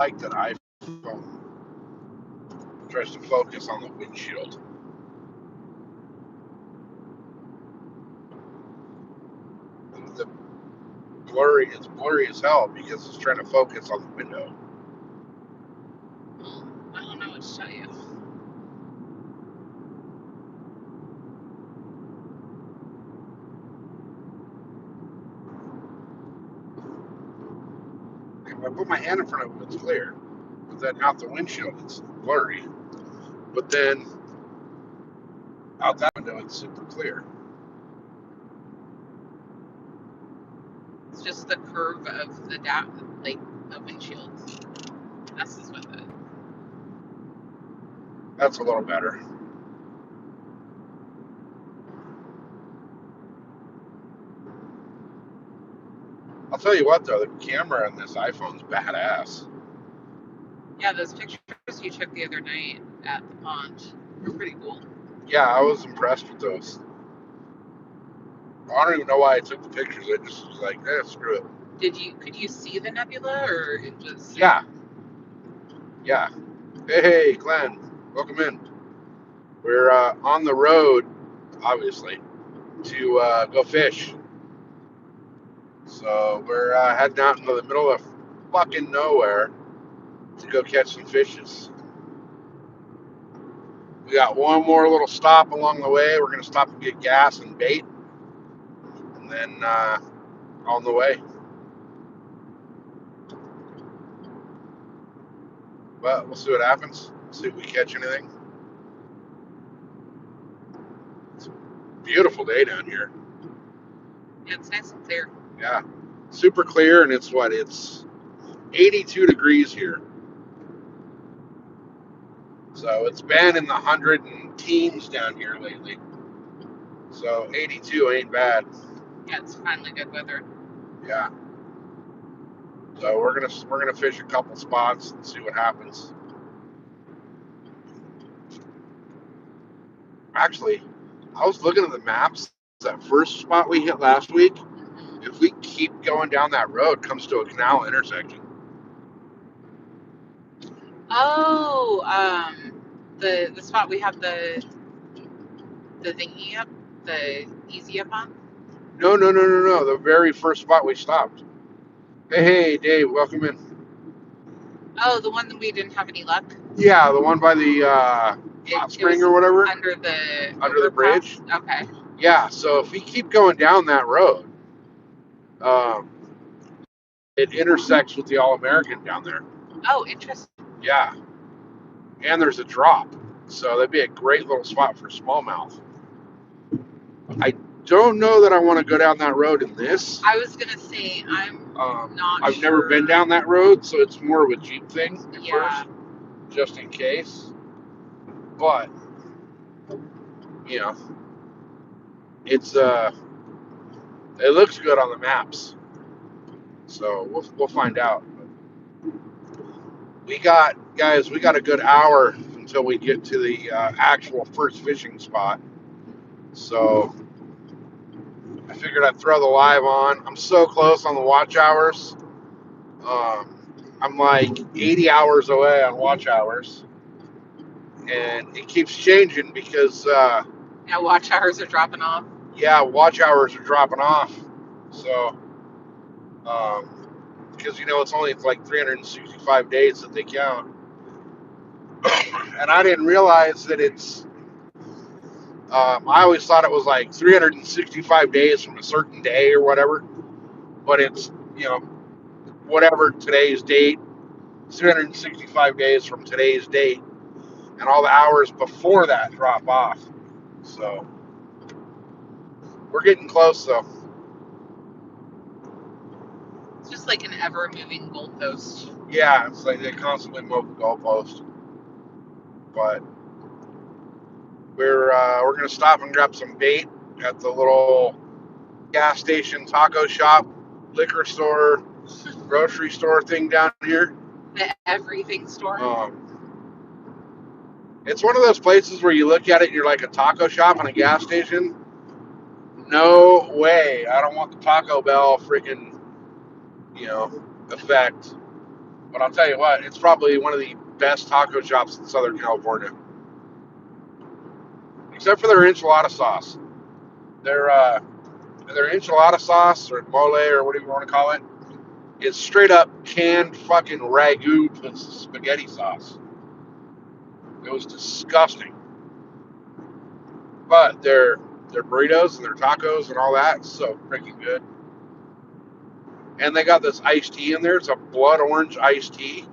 like that iPhone tries to focus on the windshield. The it's blurry as hell because it's trying to focus on the window. Well, I don't know what to tell you. If I put my hand in front of it, it's clear. But then out the windshield, it's blurry. But then out that window, it's super clear. It's just the curve of the windshield messes with it. That's a little better. I'll tell you what, though, the camera on this iPhone's badass. Yeah, those pictures you took the other night at the pond were pretty cool. Yeah, I was impressed with those. I don't even know why I took the pictures. I just was like, screw it. Could you see the nebula, or it just? Yeah. Hey, Glenn, welcome in. We're on the road, obviously, to go fish. So we're heading out into the middle of fucking nowhere to go catch some fishes. We got one more little stop along the way. We're going to stop and get gas and bait, and then on the way. But we'll see what happens. See if we catch anything. It's a beautiful day down here. Yeah, it's nice and clear. Yeah, super clear, and it's 82 degrees here. So it's been in the 100 and teens down here lately. So 82 ain't bad. Yeah, it's finally good weather. Yeah. So we're gonna fish a couple spots and see what happens. Actually, I was looking at the maps. That first spot we hit last week, if we keep going down that road, comes to a canal intersection. Oh, the spot we have the thingy up, the easy up on. No. The very first spot we stopped. Hey, Dave, welcome in. Oh, the one that we didn't have any luck. Yeah, the one by the hot spring or whatever. Under the bridge. Okay. Yeah, so if we keep going down that road, it intersects with the All American down there. Oh, interesting. Yeah, and there's a drop, so that'd be a great little spot for smallmouth. I don't know that I want to go down that road in this. I was gonna say I'm not. I've never been down that road, so it's more of a Jeep thing at first, just in case. But it's it looks good on the maps, so we'll find out. We got a good hour until we get to the actual first fishing spot. So I figured I'd throw the live on. I'm so close on the watch hours. I'm like 80 hours away on watch hours, and it keeps changing because watch hours are dropping off. Yeah, watch hours are dropping off. So because it's only like 365 days that they count, and I didn't realize that it's. I always thought it was like 365 days from a certain day or whatever, but it's whatever today's date, 365 days from today's date, and all the hours before that drop off. So we're getting close though. It's just like an ever-moving goalpost. Yeah, it's like they constantly move the goalpost. But we're gonna stop and grab some bait at the little gas station, taco shop, liquor store, grocery store thing down here. The everything store. It's one of those places where you look at it and you're like, a taco shop and a gas station? No way. I don't want the Taco Bell freaking, effect. But I'll tell you what, it's probably one of the best taco shops in Southern California, except for their enchilada sauce. Their enchilada sauce or mole or whatever you want to call it is straight up canned fucking ragu spaghetti sauce. It was disgusting. But their burritos and their tacos and all that so freaking good. And they got this iced tea in there. It's a blood orange iced tea.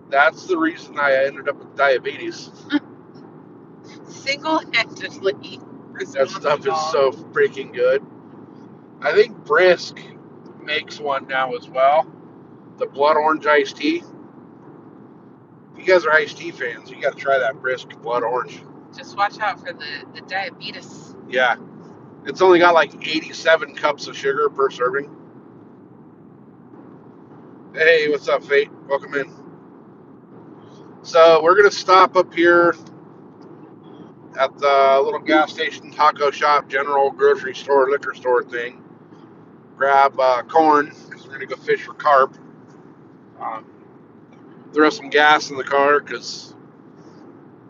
That's the reason I ended up with diabetes. Single-handedly That stuff is responsible. so freaking good. I think Brisk makes one now as well. The blood orange iced tea. If you guys are iced tea fans, you got to try that Brisk blood orange. Just watch out for the diabetes. Yeah. It's only got like 87 cups of sugar per serving. Hey, what's up, Fate? Welcome in. So we're going to stop up here at the little gas station, taco shop, general grocery store, liquor store thing. Grab corn because we're going to go fish for carp. Throw some gas in the car because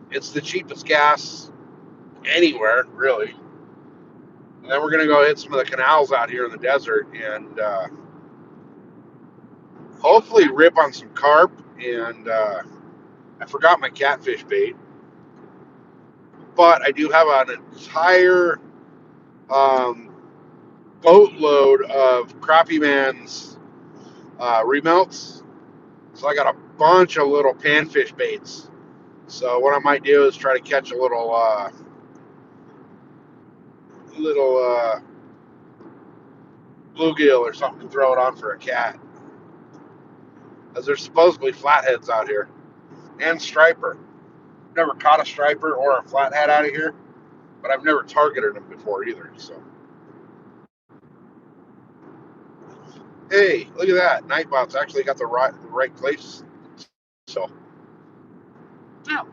it's the cheapest gas anywhere, really. And then we're going to go hit some of the canals out here in the desert and hopefully rip on some carp. And I forgot my catfish bait. But I do have an entire boatload of Crappie Man's remelts. So I got a bunch of little panfish baits. So what I might do is try to catch a little bluegill or something to throw it on for a cat. As there's supposedly flatheads out here. And striper. Never caught a striper or a flathead out of here, but I've never targeted them before either. So, hey, look at that! Nightbot's actually got the right place. So, Oh,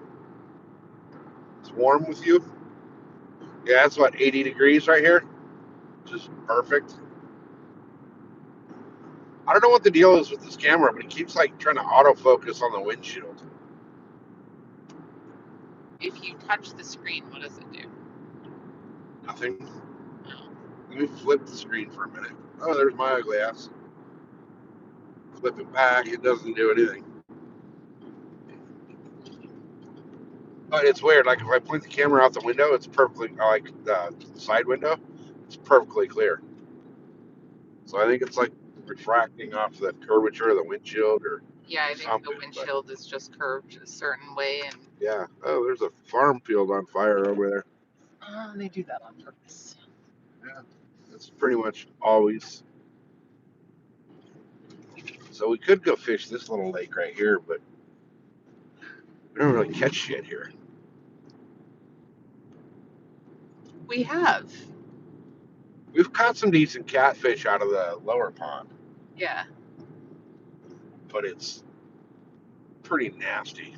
it's warm with you. Yeah, it's what 80 degrees right here, just perfect. I don't know what the deal is with this camera, but it keeps like trying to autofocus on the windshield. if you touch the screen, what does it do? Nothing. Oh. Let me flip the screen for a minute. Oh, there's my ugly ass. Flip it back, it doesn't do anything. But it's weird. Like if I point the camera out the window, it's perfectly like the side window. It's perfectly clear. So I think it's like refracting off the curvature of the windshield or Yeah, I think something. the windshield is just curved a certain way, and Yeah. Oh, there's a farm field on fire over there. they do that on purpose. Yeah. That's pretty much always. So we could go fish this little lake right here, but we don't really catch shit here. We have. We've caught some decent catfish out of the lower pond. Yeah. But it's pretty nasty.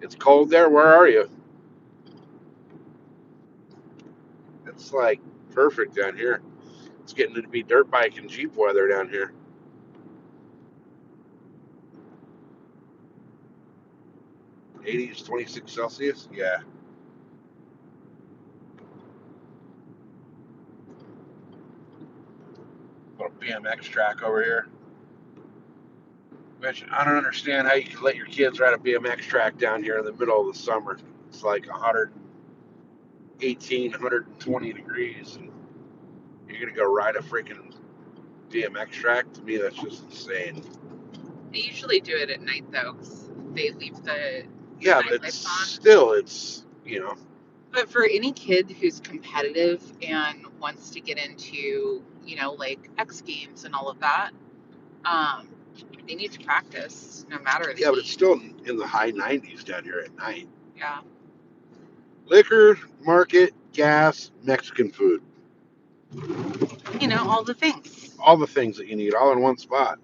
It's cold there. Where are you? It's like perfect down here. It's getting to be dirt bike and Jeep weather down here. 80s, 26 Celsius? Yeah. Little BMX track over here. Which I don't understand how you can let your kids ride a BMX track down here in the middle of the summer. It's like 118, 120 degrees, and you're going to go ride a freaking BMX track? To me, that's just insane. They usually do it at night, though, 'cause they leave the Yeah, night but lights on. still, it's, you know. But for any kid who's competitive and wants to get into, like X Games and all of that, they need to practice no matter the Yeah, but it's heat. still in the high 90s down here at night. Yeah. Liquor, market, gas, Mexican food. All the things. All the things that you need all in one spot.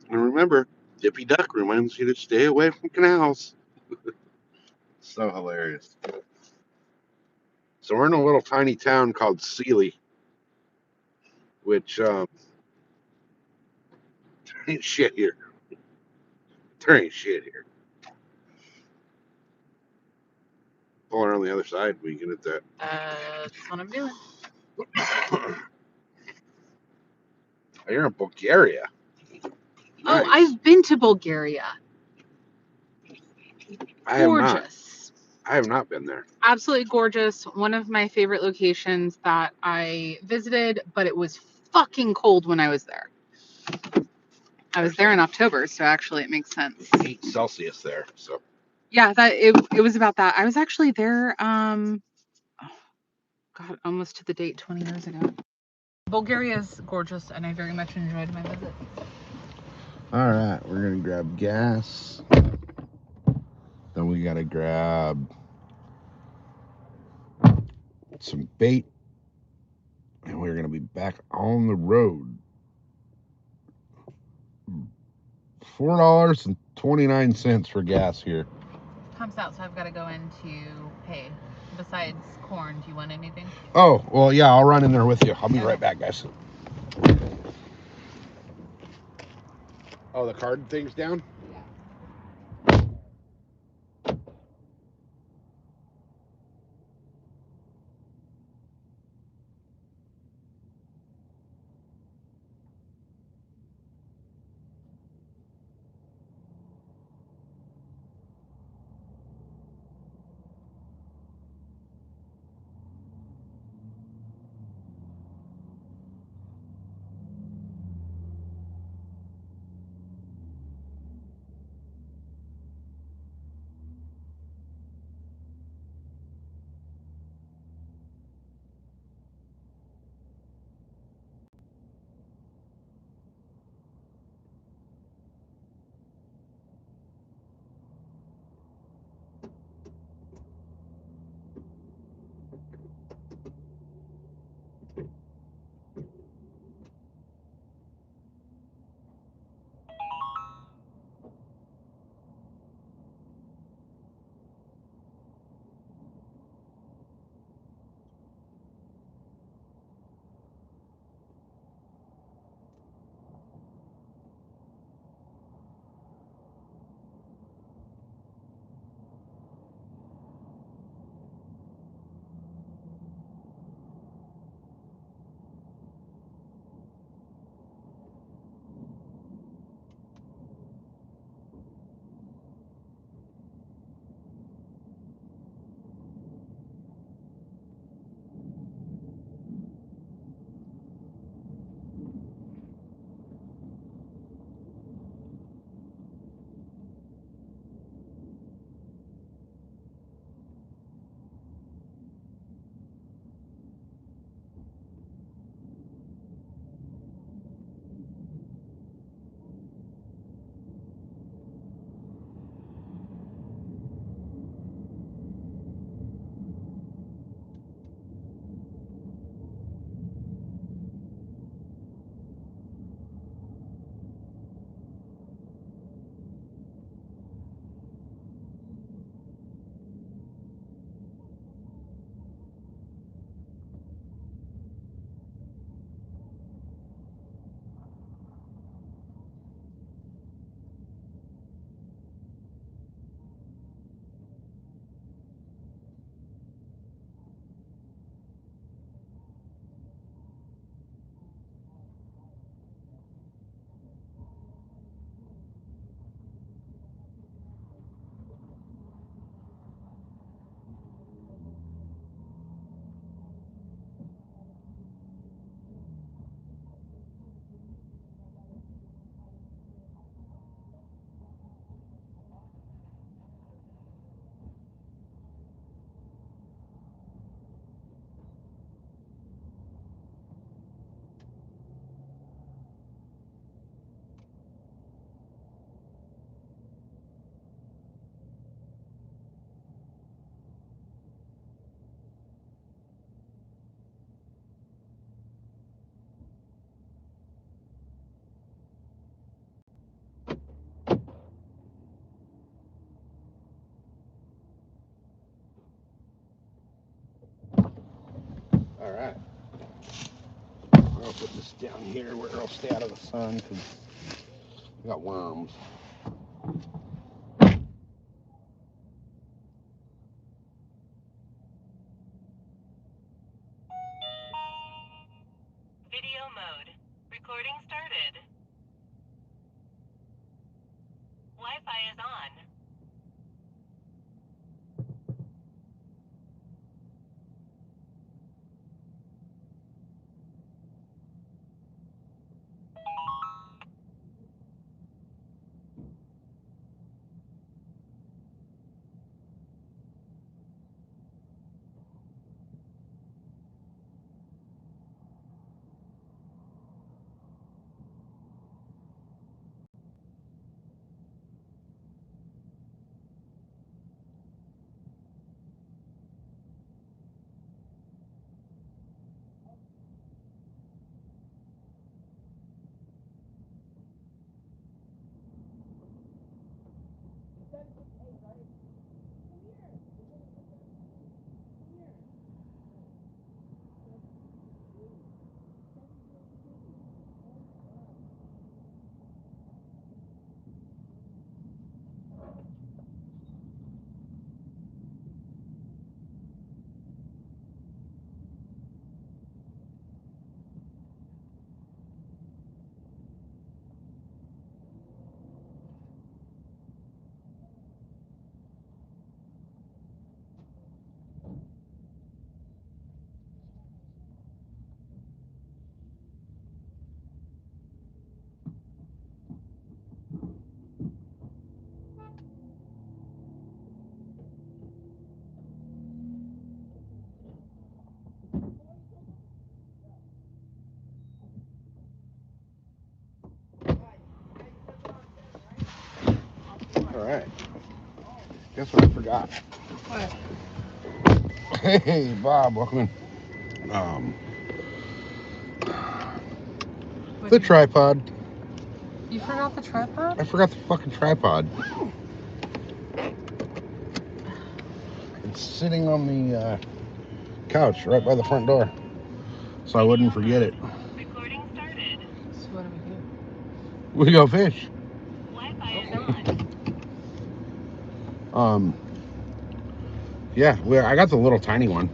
And remember, Dippy Duck reminds you to stay away from canals. So hilarious. So we're in a little tiny town called Sealy, which Ain't shit here. There ain't shit here. Pulling around the other side, we can hit that. That's what I'm doing. You're in Bulgaria. Oh, Nice. I've been to Bulgaria. I have not. Gorgeous. I have not been there. Absolutely gorgeous. One of my favorite locations that I visited, but it was fucking cold when I was there. I was there in October, so actually it makes sense. 8 Celsius there, so. Yeah, that it was about that. I was actually there oh, God, almost to the date 20 years ago. Bulgaria is gorgeous and I very much enjoyed my visit. All right, we're gonna grab gas. Then we gotta grab some bait, and we're gonna be back on the road. $4.29 for gas here. Pump's out, so I've got to go in to pay. Besides corn, do you want anything? Oh, well, yeah, I'll run in there with you. I'll be right back, guys. Oh, the card thing's down? All right. I'll put this down here where it'll stay out of the sun, because We got worms. Video mode. Recording started. Wi-Fi is on. All right. Guess what I forgot? What? Hey, Bob, welcome in. The tripod. You forgot the tripod? I forgot the fucking tripod. It's sitting on the couch right by the front door, so I wouldn't forget it. Recording started. So what do we do? We go fish. Wi-Fi is on. Yeah, I got the little tiny one.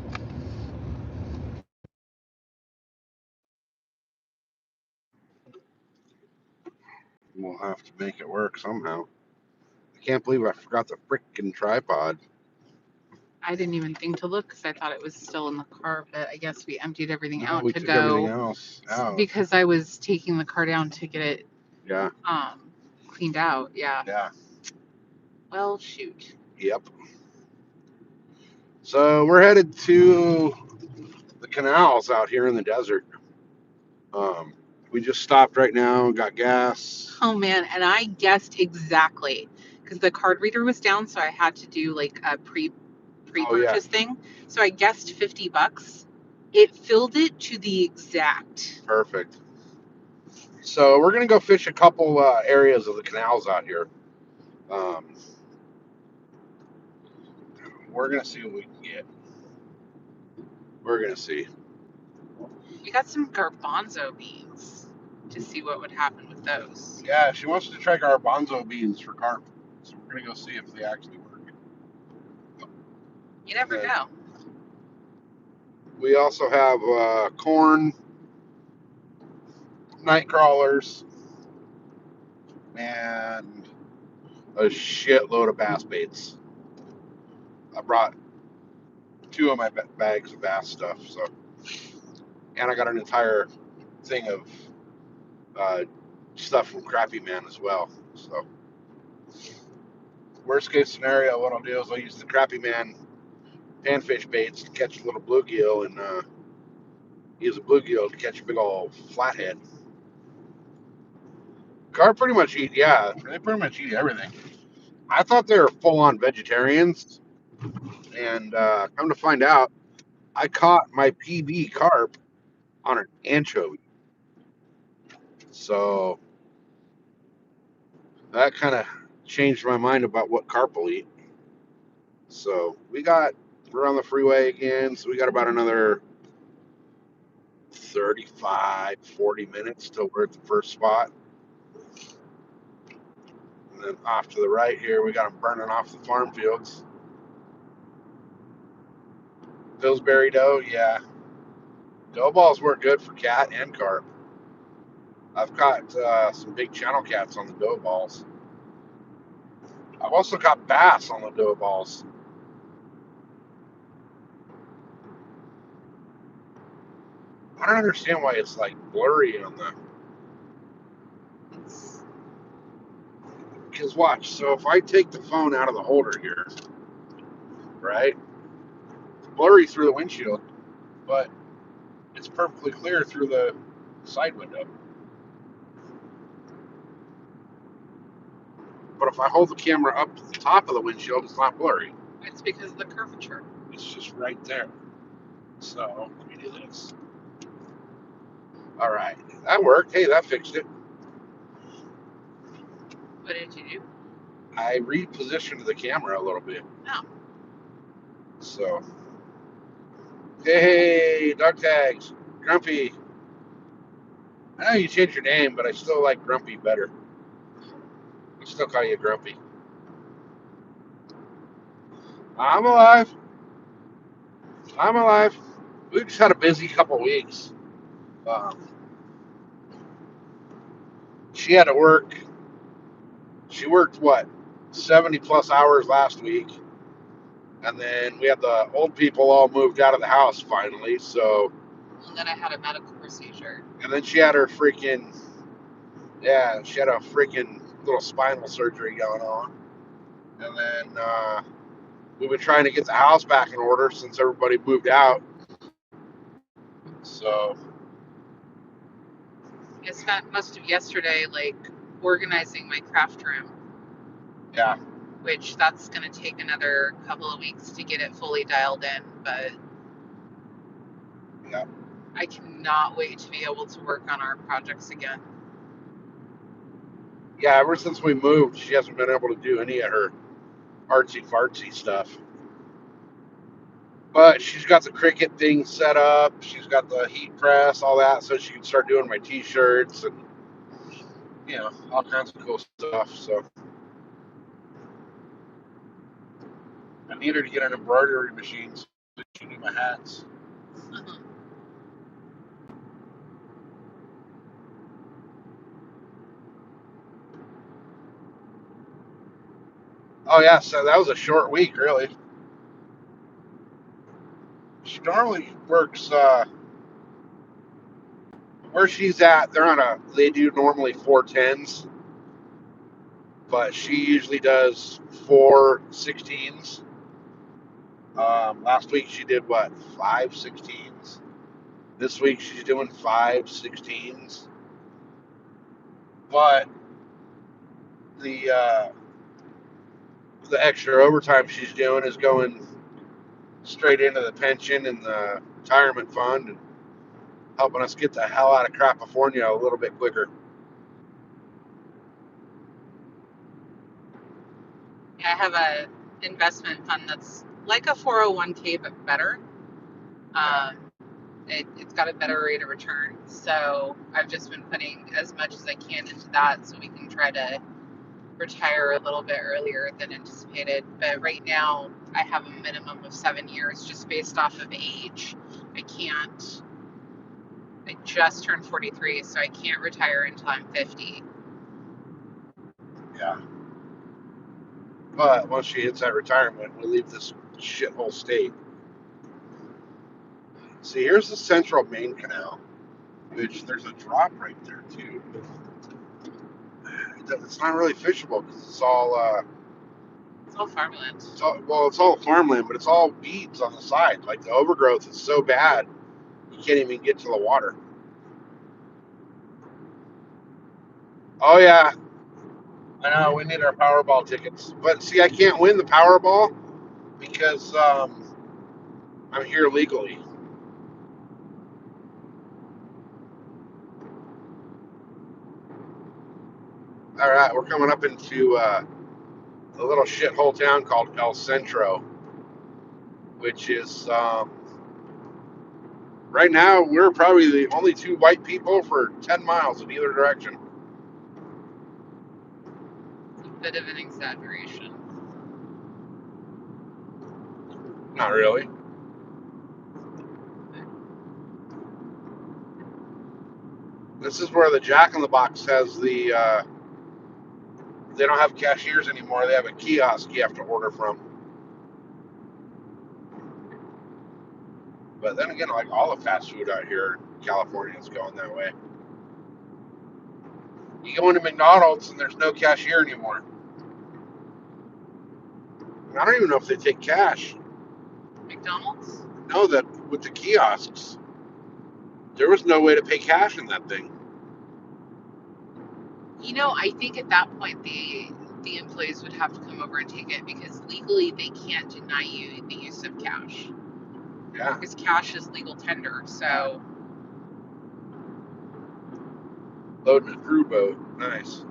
We'll have to make it work somehow. I can't believe I forgot the frickin' tripod. I didn't even think to look because I thought it was still in the car, but I guess we emptied everything No, out we to took everything go else out. because I was taking the car down to get it Yeah, cleaned out. Yeah. yeah, Well, shoot. yep. So we're headed to the canals out here in the desert. We just stopped right now, got gas. Oh man, and I guessed exactly because the card reader was down, so I had to do like a Oh yeah, pre-purchase thing. So I guessed $50. It filled it to the exact. perfect. So we're gonna go fish a couple areas of the canals out here. Um, we're gonna see what we can get. We're gonna see. We got some garbanzo beans to see what would happen with those. Yeah, she wants to try garbanzo beans for carp, so we're gonna go see if they actually work. You never Okay. know. We also have corn, night crawlers, and a shitload of bass baits. I brought 2 of my bags of bass stuff, so, and I got an entire thing of stuff from Crappy Man as well. So, worst case scenario, what I'll do is I'll use the Crappy Man panfish baits to catch a little bluegill and use a bluegill to catch a big old flathead. Carp pretty much eat, yeah, they pretty much eat everything. I thought they were full on vegetarians, and come to find out, I caught my PB carp on an anchovy. So that kind of changed my mind about what carp will eat. So we're on the freeway again, so we got about another 35, 40 minutes till we're at the first spot. And then off to the right here, we got them burning off the farm fields. Pillsbury doe, yeah. Doe balls work good for cat and carp. I've caught some big channel cats on the doe balls. I've also got bass on the doe balls. I don't understand why it's like blurry on the. Because watch, so if I take the phone out of the holder here, right, it's blurry through the windshield, but it's perfectly clear through the side window. But if I hold the camera up to the top of the windshield, it's not blurry. It's because of the curvature. It's just right there. So let me do this. All right, that worked. Hey, that fixed it. What did you do? I repositioned the camera a little bit. Oh. So, hey, dog tags, Grumpy. I know you changed your name, but I still like Grumpy better. I still call you Grumpy. I'm alive. I'm alive. We just had a busy couple weeks. She had to work. She worked, what, 70 plus hours last week. And then we had the old people all moved out of the house finally. So, And then I had a medical procedure. and then she had her freaking, yeah, she had a freaking little spinal surgery going on. And then we've been trying to get the house back in order since everybody moved out. So, I spent most of yesterday like organizing my craft room, yeah, which that's going to take another couple of weeks to get it fully dialed in, but yeah. I cannot wait to be able to work on our projects again. Yeah, ever since we moved, she hasn't been able to do any of her artsy fartsy stuff. But she's got the Cricut thing set up. She's got the heat press, all that, so she can start doing my T-shirts and, you know, all kinds of cool stuff. So I need her to get an embroidery machine so she can do my hats. Mhm. Oh yeah, so that was a short week, really. She normally works where she's at. They do normally 410s, but she usually does 416s. Last week she did what, 516s? This week she's doing 516s. But the extra overtime she's doing is going straight into the pension and the retirement fund and helping us get the hell out of California a little bit quicker. Yeah, I have a investment fund that's like a 401k but better. It's got a better rate of return, so I've just been putting as much as I can into that so we can try to retire a little bit earlier than anticipated. But right now I have a minimum of 7 years just based off of age. I just turned 43, so I can't retire until I'm 50. Yeah. But once she hits that retirement, we leave this shithole state. See, here's the Central Main Canal, which there's a drop right there too. It's not really fishable because It's all farmland. It's all farmland, but it's all weeds on the side. Like the overgrowth is so bad, you can't even get to the water. Oh yeah, I know we need our Powerball tickets, but see, I can't win the Powerball because I'm here legally. All right, we're coming up into a little shithole town called El Centro, which is right now we're probably the only two white people for 10 miles in either direction. Bit of an exaggeration. Not really. This is where the Jack in the Box has the. They don't have cashiers anymore. They have a kiosk you have to order from. But then again, like all the fast food out here in California is going that way. You go into McDonald's and there's no cashier anymore. I don't even know if they take cash. McDonald's? No, that with the kiosks, there was no way to pay cash in that thing. You know, I think at that point the employees would have to come over and take it because legally they can't deny you the use of cash. Yeah. Because cash is legal tender. So Loading a crew boat. Nice.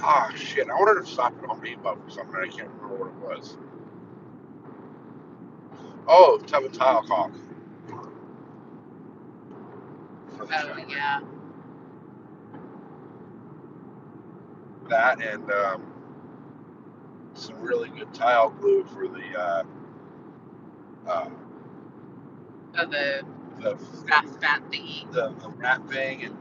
Ah, shit. I wanted to stop at Home Depot for something. I can't remember what it was. Oh, tub and tile caulk. oh yeah. That and some really good tile glue for the Oh, the fat thingy. the rat thing and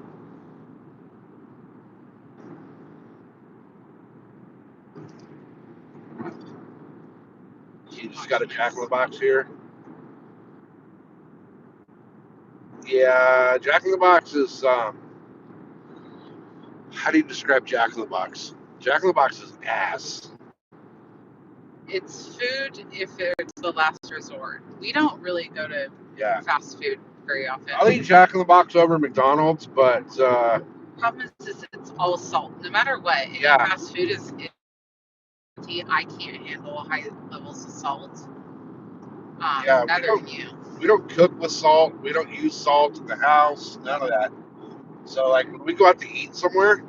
you just got a Jack in the Box here. Yeah, Jack in the Box is how do you describe Jack in the Box? Jack in the Box is ass. It's food if it's the last resort. We don't really go to Yeah. fast food very often. I'll eat Jack in the Box over McDonald's, but Problem is it's all salt. No matter what, any Yeah. fast food is I can't handle high levels of salt. Yeah, we neither don't- can you. we don't cook with salt. We don't use salt in the house. None of that. So like when we go out to eat somewhere,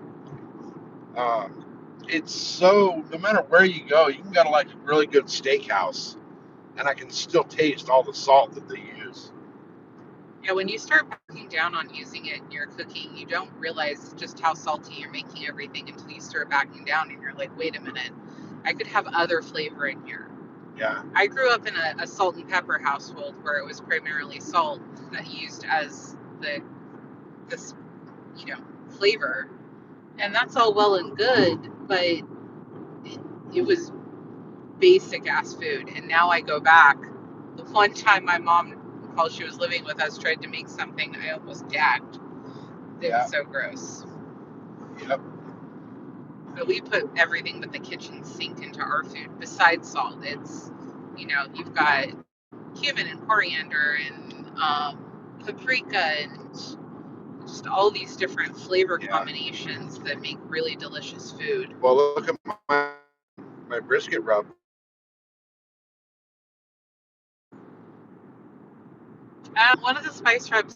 it's so no matter where you go, you can go to like a really good steakhouse, and I can still taste all the salt that they use. Yeah, when you start backing down on using it in your cooking, you don't realize just how salty you're making everything until you start backing down and you're like, wait a minute, I could have other flavor in here. Yeah. I grew up in a salt and pepper household where it was primarily salt that used as this flavor, and that's all well and good, but it was basic ass food. And now I go back. The one time my mom, while she was living with us, tried to make something, I almost gagged. It Yeah. was so gross. Yep. But we put everything but the kitchen sink into our food besides salt. It's, you've got cumin and coriander and paprika and just all these different flavor Yeah. combinations that make really delicious food. Well, look at my brisket rub. One of the spice rubs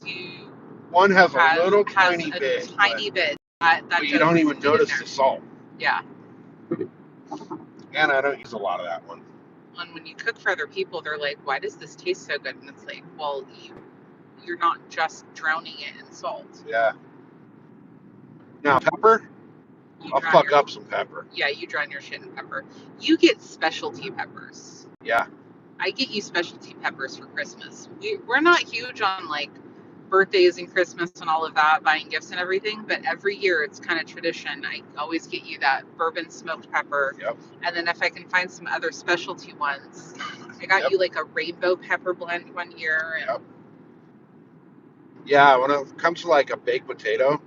One has a little has tiny a bit, tiny bit that but you don't even does get in notice there. the salt. Yeah. And I don't use a lot of that one. And when you cook for other people, they're like, "Why does this taste so good?" And it's like, well, you're not just drowning it in salt. Yeah. Now pepper, You I'll drown fuck your- up some pepper. Yeah, you drown your shit in pepper. You get specialty peppers. Yeah. I get you specialty peppers for Christmas. We're not huge on like birthdays and Christmas and all of that, buying gifts and everything, but every year it's kind of tradition. I always get you that bourbon smoked pepper. Yep. And then if I can find some other specialty ones, I got Yep. you like a rainbow pepper blend one year. And Yep. Yeah, when it comes to like a baked potato,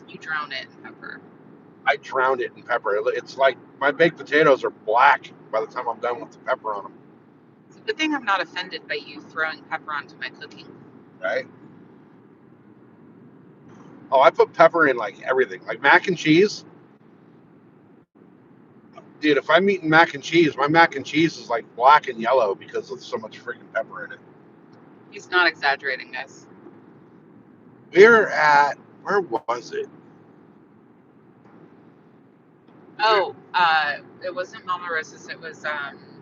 you drown it in pepper. I drowned it in pepper. It's like my baked potatoes are black by the time I'm done with the pepper on them. It's a good thing I'm not offended by you throwing pepper onto my cooking. Right? Oh, I put pepper in like everything, like mac and cheese. Dude, if I'm eating mac and cheese, my mac and cheese is like black and yellow because of so much freaking pepper in it. He's not exaggerating, guys. We're at, where was it? Oh, it wasn't Mama Rosa's. It was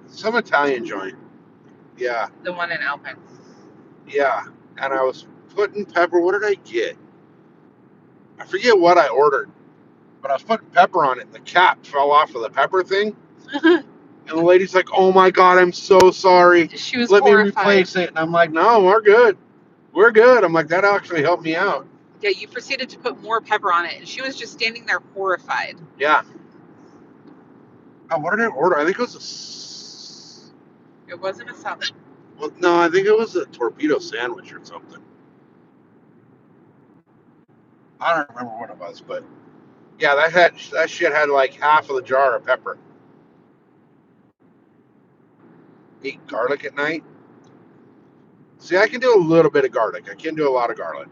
Some Italian joint. Yeah, the one in Alpine. yeah. and I was putting pepper. What did I get? I forget what I ordered, but I was putting pepper on it, and the cap fell off of the pepper thing. And the lady's like, "Oh my God, I'm so sorry. She was Let me horrified. replace it." And I'm like, "No, we're good. We're good." I'm like, "That actually helped me out." Yeah, you proceeded to put more pepper on it, and she was just standing there horrified. Yeah. Oh, what did I order? I think it was It wasn't a salad. well, no, I think it was a torpedo sandwich or something. I don't remember what it was, but yeah, that shit had like half of the jar of pepper. Eat garlic at night. See, I can do a little bit of garlic. I can't do a lot of garlic.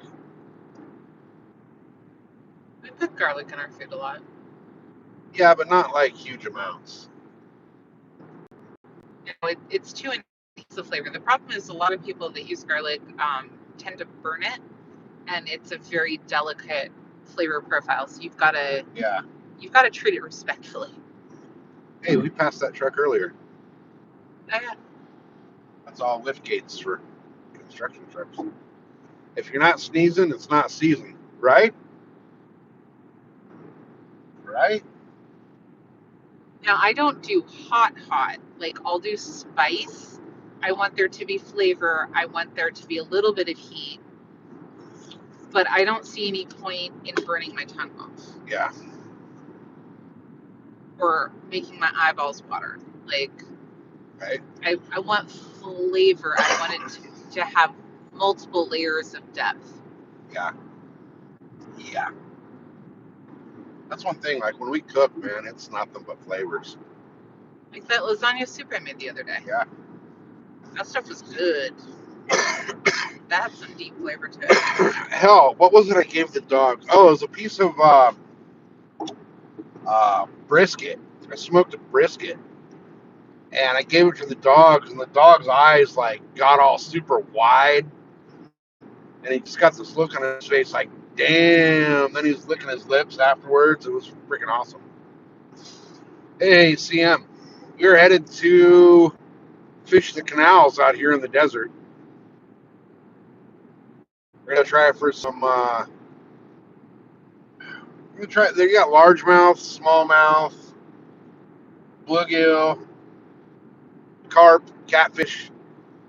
We put garlic in our food a lot. Yeah, but not like huge amounts. You know, it's to enhance the flavor. The problem is a lot of people that use garlic tend to burn it, and it's a very delicate flavor profile. So you've got to treat it respectfully. Hey, we passed that truck earlier. Oh, yeah. That's all lift gates for construction trucks. If you're not sneezing, it's not season, right? Right? Now I don't do hot. Like I'll do spice. I want there to be flavor. I want there to be a little bit of heat. But I don't see any point in burning my tongue off. Yeah. Or making my eyeballs water. Like, Right. I want flavor. I want it to have multiple layers of depth. Yeah. Yeah. That's one thing. Like when we cook, man, it's nothing but flavors. Like that lasagna soup I made the other day. Yeah. That stuff was good. That had some deep flavor to it. Hell, what was it I gave the dogs? Oh, it was a piece of brisket. I smoked a brisket, and I gave it to the dogs, and the dog's eyes like got all super wide, and he just got this look on his face like, damn. Then he was licking his lips afterwards. It was freaking awesome. Hey, CM, we're headed to fish the canals out here in the desert. We're gonna try it for some. We're gonna try. They got largemouth, smallmouth, bluegill, carp, catfish,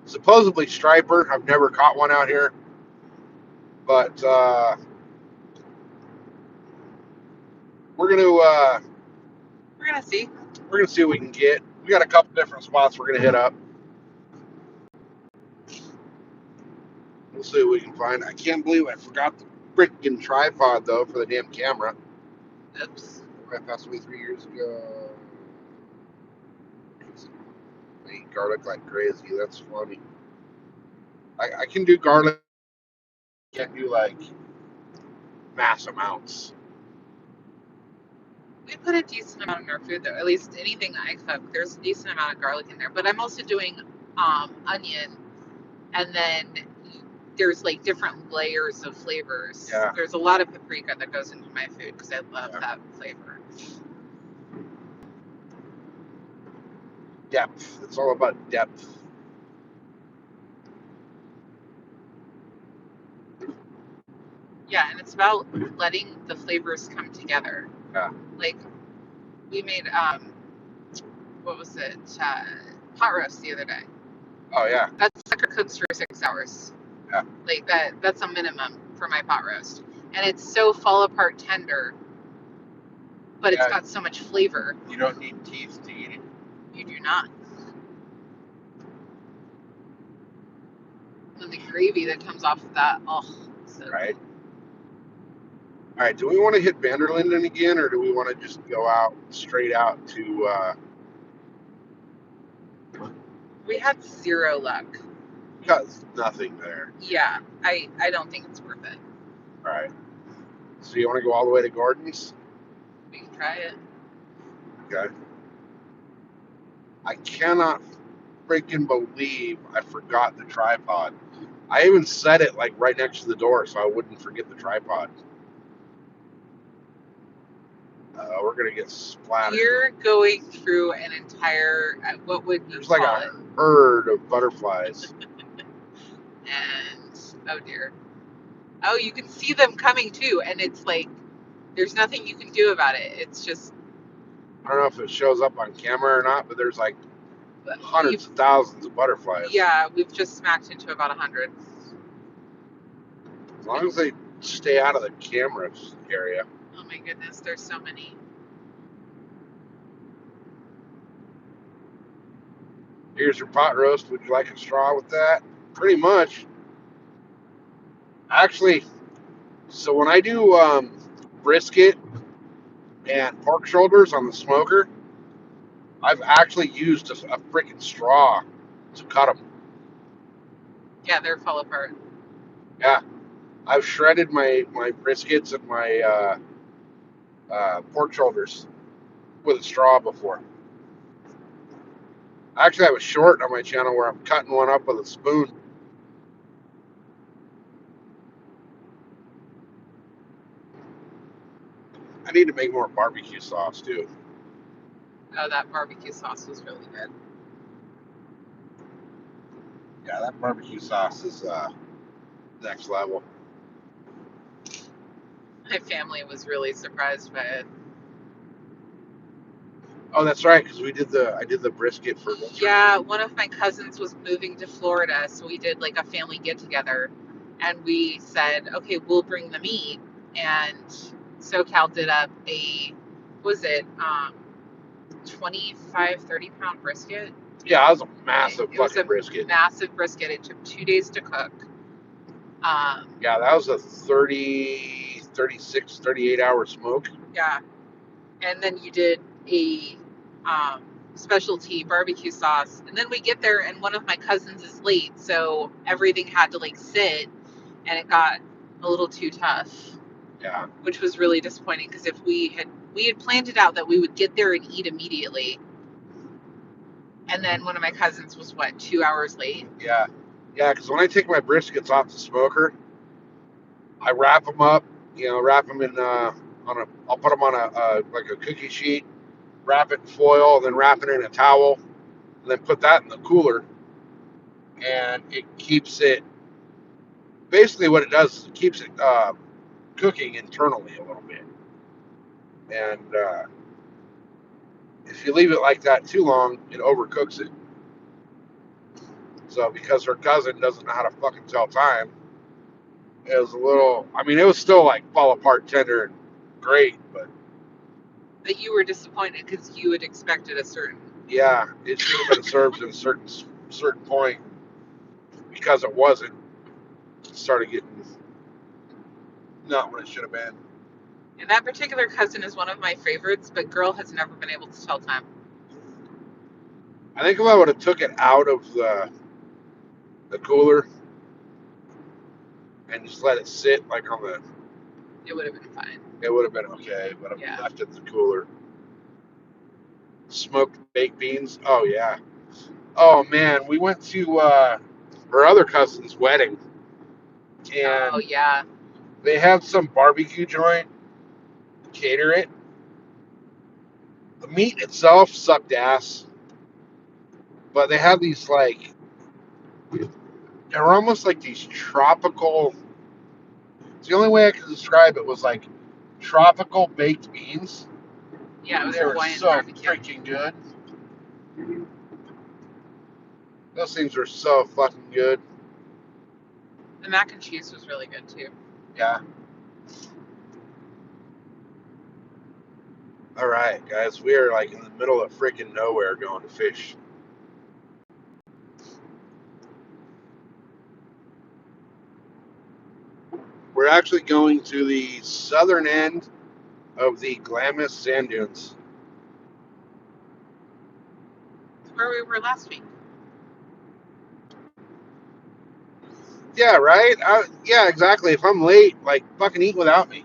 supposedly striper. I've never caught one out here, but we're We're gonna see. see what we can get. We got a couple different spots we're gonna hit up. We'll see what we can find. I can't believe I forgot the freaking tripod though for the damn camera. Oops. I passed away 3 years ago. I eat garlic like crazy. That's funny. I can do garlic. Can't do like mass amounts. We put a decent amount in our food though. At least anything that I cook, there's a decent amount of garlic in there. But I'm also doing onion, and then there's like different layers of flavors. Yeah. There's a lot of paprika that goes into my food because I love that flavor. Depth. It's all about depth. Yeah, and it's about letting the flavors come together. Yeah. Like we made what was it? Pot roast the other day. Oh yeah. That sucker cooks for 6 hours. Yeah. Like that's a minimum for my pot roast. And it's so fall apart tender, but it's got so much flavor. You don't need teeth to eat it. You do not. And the gravy that comes off of that, oh, so Right. All right. Do we want to hit Vanderlinden again, or do we want to just go out straight out to? we had zero luck. Got nothing there. Yeah, I don't think it's worth it. All right. So you want to go all the way to Gordon's? We can try it. Okay. I cannot freaking believe I forgot the tripod. I even set it like right next to the door so I wouldn't forget the tripod. We're gonna get splattered. You're going through an entire what would you There's call like it? a herd of butterflies. And Oh dear. Oh, you can see them coming too, and it's like there's nothing you can do about it. It's just I don't know if it shows up on camera or not, but there's like hundreds we've of thousands of butterflies. yeah, we've just smacked into about 100. As long as they stay out of the camera area. Oh my goodness, there's so many. Here's your pot roast. Would you like a straw with that? Pretty much. Actually, so when I do brisket and pork shoulders on the smoker, I've actually used a freaking straw to cut them. Yeah, they're fall apart. Yeah, I've shredded my briskets and my pork shoulders with a straw before. I actually have a short on my channel where I'm cutting one up with a spoon. I need to make more barbecue sauce too. Oh, that barbecue sauce was really good. Yeah, that barbecue sauce is next level. My family was really surprised by it. Oh, that's right, because I did the brisket for Winter. Yeah, one of my cousins was moving to Florida, so we did like a family get together, and we said, okay, we'll bring the meat. And SoCal did up a, was it 25, 30 pound brisket? Yeah, that was a massive It was fucking a brisket. massive brisket. It took 2 days to cook. Yeah, that was a 30, 36, 38 hour smoke. Yeah. And then you did a specialty barbecue sauce. And then we get there, and one of my cousins is late, so everything had to like sit, and it got a little too tough. Yeah. Which was really disappointing, because if we had planned it out that we would get there and eat immediately, and then one of my cousins was 2 hours late. Yeah, because when I take my briskets off the smoker, I wrap them up. Wrap them in I'll put them on like a cookie sheet, wrap it in foil, and then wrap it in a towel, and then put that in the cooler, and it keeps it. Basically, what it does is it keeps it cooking internally a little bit, and if you leave it like that too long, it overcooks it. So because her cousin doesn't know how to fucking tell time, it was a little. I mean, it was still like fall apart tender and great, but But you were disappointed because you had expected a certain. yeah, it should have been served at a certain point. Because it wasn't, it started getting not what it should have been. And that particular cousin is one of my favorites, but girl has never been able to tell time. I think if I would have took it out of the cooler and just let it sit like on the, It would have been fine. it would have been okay. But Yeah. I left it in the cooler. Smoked baked beans. Oh yeah. Oh man, we went to her other cousin's wedding, and Oh yeah. they had some barbecue joint cater it. The meat itself sucked ass, but they had these like, they were almost like these tropical. It's the only way I could describe it was like tropical baked beans. Yeah, it was They were Hawaiian so barbecue. freaking good. Those things were so fucking good. The mac and cheese was really good too. Yeah. All right, guys, we are like in the middle of freaking nowhere going to fish. We're actually going to the southern end of the Glamis Sand Dunes. Where we were last week. Yeah, right? Yeah, exactly. If I'm late, like, fucking eat without me.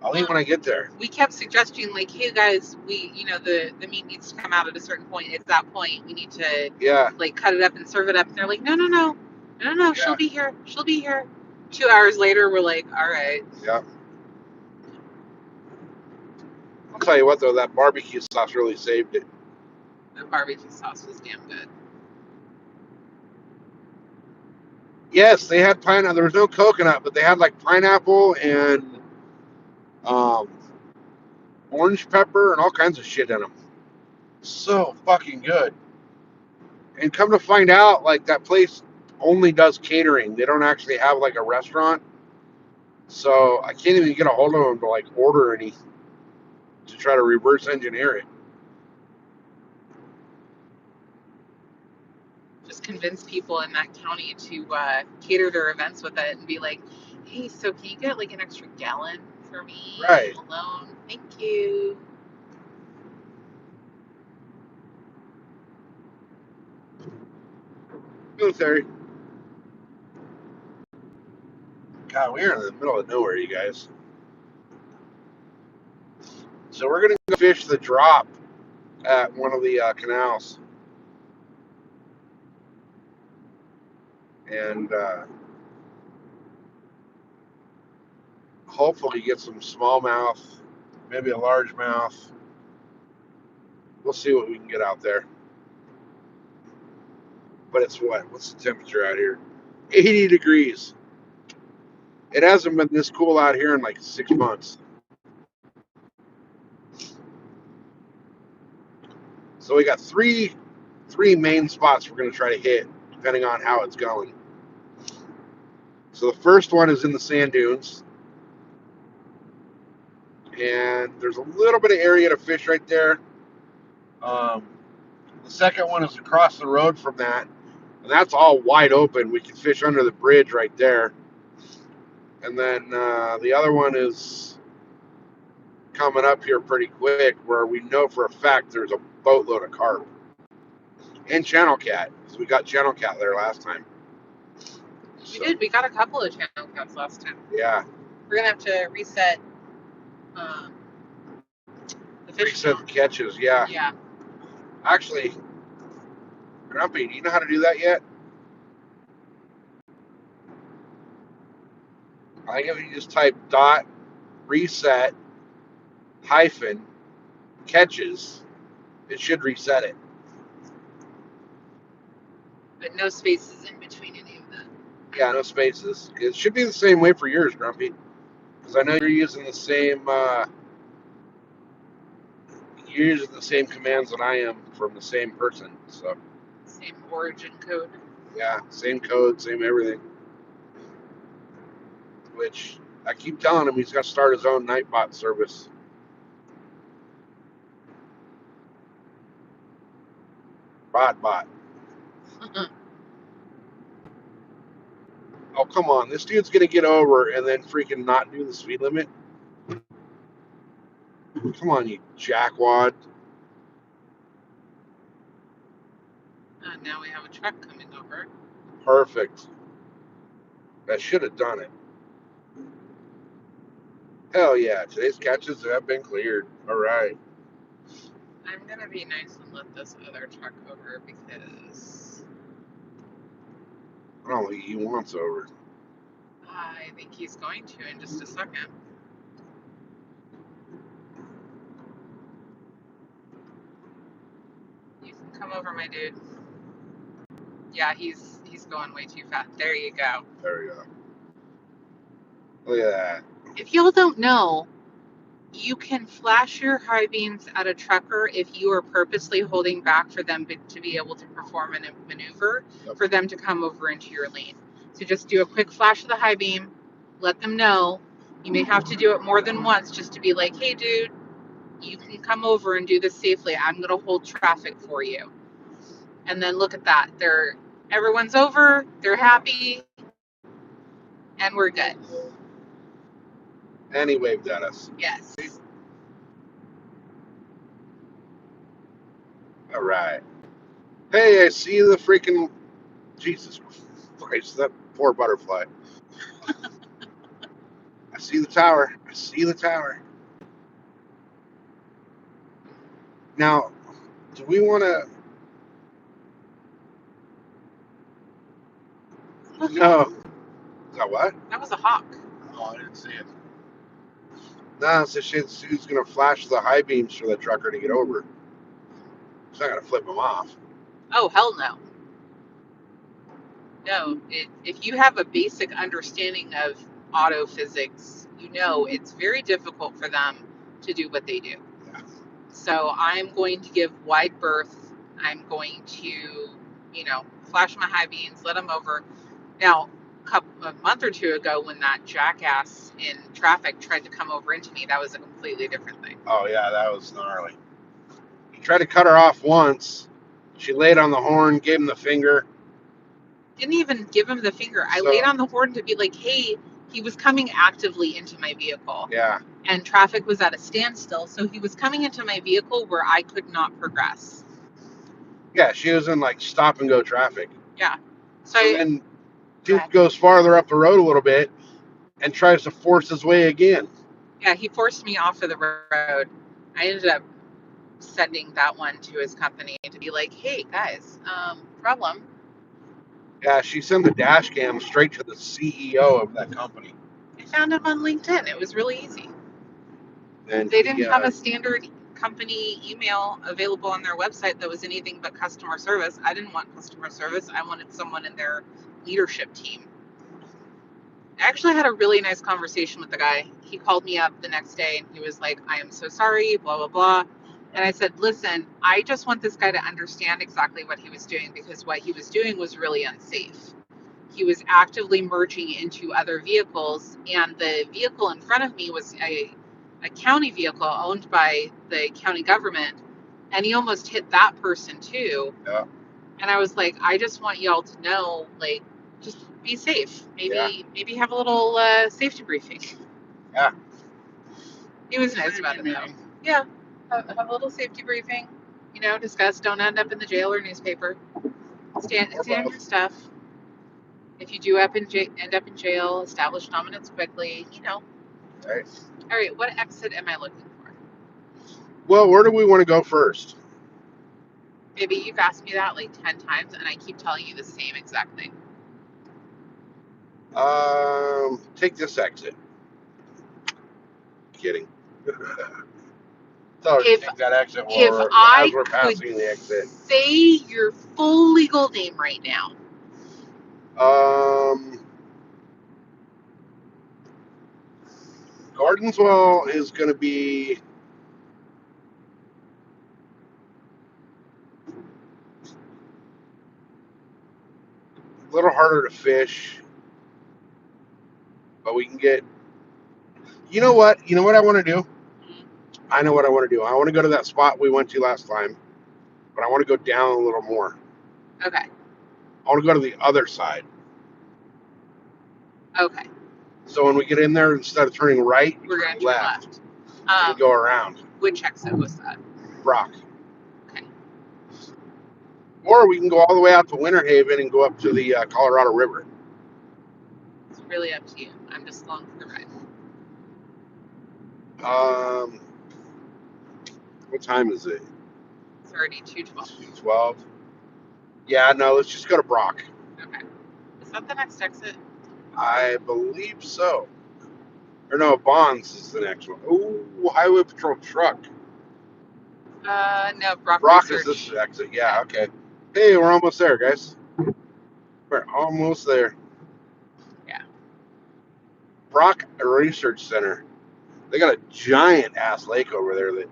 I'll eat when I get there. We kept suggesting, like, hey guys, the meat needs to come out at a certain point. It's that point. We need to like cut it up and serve it up. And they're like, no, Yeah. she'll be here. 2 hours later, we're like, all right. Yeah. I'll tell you what, though, that barbecue sauce really saved it. The barbecue sauce was damn good. Yes, they had pineapple. There was no coconut, but they had like pineapple and um, orange pepper and all kinds of shit in them. So fucking good. And come to find out, like that place only does catering. They don't actually have like a restaurant. So I can't even get a hold of them to like order any to try to reverse engineer it. Just convince people in that county to cater their events with it and be like, hey, so can you get like an extra gallon for me Right. alone? Thank you. Military. God, we're in the middle of nowhere, you guys. So we're gonna go fish the drop at one of the canals, and hopefully get some smallmouth, maybe a largemouth. We'll see what we can get out there. But it's what? What's the temperature out here? 80 degrees. It hasn't been this cool out here in like 6 months. So we got three main spots we're going to try to hit, depending on how it's going. So the first one is in the sand dunes, and there's a little bit of area to fish right there. The second one is across the road from that, and that's all wide open. We can fish under the bridge right there. And then the other one is coming up here pretty quick, where we know for a fact there's a boatload of carp and channel cat, because we got channel cat there last time. We did. We got a couple of channel cats last time. Yeah. We're gonna have to reset the fish Reset the count. catches. Yeah. Yeah. Actually, Grumpy, do you know how to do that yet? I think if you just type dot reset hyphen catches, it should reset it. But no spaces in between any of that. Yeah, no spaces. It should be the same way for yours, Grumpy, because I know you're using the same commands that I am from the same person. So Same origin code. yeah, same code, same everything. Which I keep telling him he's got to start his own Nightbot service. Bot. Oh, come on. This dude's going to get over and then freaking not do the speed limit. Come on, you jackwad. Now we have a truck coming over. Perfect. I should have done it. Hell yeah. Today's catches have been cleared. All right. I'm gonna be nice and let this other truck over because I don't think he wants over. I think he's going to in just a second. You can come over, my dude. Yeah, he's going way too fast. There you go. There we go. Look at that. If y'all don't know, you can flash your high beams at a trucker if you are purposely holding back for them to be able to perform a maneuver for them to come over into your lane. So just do a quick flash of the high beam, let them know. You may have to do it more than once just to be like, hey, dude, you can come over and do this safely. I'm going to hold traffic for you. And then look at that. Everyone's over, they're happy, and we're good. And he waved at us. Yes. All right. Hey, I see the freaking... Jesus Christ, that poor butterfly. I see the tower. Now, do we want to... No. Is that what? That was a hawk. Oh, I didn't see it. No, so she's going to flash the high beams for the trucker to get over. She's not going to flip him off. Oh, hell no. No, if you have a basic understanding of auto physics, you know it's very difficult for them to do what they do. So I'm going to give wide berth. I'm going to, flash my high beams, let them over. Now, a month or two ago, when that jackass in traffic tried to come over into me, that was a completely different thing. Oh yeah, that was gnarly. He tried to cut her off once. She laid on the horn, gave him the finger. Didn't even give him the finger. I So- laid on the horn to be like, hey, he was coming actively into my vehicle. Yeah. And traffic was at a standstill, so he was coming into my vehicle where I could not progress. Yeah, she was in like stop and go traffic. Yeah. So And then dude goes farther up the road a little bit and tries to force his way again. yeah, he forced me off of the road. I ended up sending that one to his company to be like, hey guys, problem. Yeah, she sent the dash cam straight to the CEO of that company. I found him on LinkedIn. It was really easy. And They didn't have a standard company email available on their website that was anything but customer service. I didn't want customer service. I wanted someone in their leadership team. I actually had a really nice conversation with the guy. He called me up the next day and he was like, I am so sorry, blah, blah, blah. And I said, listen, I just want this guy to understand exactly what he was doing, because what he was doing was really unsafe. He was actively merging into other vehicles, and the vehicle in front of me was a county vehicle owned by the county government, and he almost hit that person too. Yeah. And I was like, I just want y'all to know, like, just be safe. Maybe have a little safety briefing. Yeah. He was nice about it though. Yeah, have a little safety briefing. Discuss. Don't end up in the jail or newspaper. Stand your stuff. If you do end up in jail, establish dominance quickly. Right. All right. What exit am I looking for? Well, where do we want to go first? Maybe you've asked me that like 10 times, and I keep telling you the same exact thing. Take this exit. Kidding. So take that exit If as I we're could passing the exit. say your full legal name right now, Gordonswell is going to be a little harder to fish, but we can get. You know what I want to do? I know what I want to do. I want to go to that spot we went to last time, but I want to go down a little more. okay. I want to go to the other side. Okay. So when we get in there, instead of turning right, We're going to turn left. And go around. Which exit was that? Brock. Okay. Or we can go all the way out to Winter Haven and go up to the Colorado River. It's really up to you. I'm just along for the ride. What time is it? It's already 2:12. 2:12. Yeah, no, let's just go to Brock. Okay. Is that the next exit? I believe so. Or no, Bonds is the next one. Ooh, Highway Patrol truck. No, Brock is Research. this exit. Yeah, okay. Hey, we're almost there, guys. We're almost there. Yeah. Brock Research Center. They got a giant ass lake over there that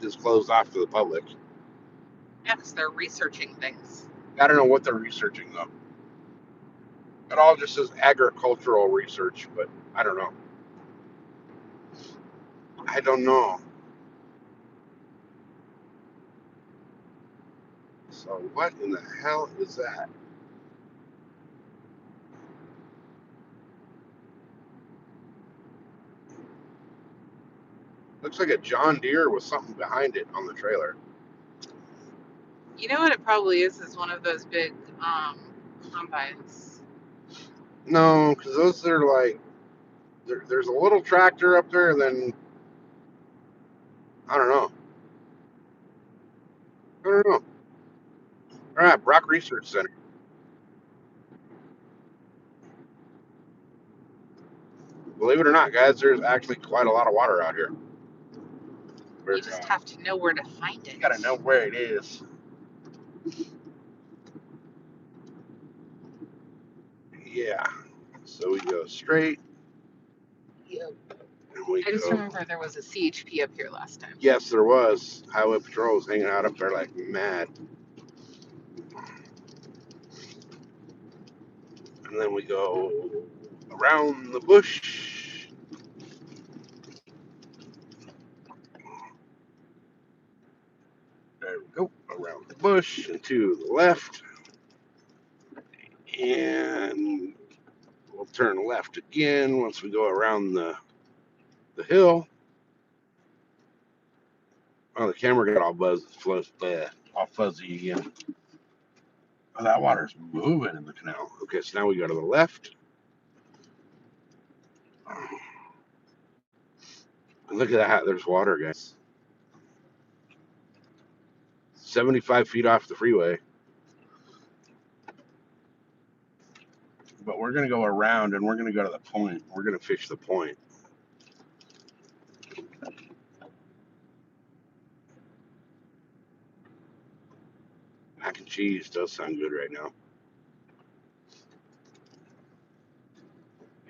is closed off to the public. Yeah, because they're researching things. I don't know what they're researching though. It all just says agricultural research, but I don't know. I don't know. So what in the hell is that? Looks like a John Deere with something behind it on the trailer. You know what it probably is one of those big combines. No, because those are like, there's a little tractor up there, and then, I don't know. All right, Brock Research Center. Believe it or not, guys, there's actually quite a lot of water out here. You just have to know where to find it. You gotta know where it is. So we go straight, Yep. and we I just go. remember there was a CHP up here last time. Yes, there was. Highway Patrol was hanging out up there like mad. And then we go around the bush. There we go. Around the bush and to the left. And we'll turn left again once we go around the hill. Oh, the camera got all fuzzy again. Oh, that water's moving in the canal. Okay, so now we go to the left. And look at that. There's water, guys. 75 feet off the freeway. But we're going to go around and we're going to go to the point. We're going to fish the point. Mac and cheese does sound good right now.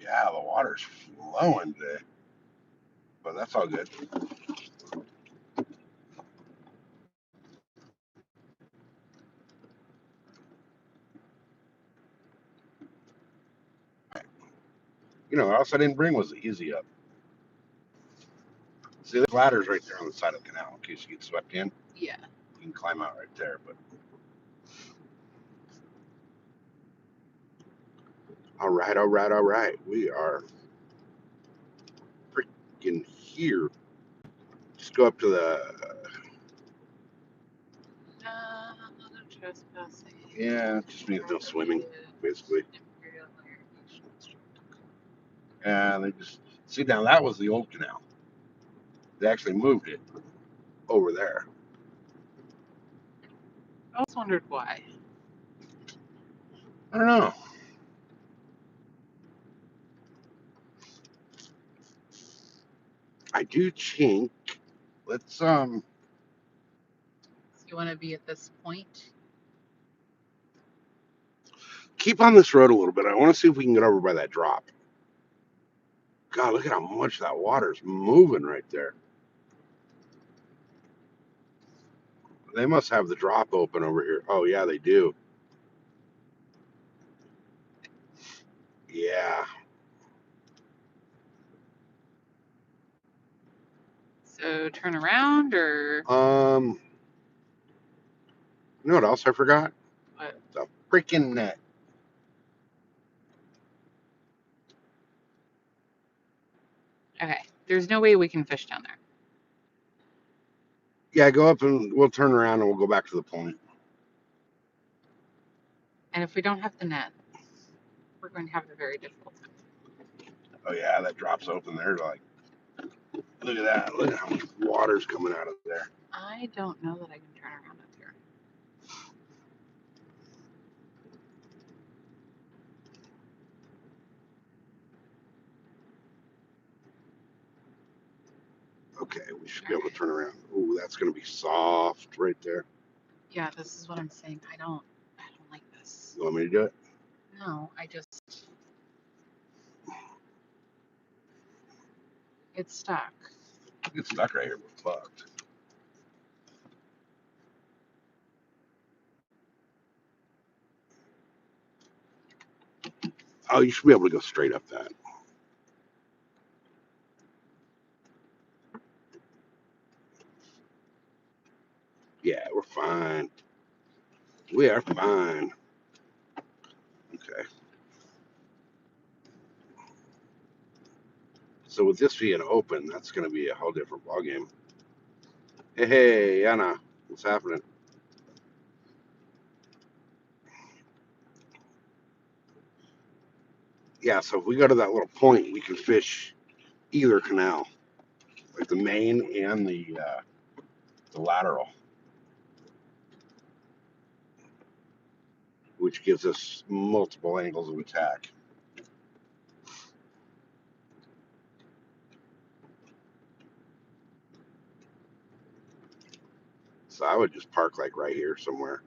Yeah, the water's flowing today. But that's all good. You know, what else I didn't bring was the Easy Up. See, there's ladders right there on the side of the canal in case you get swept in. Yeah. You can climb out right there. But all right, all right, all right. We are freaking here. Just go up to the. No trespassing. Yeah, just means no swimming, basically. And they just see now that was the old canal. They actually moved it over there. I always wondered why. I don't know. I do think let's You want to be at this point? keep on this road a little bit. I want to see if we can get over by that drop. God, look at how much that water's moving right there. They must have the drop open over here. Oh yeah, they do. Yeah. So turn around or You know what else I forgot? what? The freaking net. Okay. There's no way we can fish down there. Yeah, go up and we'll turn around and we'll go back to the point. And if we don't have the net, we're going to have a very difficult time. Oh yeah, that drops open there. Like, look at that. Look at how much water's coming out of there. I don't know that I can turn around up here. Okay, we should be able to turn around. Ooh, that's gonna be soft right there. Yeah, this is what I'm saying. I don't like this. You want me to do it? No, it's stuck. It's stuck right here. We're fucked. Oh, you should be able to go straight up that. Yeah, we're fine. We are fine. Okay. So with this being open, that's going to be a whole different ballgame. Hey, Anna, what's happening? Yeah, so if we go to that little point, we can fish either canal, like the main and the lateral, which gives us multiple angles of attack. So I would just park like right here somewhere.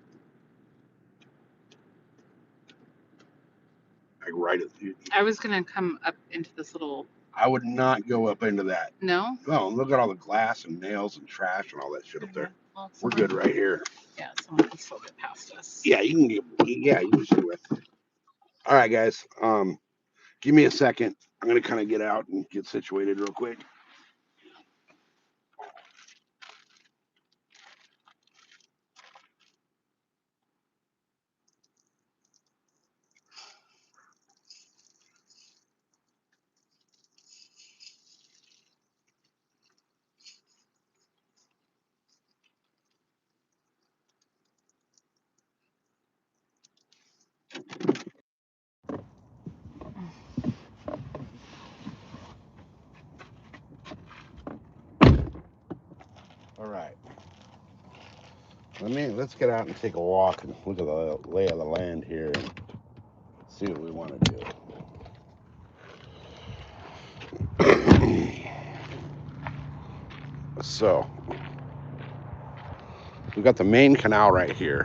Like right right. I was gonna come up into this little. I would not go up into that. No. Oh, look at all the glass and nails and trash and all that shit up there. Well, We're good right here. Yeah, someone can still get past us. Yeah, you can get. Yeah, you can see with. All right, guys. Give me a second. I'm gonna kind of get out and get situated real quick. All right. Let's get out and take a walk and look at the lay of the land here and see what we want to do. So we got the main canal right here,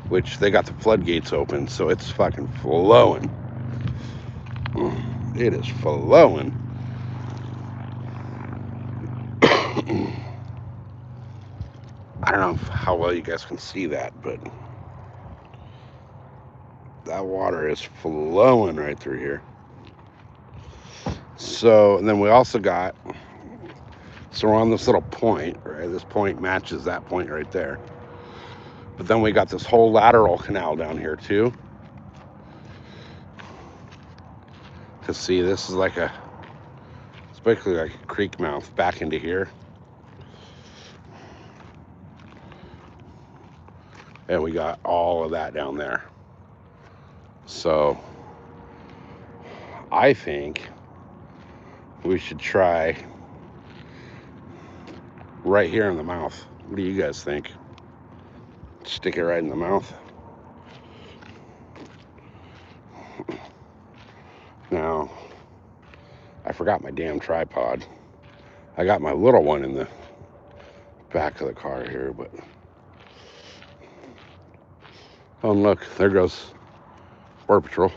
which they got the floodgates open, so it's fucking flowing. It is flowing. I don't know how well you guys can see that, but that water is flowing right through here. So, and then we also got, so we're on this little point, right? This point matches that point right there. But then we got this whole lateral canal down here too. To see, this is like it's basically like a creek mouth back into here. And we got all of that down there. So I think we should try right here in the mouth. What do you guys think? Stick it right in the mouth. Now, I forgot my damn tripod. I got my little one in the back of the car here, but oh, and look, there goes Border Patrol.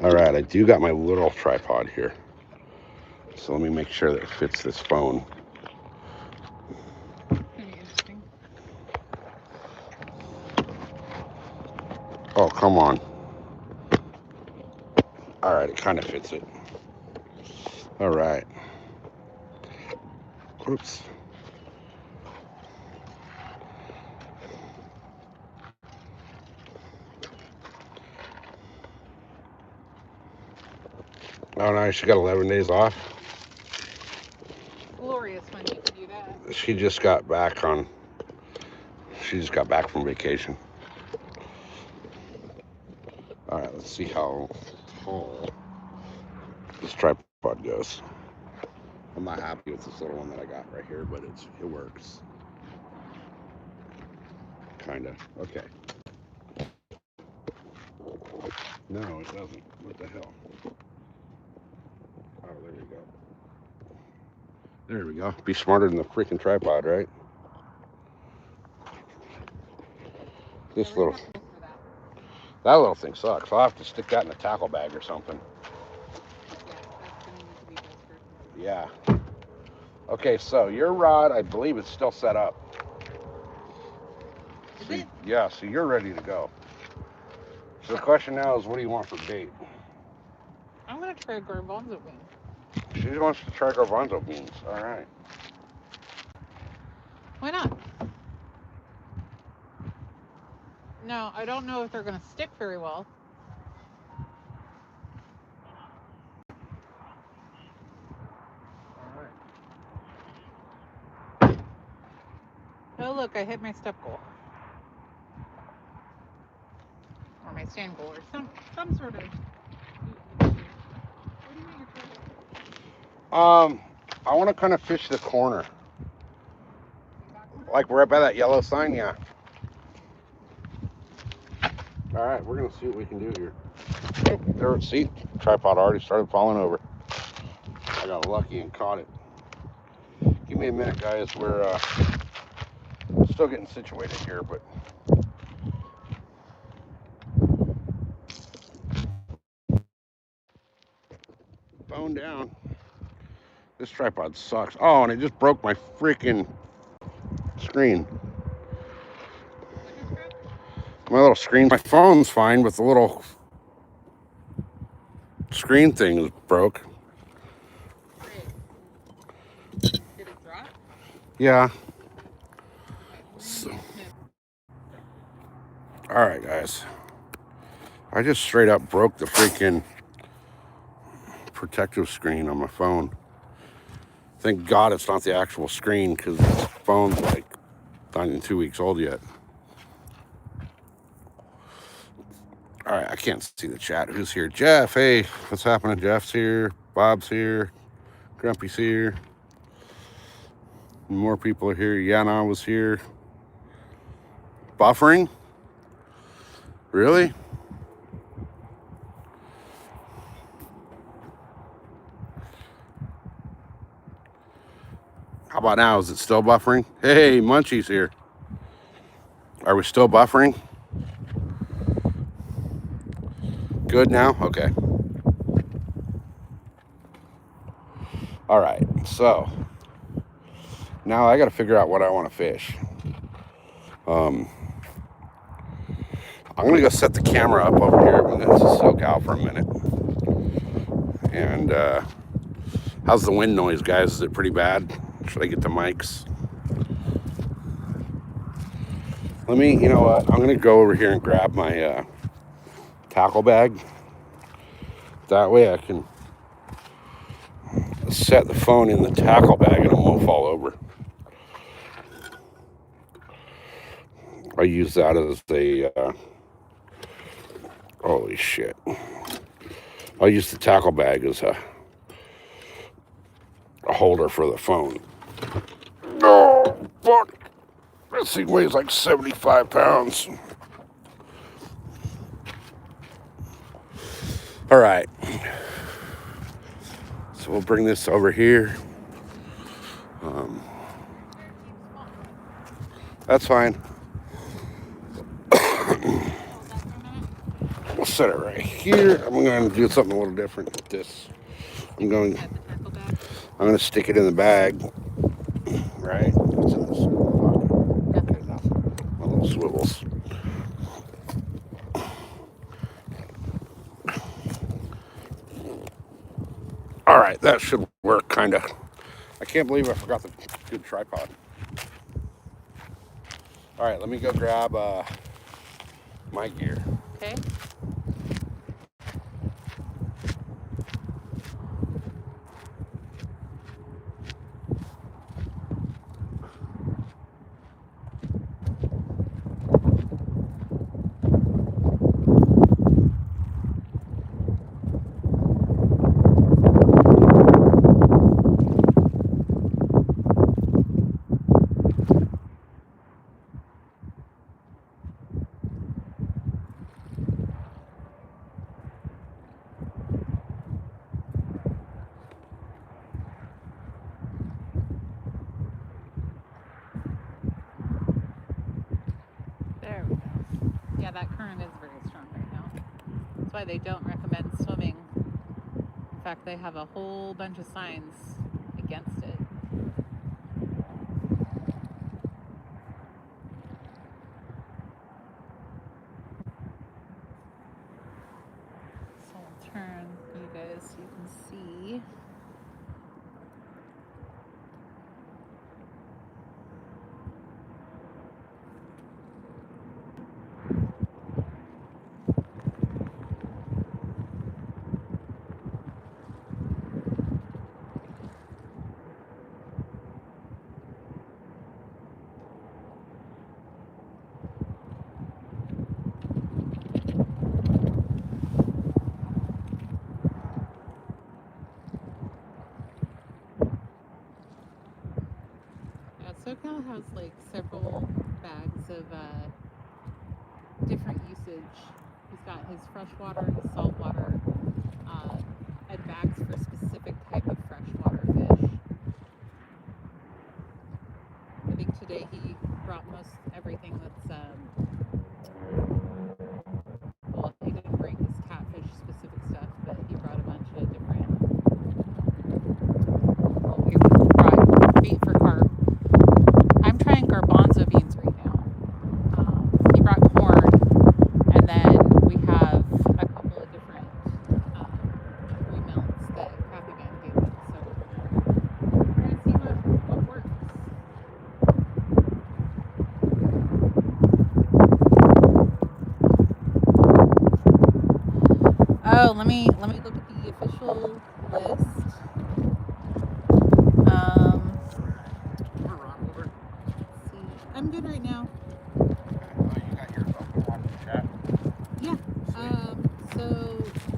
All right, I do got my little tripod here. So let me make sure that it fits this phone. Interesting. Oh, come on. All right, it kind of fits it. All right. Oops. Oh, no, she got 11 days off. Glorious when you could do that. She just got back from vacation. All right, let's see how tall this tripod goes. I'm not happy with this little one that I got right here, but it works. Kinda. Okay. No, it doesn't. What the hell? Oh, there we go. There we go. Be smarter than the freaking tripod, right? This little, that little thing sucks. I'll have to stick that in a tackle bag or something. Yeah. Okay, so your rod, I believe it's still set up. Is it? Yeah, so you're ready to go. So the question now is, what do you want for bait? I'm gonna try garbanzo beans. She wants to try garbanzo beans. All right. Why not? No, I don't know if they're gonna stick very well. All right. Oh, look, I hit my step goal. Or my stand goal, or some sort of. What do you mean you're trying? I want to kind of fish the corner. Like we're up by that yellow sign, yeah. All right, we're gonna see what we can do here. Oh, there, see, tripod already started falling over. I got lucky and caught it. Give Give me a minute, guys. We're still getting situated here, but phone down. This tripod sucks. Oh, and it just broke my freaking screen. My little screen. My phone's fine, but the little screen thing is broke. Did it drop? Yeah. So, all right, guys. I just straight up broke the freaking protective screen on my phone. Thank God it's not the actual screen, because the phone's like not even 2 weeks old yet. All right, I can't see the chat. Who's here? Jeff, hey, what's happening? Jeff's here. Bob's here. Grumpy's here. More people are here. Yana was here. Buffering? Really? How about now? Is it still buffering? Hey, Munchie's here. Are we still buffering? Good now? Okay. All right, so now I got to figure out what I want to fish. I'm going to go set the camera up over here. I'm going to soak out for a minute. And how's the wind noise, guys? Is it pretty bad? Should I get the mics? Let me, you know what? I'm going to go over here and grab my tackle bag. That way I can set the phone in the tackle bag and it won't fall over. I use that as a, holy shit. I'll use the tackle bag as a holder for the phone. Oh, fuck. This thing weighs like 75 pounds. All right. So we'll bring this over here. That's fine. We'll set it right here. I'm going to do something a little different with this. I'm going to stick it in the bag. Right? It's in this pocket. Okay, now my little swivels. All right, that should work, kind of. I can't believe I forgot the good tripod. All right, let me go grab my gear. Okay. There we go. Yeah, that current is very strong right now. That's why they don't recommend swimming. In fact, they have a whole bunch of signs against it. So I'll turn you guys so you can see. SoCal has like several bags of different usage. He's got his freshwater, his saltwater, and bags for specific type of freshwater fish. today he brought most everything that's well, he didn't bring his catfish specific stuff, but he brought a bunch of different. Well, we brought bait for carp. I'm trying garbanzo beans right now. He brought corn, and then we have a couple of different remelts that Kathy Van gave us. So we're gonna see what works. Oh, let me look at the official list. We're on over. Let's see. I'm good right now. Oh, you got yours open. Watch the chat. Yeah. So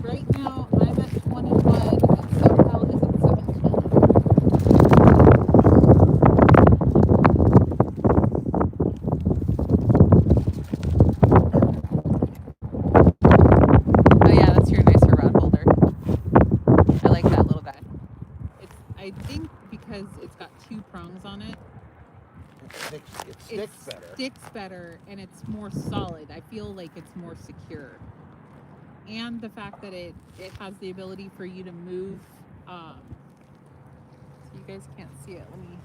right now I'm at 21 and SoCal is at 17. Oh yeah, that's your nicer rod holder. I like that little guy. I think because it's got 2 prongs on it, It sticks better. sticks better and it's more solid. I feel like it's more secure. And the fact that it has the ability for you to move, so you guys can't see it. Let me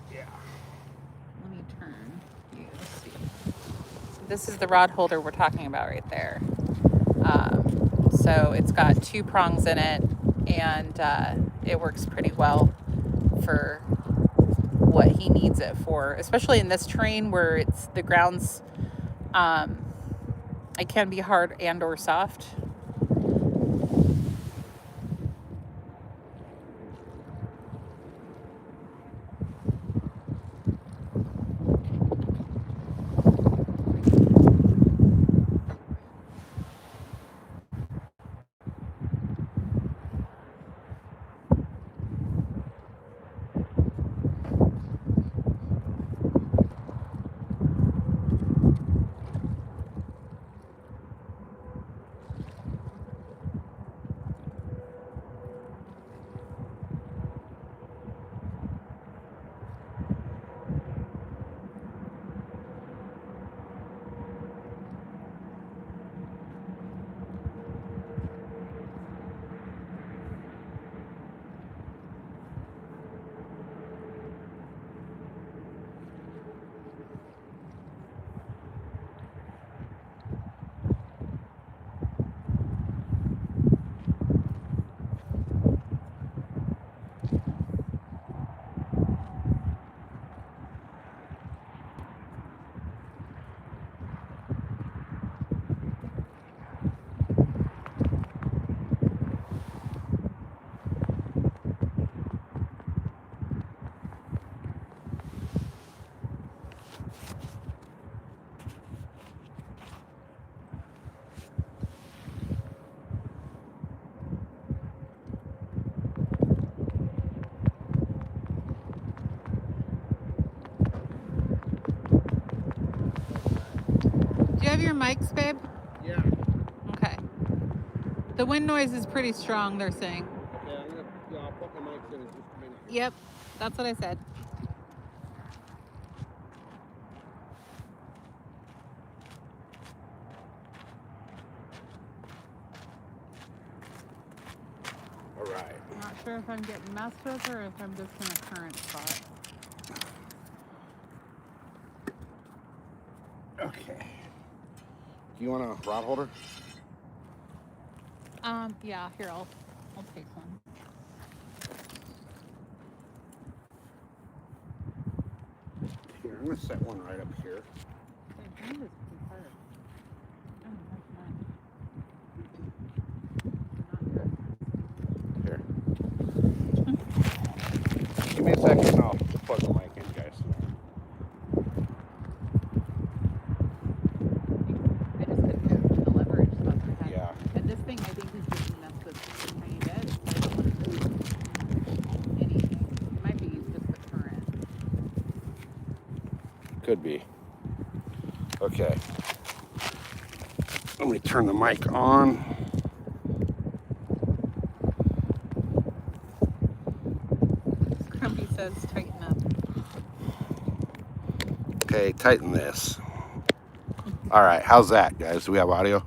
turn. You see. So this is the rod holder we're talking about right there. So it's got 2 prongs in it, and it works pretty well for what he needs it for, especially in this terrain where it's the ground's it can be hard and or soft. Do you have your mics, babe? Yeah. Okay. The wind noise is pretty strong, they're saying. Yeah, I'll put my mics in just a minute. Yep, that's what I said. All right. I'm not sure if I'm getting messed with or if I'm just in a current spot. Okay. Do you want a rod holder? Yeah, here, I'll take one. Here, I'm gonna set one right up here. My hand is too hard. Oh, that's mine. Here. Give me a second and I'll plug the mic in, guys. I just couldn't get the leverage stuff I had. Yeah. And this thing, I think, is just messed with just a tiny bit. So I don't want to move anything. It might be just the current. Could be. Okay. Let me turn the mic on. Crumpy says tighten up. Okay, tighten this. All right, how's that, guys? Do we have audio?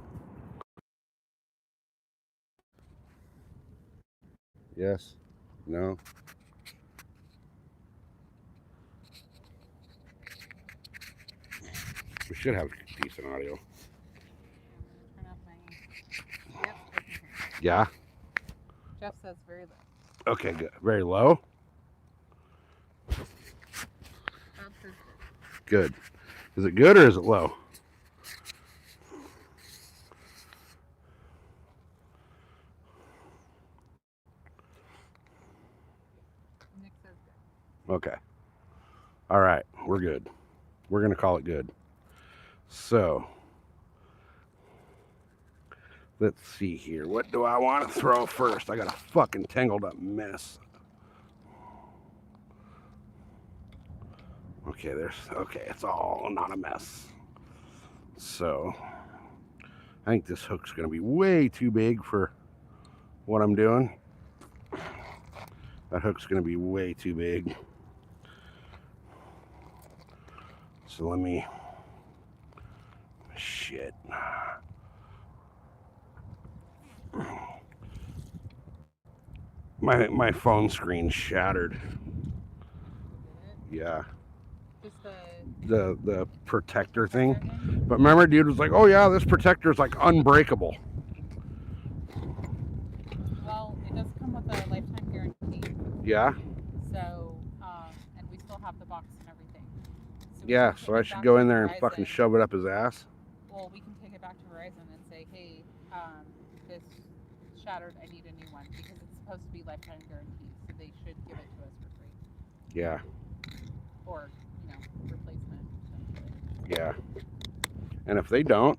Yes? No? We should have decent audio. Turn off my. Yep, I can hear. Yeah? Jeff says very low. Okay, good. Very low? Bob says good. Good. Is it good or is it low? Nick says good. Okay. All right, we're good. We're going to call it good. So, let's see here. What do I want to throw first? I got a fucking tangled up mess. Okay, it's all not a mess. So, I think this hook's going to be way too big for what I'm doing. That hook's going to be way too big. So let me, shit. My phone screen's shattered. Yeah. Just The protector thing. But remember, dude was like, oh yeah, this protector's like unbreakable. Well, it does come with a lifetime guarantee. Yeah? So, and we still have the box and everything. So we Yeah, can so take I it should back go to in there and Verizon. fucking shove it up his ass. Well, we can take it back to Verizon and say, hey, this shattered, I need a new one. Because it's supposed to be lifetime guaranteed. So they should give it to us for free. Yeah, Or, replacement. yeah. And if they don't,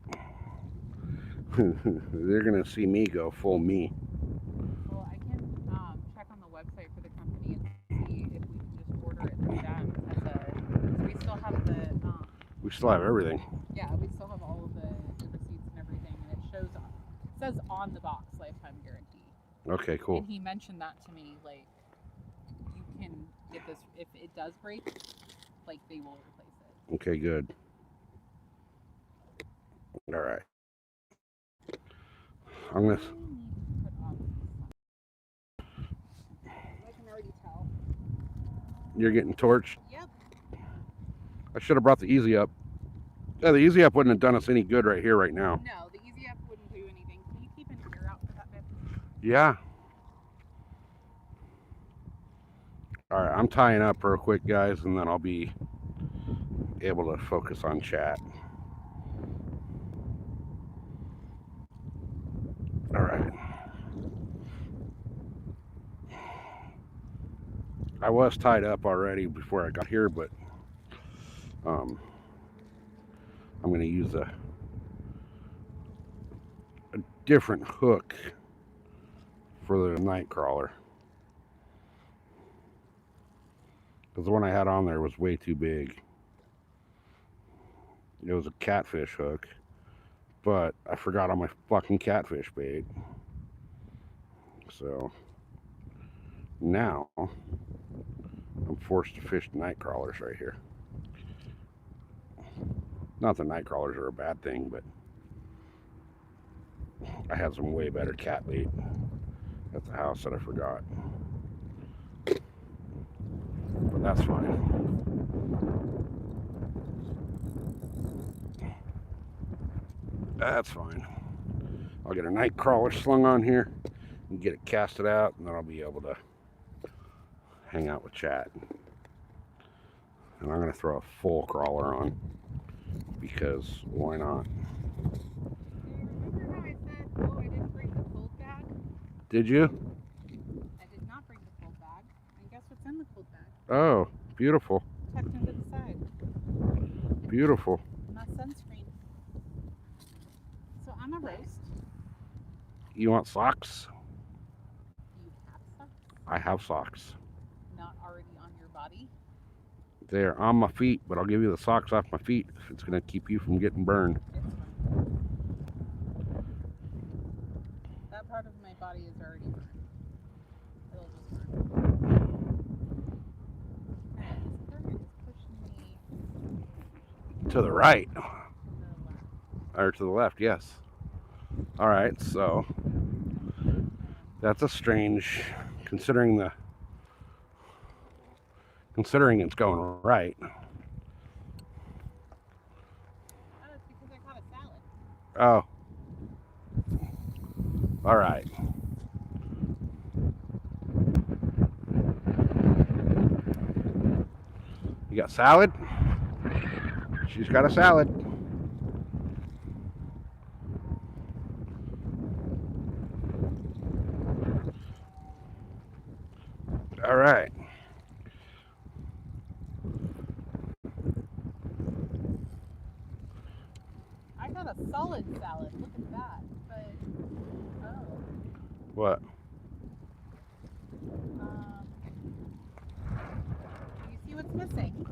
they're gonna see me go full me. Well, I can check on the website for the company and see if we can just order it through them we still have the We still have everything. yeah, we still have all of the receipts and everything, and it says on the box lifetime guarantee. Okay, cool. And he mentioned that to me, like, you can get this if it does break, like they will replace it. Okay, good. All right. I'm gonna. I can already tell. You're getting torched. Yep. I should have brought the Easy Up. Yeah, the Easy Up wouldn't have done us any good right here, right now. No, the Easy Up wouldn't do anything. Can you keep an ear out for that bit? Yeah. All right, I'm tying up real quick, guys, and then I'll be able to focus on chat. All right. I was tied up already before I got here, but I'm going to use a different hook for the night crawler. Because the one I had on there was way too big. It was a catfish hook, but I forgot on my fucking catfish bait. So now I'm forced to fish night crawlers right here. Not that night crawlers are a bad thing, but I had some way better cat bait at the house that I forgot. But that's fine. That's fine. I'll get a night crawler slung on here and get it casted out, and then I'll be able to hang out with chat. And I'm going to throw a full crawler on because why not? Remember how I said, oh, I didn't bring the cold bag? Did you? I did not bring the cold bag. And guess what's in the cold bag? Oh, beautiful. Tucked into the side. Beautiful. My sunscreen. So I'm a roast. You want socks? Do you have socks? I have socks. Not already on your body? They're on my feet, but I'll give you the socks off my feet if it's going to keep you from getting burned. It's fine. That part of my body is already burned. It'll just burn. This current is pushing me. To the right. To the left. Or to the left, yes. All right, so that's a strange, considering it's going right. Oh, it's because I caught a salad. Oh. All right. You got salad? She's got a salad. All right. I got a solid salad. Look at that. But oh, What? do you see what's missing?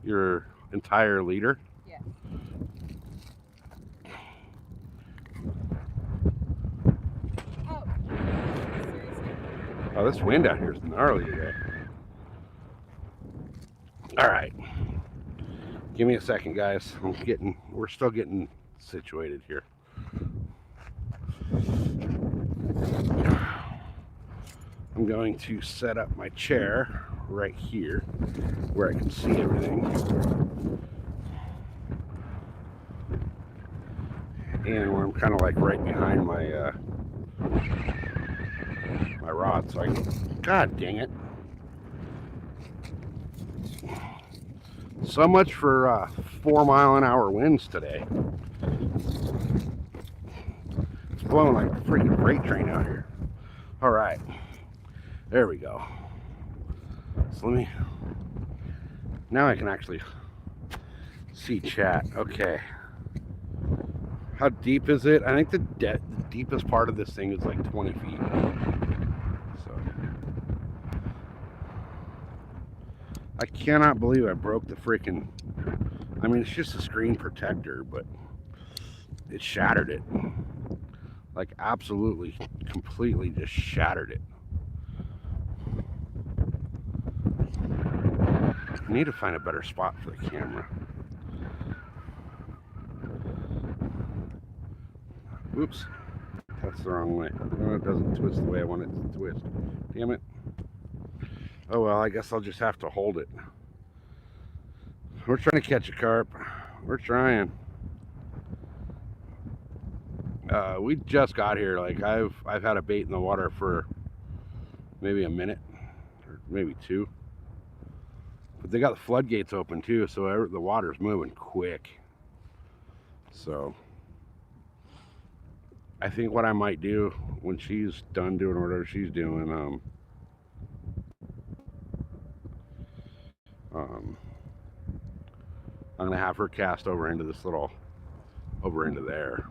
Your entire leader? Yeah. Oh, seriously? Oh, this wind out here is gnarly today. All right. Give me a second, guys. We're still getting situated here. I'm going to set up my chair right here where I can see everything. And where I'm kind of like right behind my my rod, so I can, God dang it. So much for 4-mile-an-hour winds today. It's blowing like a freaking freight train out here. All right, there we go. So now I can actually see chat. Okay. How deep is it? I think the deepest part of this thing is like 20 feet. So I cannot believe I broke the freaking, I mean, it's just a screen protector, but it shattered it. Like absolutely, completely just shattered it. I need to find a better spot for the camera. Oops, that's the wrong way. No, it doesn't twist the way I want it to twist. Damn it. Oh well, I guess I'll just have to hold it. We're trying to catch a carp. We're trying. We just got here. Like I've had a bait in the water for maybe a minute or maybe two. But they got the floodgates open too, so the water's moving quick. So I think what I might do when she's done doing whatever she's doing, I'm gonna have her cast over into there.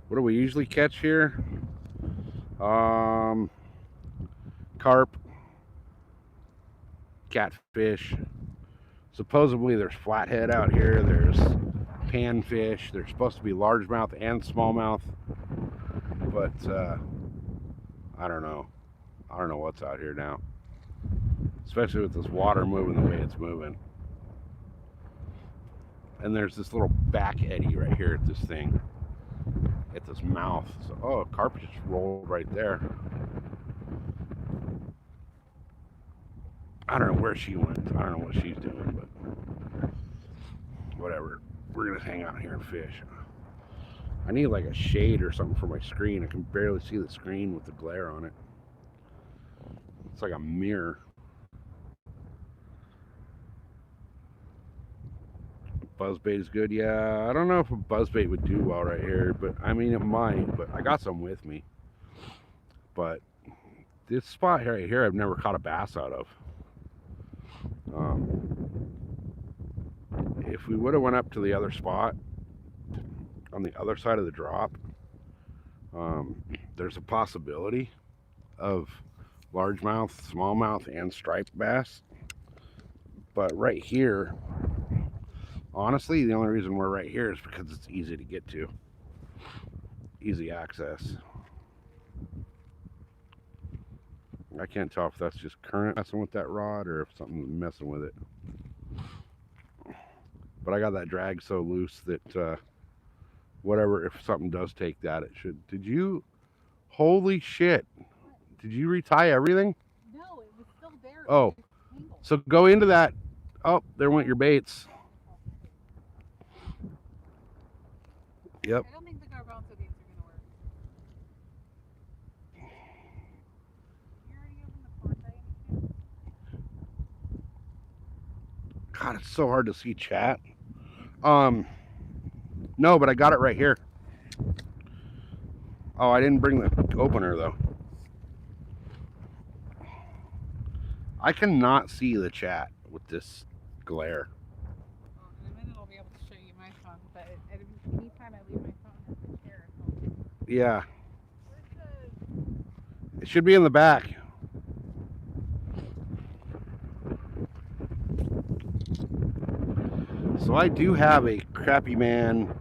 What do we usually catch here? Carp, catfish. Supposedly there's flathead out here. There's panfish. There's supposed to be largemouth and smallmouth, but I don't know. I don't know what's out here now, especially with this water moving the way it's moving. And there's this little back eddy right here at this thing, at this mouth. So, oh, carp just rolled right there. I don't know where she went. I don't know what she's doing, but whatever. We're gonna hang out here and fish. I need like a shade or something for my screen. I can barely see the screen with the glare on it. It's like a mirror. Buzzbait is good. Yeah, I don't know if a buzzbait would do well right here, but I mean it might. But I got some with me. But this spot right here, I've never caught a bass out of. If we would have went up to the other spot on the other side of the drop, there's a possibility of largemouth, smallmouth, and striped bass. But right here, honestly, the only reason we're right here is because it's easy to get to. Easy access. I can't tell if that's just current messing with that rod or if something's messing with it. but I got that drag so loose that whatever, if something does take that, it should. Did you? Holy shit! Did you retie everything? No, it was still there. Oh, It tangled. so go into that. Oh, there went your baits. Yep. I don't think the garbanzo beans are gonna work. You already opened the port by any chance? God, it's so hard to see chat. No, but I got it right here. Oh, I didn't bring the opener though. I cannot see the chat with this glare. Well, in a minute I'll be able to show you my phone, but anytime I leave my phone at the chair, Yeah, where's the... it should be in the back. So I do have a Crappy Man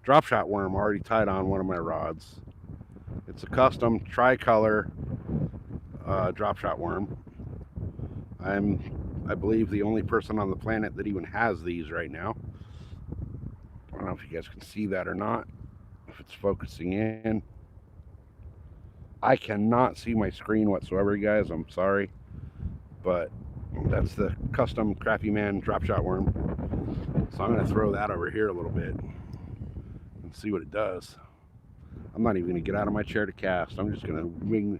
drop shot worm already tied on one of my rods. It's a custom tricolor drop shot worm. I believe, the only person on the planet that even has these right now. I don't know if you guys can see that or not, if it's focusing in. I cannot see my screen whatsoever, guys. I'm sorry, but that's the custom Crappy Man drop shot worm. So I'm going to throw that over here a little bit and see what it does. I'm not even going to get out of my chair to cast. I'm just going to wing.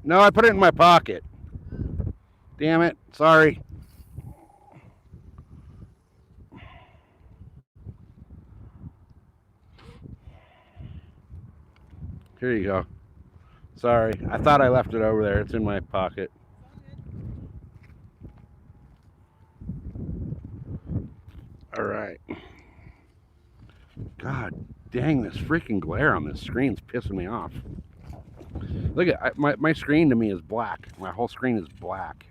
No, I put it in my pocket. Damn it. Sorry. Here you go. Sorry. I thought I left it over there. It's in my pocket. All right. God dang, this freaking glare on this screen's pissing me off. Look at my screen to me is black. My whole screen is black.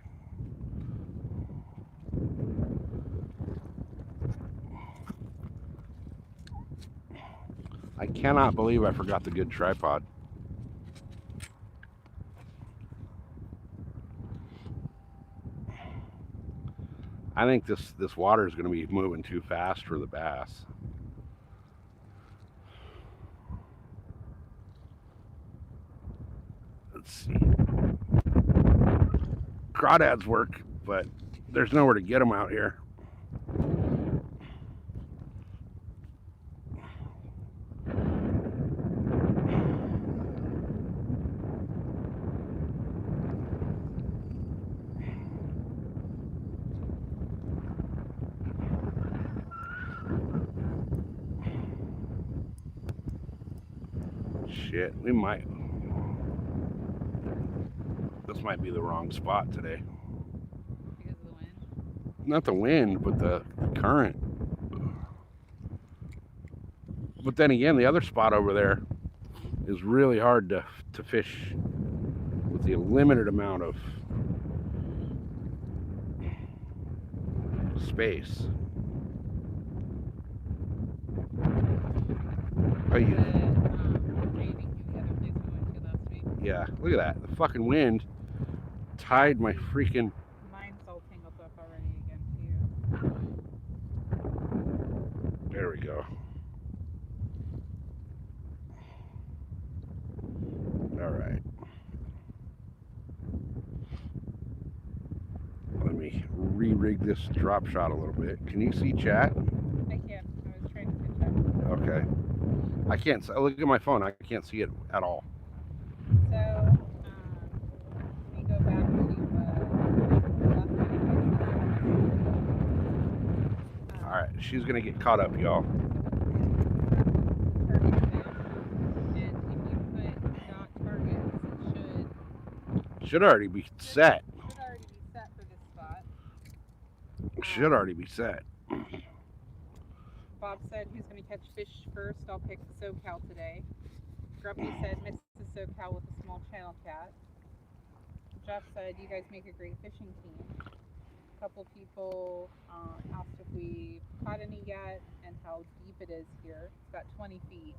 I cannot believe I forgot the good tripod. I think this water is going to be moving too fast for the bass. Let's see. Crawdads work, but there's nowhere to get them out here. Shit, we might. This might be the wrong spot today. Because of the wind? Not the wind, but the current. But then again, the other spot over there is really hard to fish with the limited amount of space. Oh, yeah. The other place we went to last week. Yeah, look at that. The fucking wind tied my freaking... Mine's all tangled up already again, too. There we go. All right. Let me re-rig this drop shot a little bit. Can you see chat? I can't. I was trying to catch up. Okay. I can't look at my phone. I can't see it at all. So, we go back to All right, she's gonna get caught up, y'all. Should already be set. Should already be set for this spot. Should already be set. Bob said who's going to catch fish first. I'll pick the SoCal today. Grumpy said Mrs. SoCal with a small channel cat. Jeff said you guys make a great fishing team. A couple people asked if we caught any yet and how deep it is here. It's got 20 feet.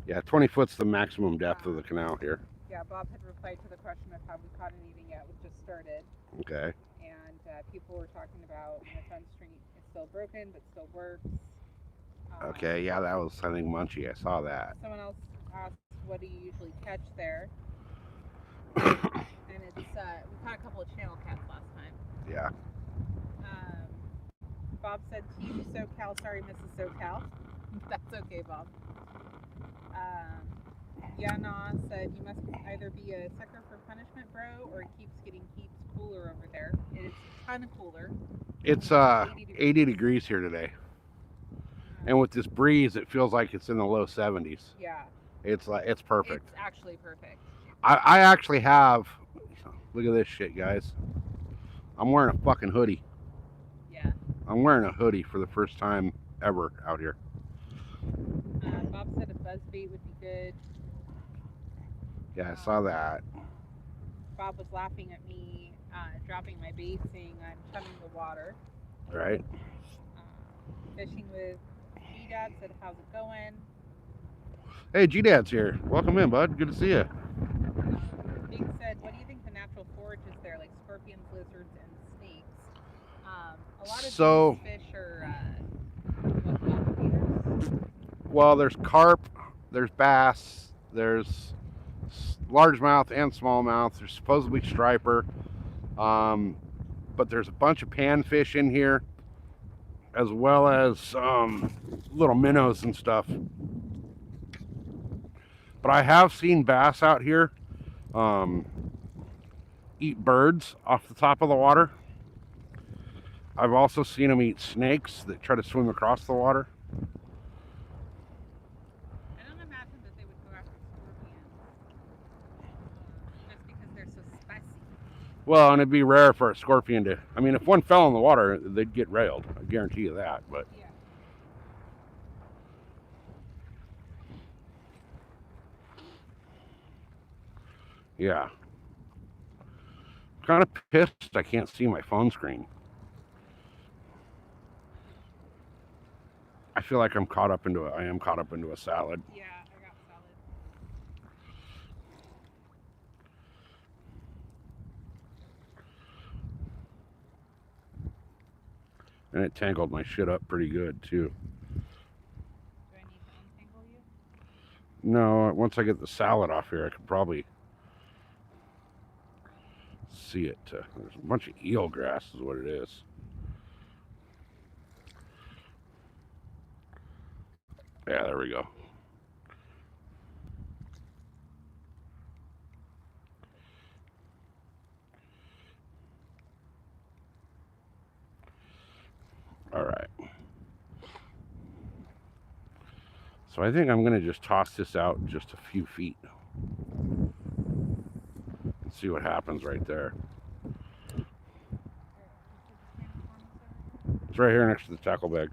Yeah, 20 foot's the maximum depth of the canal here. Yeah, Bob had replied to the question of have we caught anything yet. We just started. Okay. And people were talking about Macon Street is still broken but still works. Okay, yeah, that was, I think, Munchie. I saw that. Someone else asked, what do you usually catch there? And it's, we caught a couple of channel cats last time. Yeah. Bob said, Team SoCal, sorry, Mrs. SoCal. That's okay, Bob. Yana said, you must either be a sucker for punishment, bro, or it keeps getting heaps cooler over there. It is a ton cooler. It's 80 degrees here today. And with this breeze, it feels like it's in the low 70s. Yeah. It's perfect. It's actually perfect. I actually have, look at this shit, guys. I'm wearing a fucking hoodie. Yeah. I'm wearing a hoodie for the first time ever out here. Bob said a buzz bait would be good. Yeah, I saw that. Bob was laughing at me dropping my bait, saying I'm chumming the water. Right? Fishing with G-Dad said, how's it going? Hey, G-Dad's here. Welcome in, bud. Good to see you. Big said, what do you think the natural forage is there, like scorpions, lizards, and snakes? A lot of these fish are feeders. Well, there's carp, there's bass, there's largemouth and smallmouth. There's supposedly striper, but there's a bunch of panfish in here, as well as little minnows and stuff. But I have seen bass out here eat birds off the top of the water. I've also seen them eat snakes that try to swim across the water. I don't imagine that they would go after scorpions just because they're so spicy. Well, and it'd be rare for a scorpion to, I mean, if one fell in the water, they'd get railed. I guarantee you that, but. Yeah. Yeah. I'm kind of pissed I can't see my phone screen. I feel like I am caught up into a salad. Yeah, I got salad. And it tangled my shit up pretty good, too. Do I need to untangle you? No, once I get the salad off here, I could probably see it. There's a bunch of eelgrass is what it is. Yeah, there we go. All right. So I think I'm going to just toss this out just a few feet and see what happens right there. It's right here next to the tackle bag.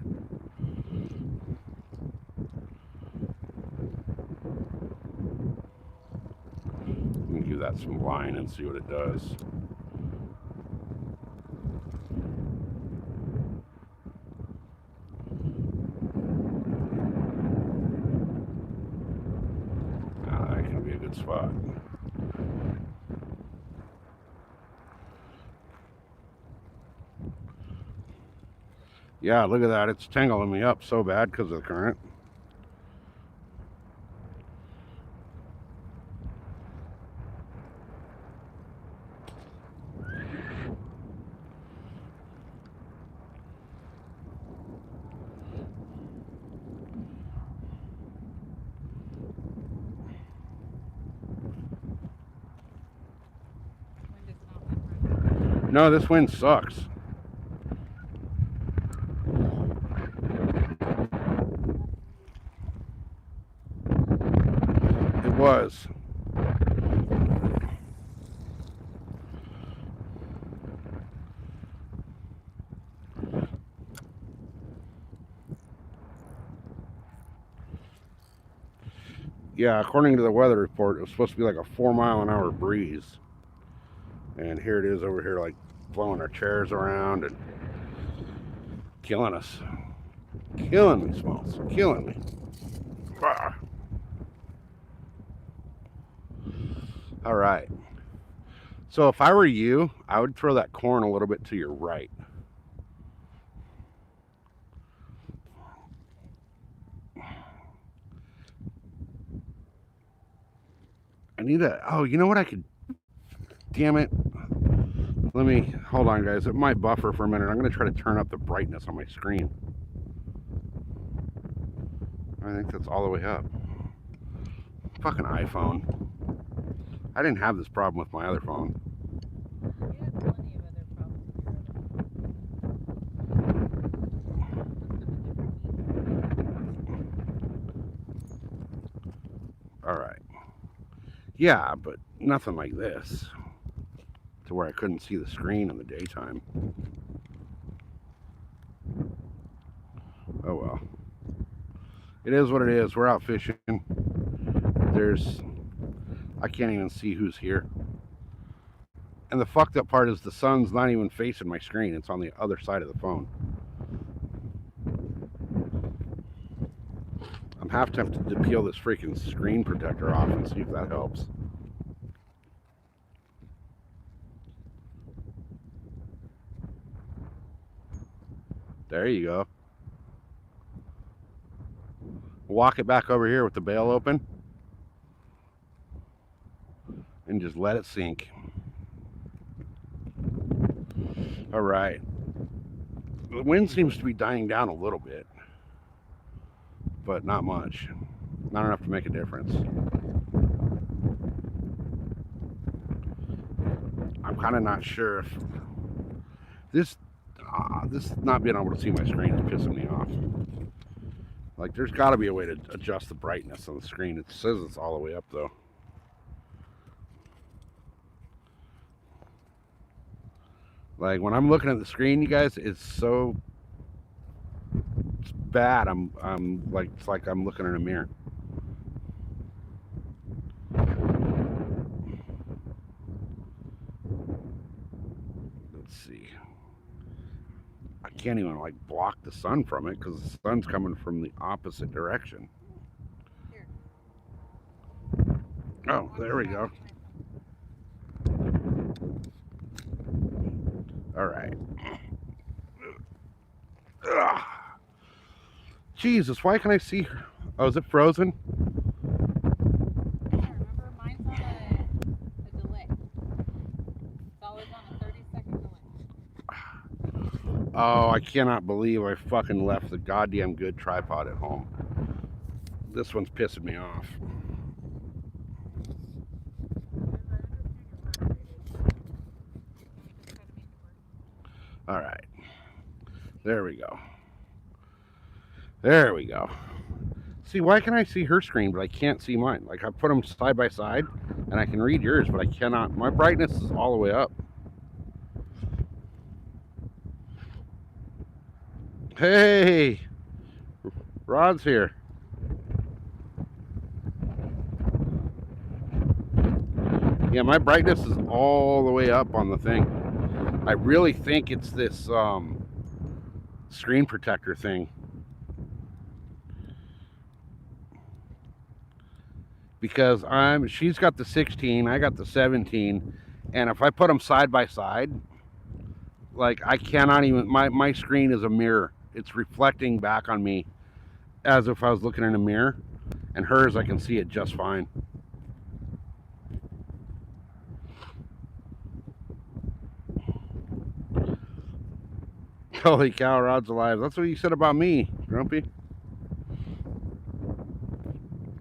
We can give that some line and see what it does. That can be a good spot. Yeah, look at that. It's tangling me up so bad because of the current. Wind is not that right. No, this wind sucks. It was. Yeah, according to the weather report, it was supposed to be like a 4-mile-an-hour breeze. And here it is over here, like blowing our chairs around and killing us. Killing me, Smalls. Killing me. Ah. All right. So if I were you, I would throw that corn a little bit to your right. I need a, oh, you know what I could, damn it. Let me, hold on guys, it might buffer for a minute. I'm gonna try to turn up the brightness on my screen. I think that's all the way up. Fucking iPhone. I didn't have this problem with my other phone. You had plenty of other problems with your other. All right. Yeah, but nothing like this, to where I couldn't see the screen in the daytime. Oh well. It is what it is. We're out fishing. I can't even see who's here. And the fucked up part is the sun's not even facing my screen. It's on the other side of the phone. I'm half tempted to peel this freaking screen protector off and see if that helps. There you go. Walk it back over here with the bail open and just let it sink. All right. The wind seems to be dying down a little bit, but not much. Not enough to make a difference. I'm kind of not sure if this not being able to see my screen is pissing me off. Like, there's got to be a way to adjust the brightness on the screen. It says it's all the way up though. Like, when I'm looking at the screen, you guys, it's bad. I'm like, it's like I'm looking in a mirror. Let's see. I can't even like block the sun from it because the sun's coming from the opposite direction. Here. Oh, there we go. All right. Ugh. Jesus, why can't I see her? Oh, is it frozen? Yeah, remember mine's on a delay. It's always on a 30-second delay. Oh, I cannot believe I fucking left the goddamn good tripod at home. This one's pissing me off. All right. There we go. There we go. See, why can I see her screen, but I can't see mine? Like, I put them side by side, and I can read yours, but I cannot. My brightness is all the way up. Hey! Rod's here. Yeah, my brightness is all the way up on the thing. I really think it's this screen protector thing. Because she's got the 16, I got the 17, and if I put them side by side, like, I cannot even, my screen is a mirror. It's reflecting back on me as if I was looking in a mirror, and hers, I can see it just fine. Holy cow, Rod's alive. That's what you said about me, Grumpy.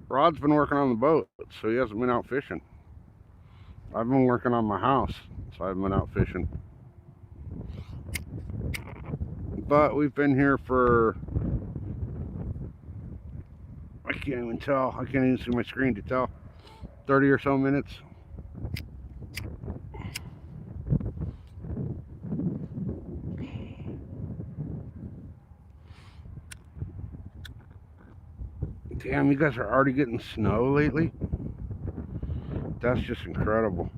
Rod's been working on the boat, so he hasn't been out fishing. I've been working on my house, so I've been out fishing. But we've been here for, I can't even tell. I can't even see my screen to tell. 30 or so minutes. Damn, you guys are already getting snow lately? That's just incredible.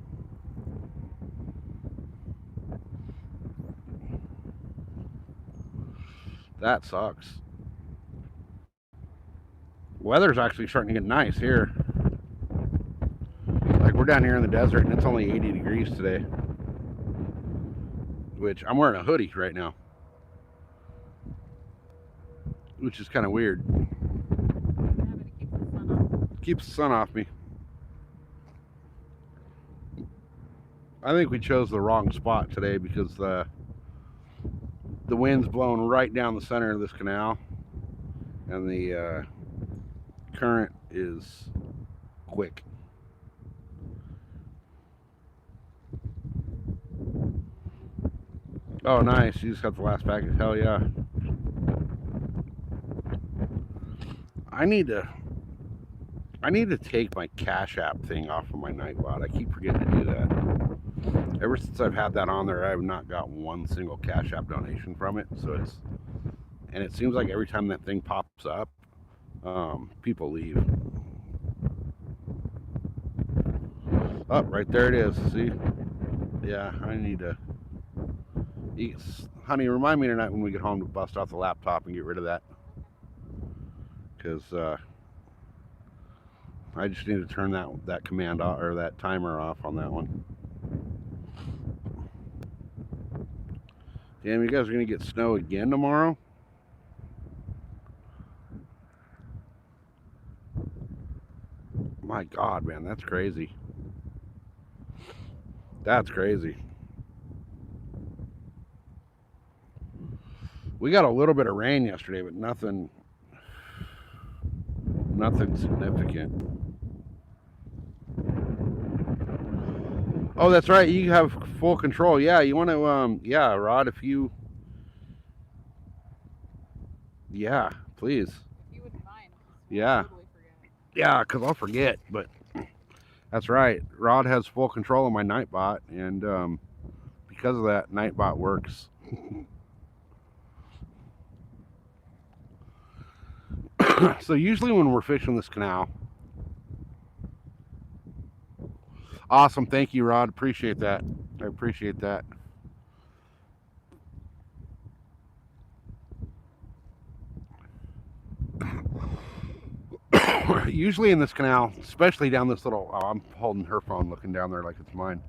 That sucks. Weather's actually starting to get nice here. Like, We're down here in the desert and it's only 80 degrees today, which I'm wearing a hoodie right now, which is kind of weird. We're having to keep the sun off. Keeps the sun off me. I think we chose the wrong spot today because the wind's blowing right down the center of this canal, and the current is quick. Oh, nice. You just got the last package. Hell yeah. I need to take my Cash App thing off of my Nightbot. I keep forgetting to do that. Ever since I've had that on there, I have not got one single Cash App donation from it. So it seems like every time that thing pops up, people leave. Oh, right there it is. See? Yeah, I need to. Honey, remind me tonight when we get home to bust off the laptop and get rid of that. Because I just need to turn that command off, or that timer off on that one. Damn, you guys are gonna get snow again tomorrow? My God, man, that's crazy. That's crazy. We got a little bit of rain yesterday, but nothing significant. Oh, that's right. You have full control. Yeah, you want to, yeah, Rod, if you, yeah, please. If you wouldn't mind. 'Cause Yeah. Totally forget. Yeah, because I'll forget, but that's right. Rod has full control of my Nightbot, and because of that, Nightbot works. So usually when we're fishing this canal, awesome. Thank you, Rod. Appreciate that. I appreciate that. Usually in this canal, especially down this little, oh, I'm holding her phone looking down there like it's mine.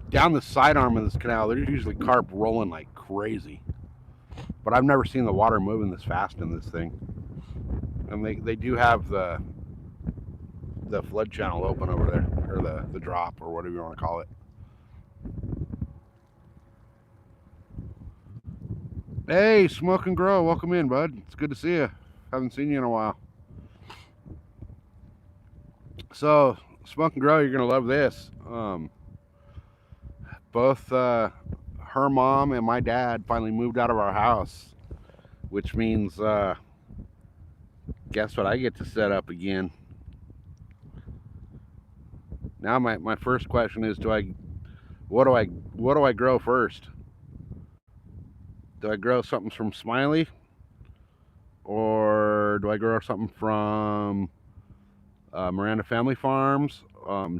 Down the side arm of this canal, there's usually carp rolling like crazy. But I've never seen the water moving this fast in this thing. And they do have the flood channel open over there, or the drop, or whatever you want to call it. Hey, Smoke and Grow, welcome in, bud. It's good to see you. Haven't seen you in a while. So, Smoke and Grow, you're gonna love this. Both her mom and my dad finally moved out of our house, which means guess what I get to set up again. Now my first question is, what do I grow first? Do I grow something from Smiley, or do I grow something from Miranda Family Farms?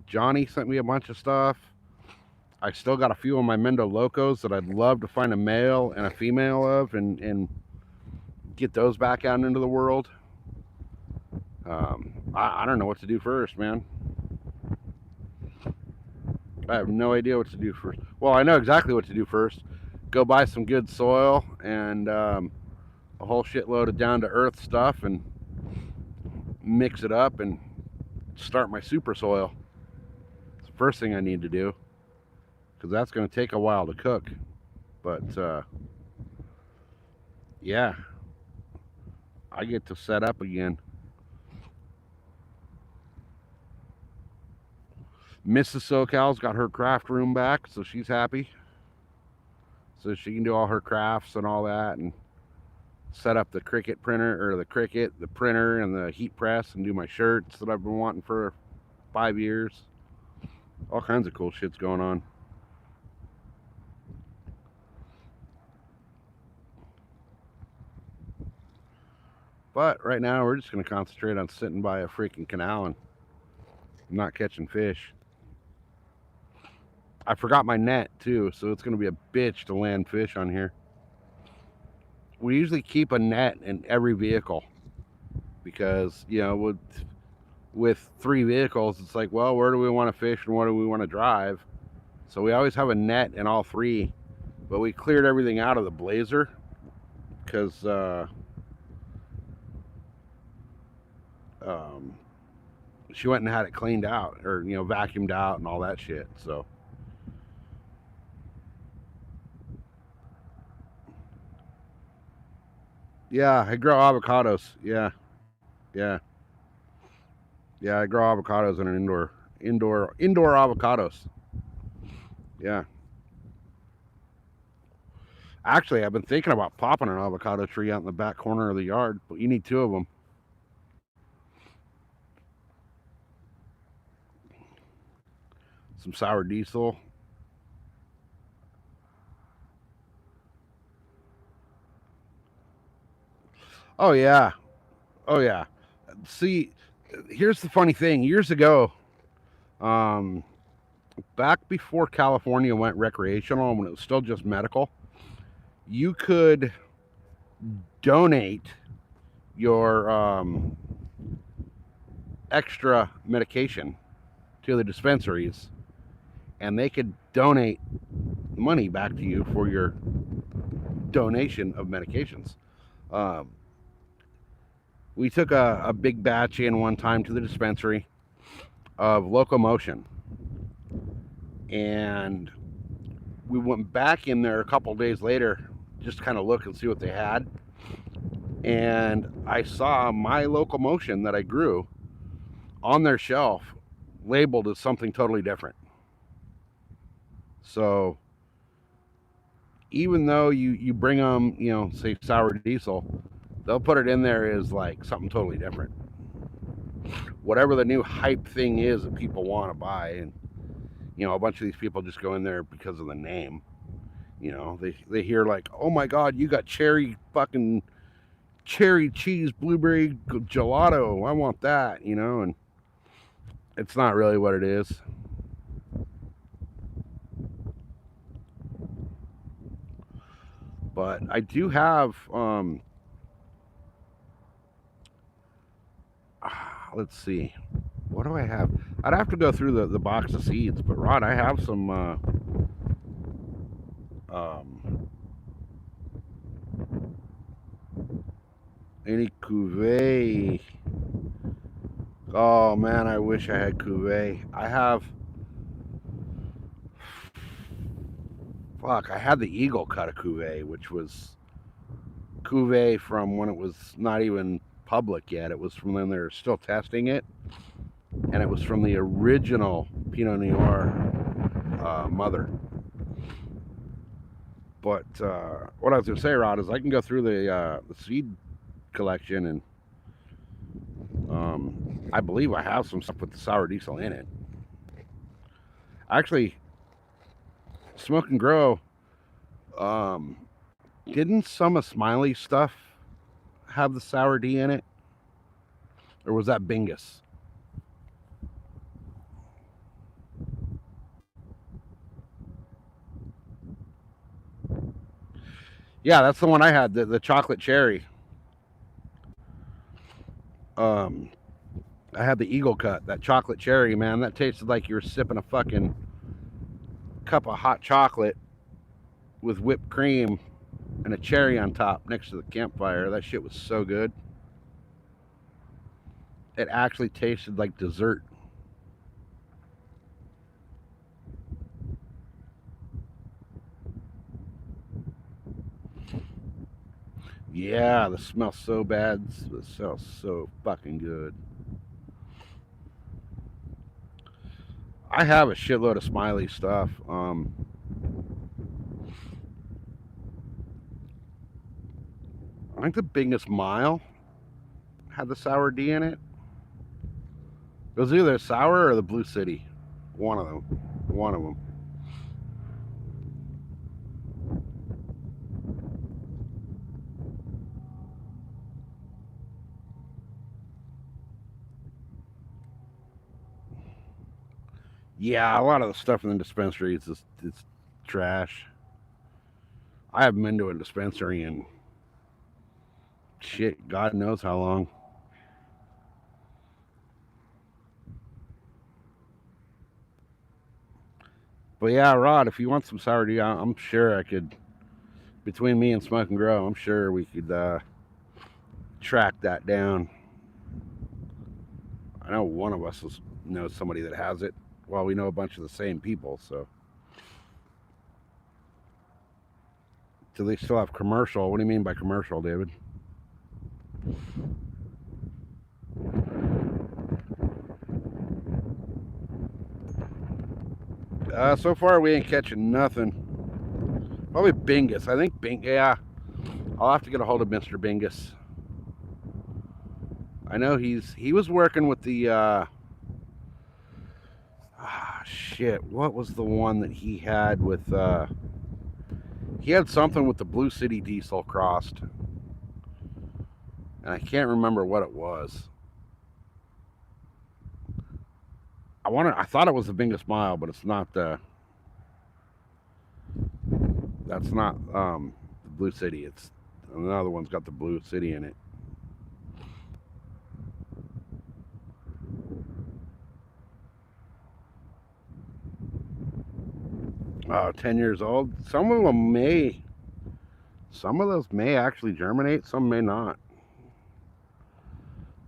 Johnny sent me a bunch of stuff. I still got a few of my Mendo Locos that I'd love to find a male and a female of, and get those back out into the world. I don't know what to do first, man. I have no idea what to do first. Well, I know exactly what to do first. Go buy some good soil and a whole shitload of down-to-earth stuff and mix it up and start my super soil. It's the first thing I need to do, because that's going to take a while to cook. But yeah, I get to set up again. Mrs. SoCal's got her craft room back, so she's happy. So she can do all her crafts and all that, and set up the Cricut printer, or the printer and the heat press, and do my shirts that I've been wanting for 5 years. All kinds of cool shit's going on. But right now we're just going to concentrate on sitting by a freaking canal and not catching fish. I forgot my net too, so it's going to be a bitch to land fish on here. We usually keep a net in every vehicle. because with 3 vehicles, it's like, well, where do we want to fish and where do we want to drive? So we always have a net in all 3, but we cleared everything out of the Blazer because she went and had it cleaned out, or vacuumed out and all that shit. So yeah, I grow avocados. Yeah, I grow avocados in an indoor avocados. Yeah. Actually, I've been thinking about popping an avocado tree out in the back corner of the yard, but you need 2 of them. Some sour diesel. Oh yeah. Oh yeah. See, here's the funny thing. Years ago, back before California went recreational, when it was still just medical, you could donate your extra medication to the dispensaries, and they could donate money back to you for your donation of medications. We took a big batch in one time to the dispensary of Locomotion, and we went back in there a couple days later just to kind of look and see what they had, and I saw my Locomotion that I grew on their shelf labeled as something totally different. So even though you bring them, say sour diesel, they'll put it in there as like something totally different. Whatever the new hype thing is that people want to buy, and a bunch of these people just go in there because of the name. They hear like, oh my god, you got cherry cheese blueberry gelato, I want that, and it's not really what it is. But I do have let's see, what do I have? I'd have to go through the box of seeds, but Rod, I have some any cuvee. Oh man, I wish I had cuvee. I had the Eagle cut of cuvee, which was cuvee from when it was not even public yet. It was from when they were still testing it, and it was from the original Pinot Noir mother. But what I was going to say, Rod, is I can go through the seed collection, and I believe I have some stuff with the sour diesel in it. Actually, Smoke and Grow, didn't some of Smiley's stuff have the sour D in it? Or was that Bingus? Yeah, that's the one I had, the chocolate cherry. I had the Eagle cut, that chocolate cherry, man. That tasted like you were sipping a fucking cup of hot chocolate with whipped cream and a cherry on top next to the campfire. That shit was so good. It actually tasted like dessert. Yeah, the smell's so bad. It smells so fucking good. I have a shitload of Smiley stuff. I think the Biggest Mile had the sour D in it. It was either sour or the Blue City. One of them. Yeah, a lot of the stuff in the dispensary is just, it's trash. I haven't been to a dispensary in shit, God knows how long. But yeah, Rod, if you want some sourdough, I'm sure I could. Between me and Smoke and Grow, I'm sure we could track that down. I know one of us knows somebody that has it. Well, we know a bunch of the same people, so. Do they still have commercial? What do you mean by commercial, David? So far we ain't catching nothing. Probably Bingus. I think yeah. I'll have to get a hold of Mr. Bingus. I know he was working with the shit. What was the one that he had with he had something with the Blue City Diesel crossed. And I can't remember what it was. I thought it was the Bingus Mile, but it's not the that's not the Blue City. It's another one's got the Blue City in it. Oh, 10 years old. Some of those may actually germinate, some may not.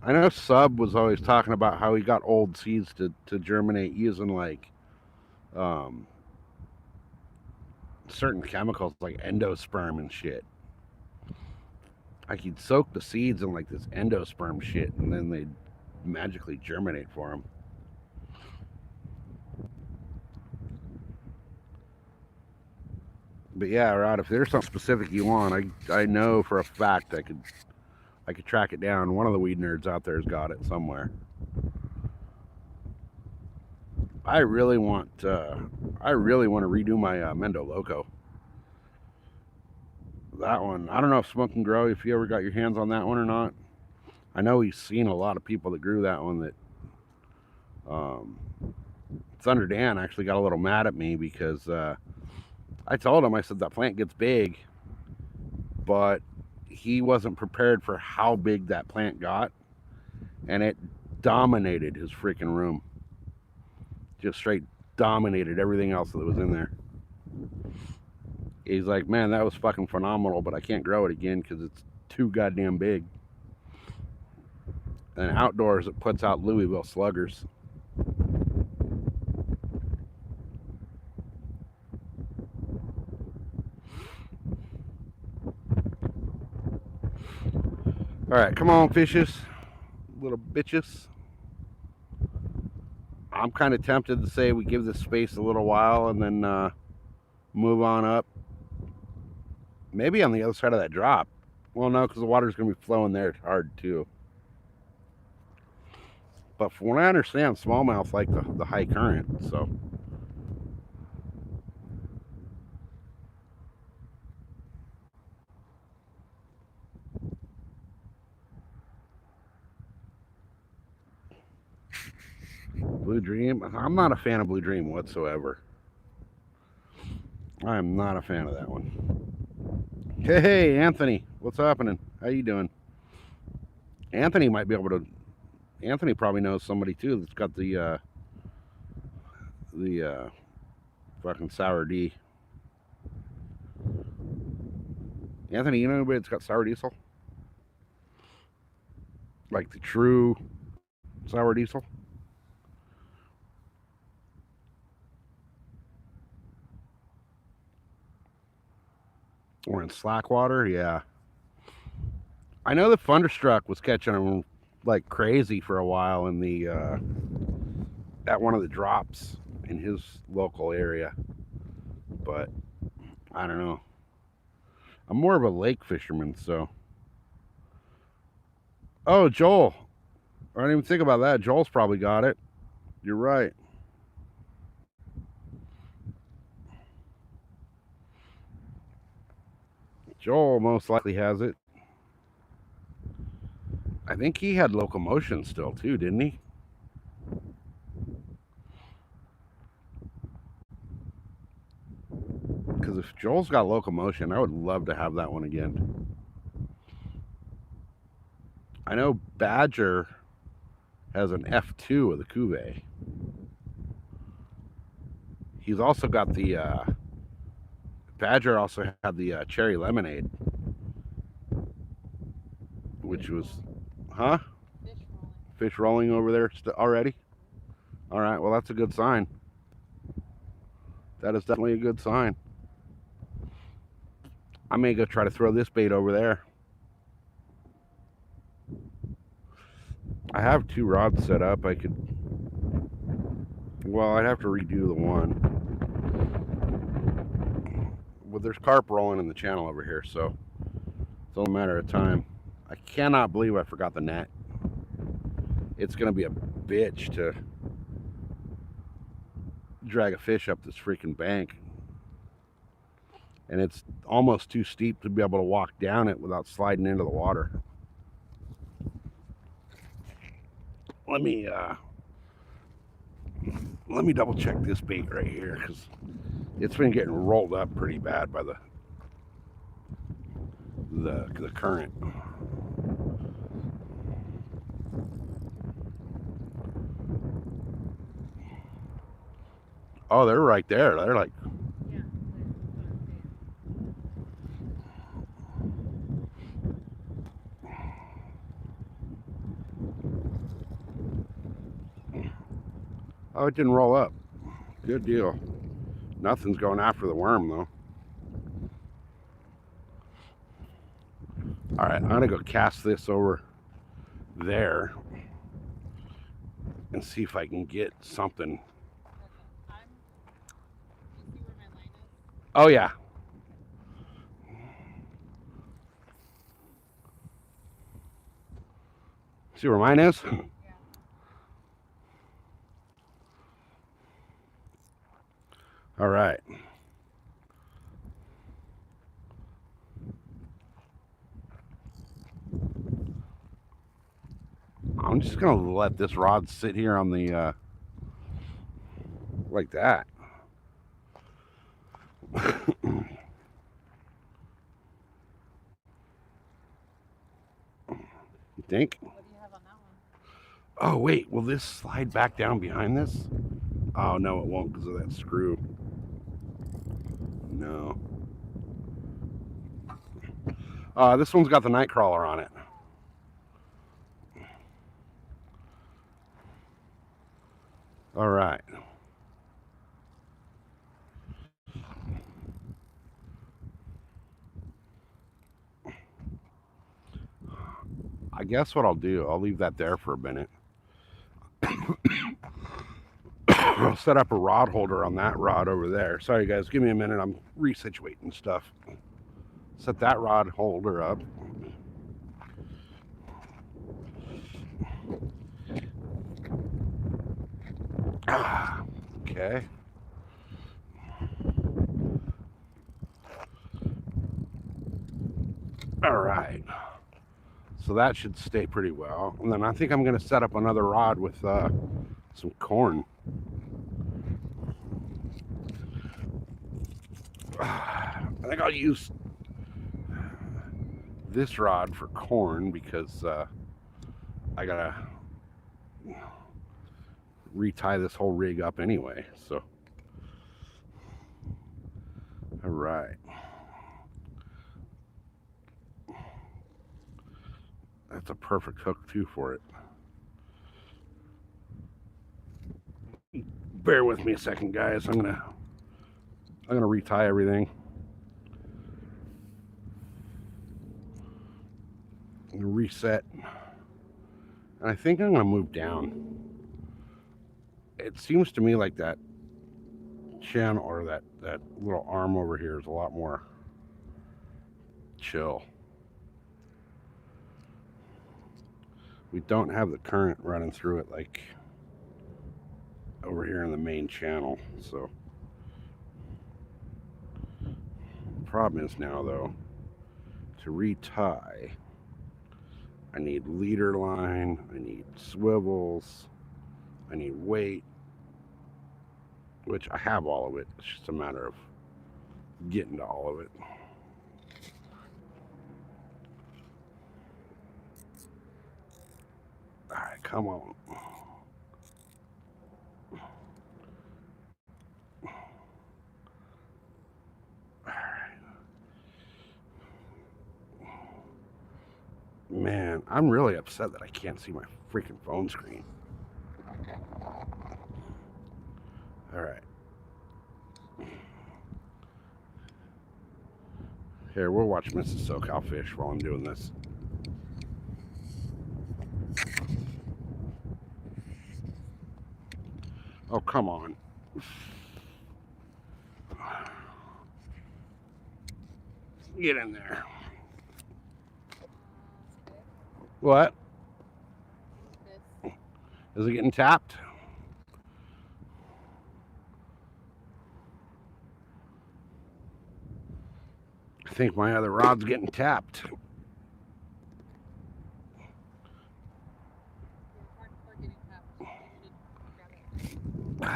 I know Sub was always talking about how he got old seeds to germinate using like certain chemicals like endosperm and shit. Like he'd soak the seeds in like this endosperm shit and then they'd magically germinate for him. But yeah, Rod, if there's something specific you want, I know for a fact I could track it down. One of the weed nerds out there has got it somewhere. I really want to redo my Mendo Loco. That one, I don't know if Smoke and Grow, if you ever got your hands on that one or not. I know he's seen a lot of people that grew that one that Thunder Dan actually got a little mad at me because I told him, I said, that plant gets big, but he wasn't prepared for how big that plant got, and it dominated his freaking room. Just straight dominated everything else that was in there. He's like, man, that was fucking phenomenal, but I can't grow it again because it's too goddamn big. And outdoors, it puts out Louisville sluggers. All right, come on, fishes, little bitches. I'm kind of tempted to say we give this space a little while and then move on up. Maybe on the other side of that drop. Well, no, because the water's going to be flowing there hard too. But from what I understand, smallmouth like the high current, so. Blue Dream, I'm not a fan of Blue Dream whatsoever. I am not a fan of that one. Hey, Anthony, what's happening? How you doing? Anthony might be able to. Anthony probably knows somebody too that's got the fucking sour D. Anthony, you know anybody that's got sour diesel? Like the true sour diesel? Or in slack water, yeah. I know the Thunderstruck was catching them like crazy for a while in the at one of the drops in his local area, but I don't know. I'm more of a lake fisherman, so. Oh, Joel. I didn't even think about that. Joel's probably got it. You're right. Joel most likely has it. I think he had locomotion still too, didn't he? Because if Joel's got locomotion, I would love to have that one again. I know Badger has an F2 of the Cuvée. He's also got the Badger also had the cherry lemonade, which was, huh? Fish rolling over there already. All right, well that's a good sign. That is definitely a good sign. I may go try to throw this bait over there. I have 2 rods set up. I could, well, I'd have to redo the one. Well, there's carp rolling in the channel over here, so it's only a matter of time. I cannot believe I forgot the net. It's gonna be a bitch to drag a fish up this freaking bank. And it's almost too steep to be able to walk down it without sliding into the water. Let me double check this bait right here, because it's been getting rolled up pretty bad by the current. Oh, they're right there. They're like, Yeah. oh, it didn't roll up. Good deal. Nothing's going after the worm though. All right, I'm gonna go cast this over there and see if I can get something. You see where my line is? Oh yeah. See where mine is? Yeah. All right. I'm just gonna let this rod sit here on the like that. You think? What do you have on that one? Oh wait, will this slide back down behind this? Oh no, it won't because of that screw. No. This one's got the night crawler on it. All right. I guess what I'll do, I'll leave that there for a minute. I'll set up a rod holder on that rod over there. Sorry guys, give me a minute. I'm resituating stuff. Set that rod holder up. Okay. All right. So that should stay pretty well. And then I think I'm going to set up another rod with some corn. I think I'll use this rod for corn because I got to retie this whole rig up anyway. So, all right. That's a perfect hook too for it. Bear with me a second, guys. I'm gonna retie everything. I'm gonna reset, and I think I'm gonna move down. It seems to me like that channel or that little arm over here is a lot more chill. We don't have the current running through it like over here in the main channel, so the problem is now though, to retie I need leader line, I need swivels, I need weight, which I have all of it. It's just a matter of getting to all of it. All right, come on. Man, I'm really upset that I can't see my freaking phone screen. All right. Here, we'll watch Mrs. SoCal fish while I'm doing this. Oh, come on. Get in there. What? Is it getting tapped? I think my other rod's getting tapped. All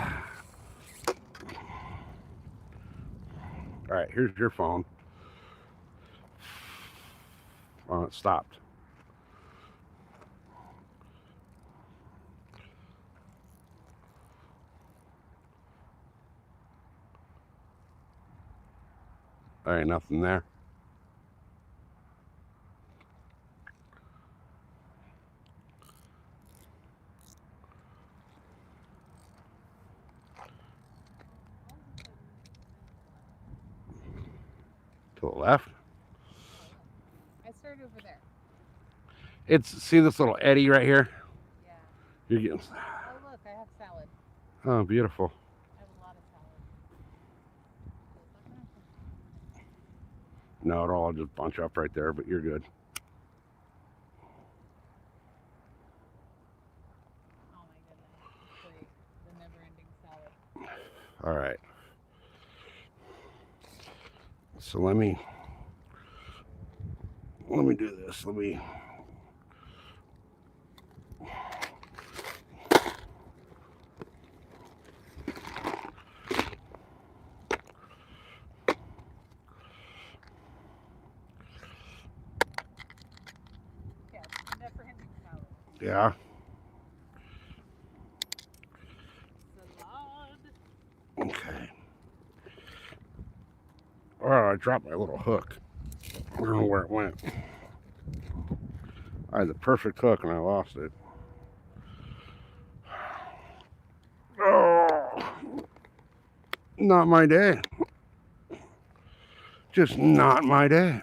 right, here's your phone. Oh, it stopped. There ain't nothing there. To the left. I started over there. It's, see this little eddy right here? Yeah. You're getting, Oh, look, I have salad. oh, beautiful. I have a lot of salad. No, it'll all just bunch up right there, but you're good. Oh my goodness. Great. The never-ending salad. All right. So let me do this. Let me. Yeah, never-ending salad. Yeah. Salad. Okay. Oh, I dropped my little hook. I don't know where it went. I had the perfect hook and I lost it. Oh, not my day. Just not my day.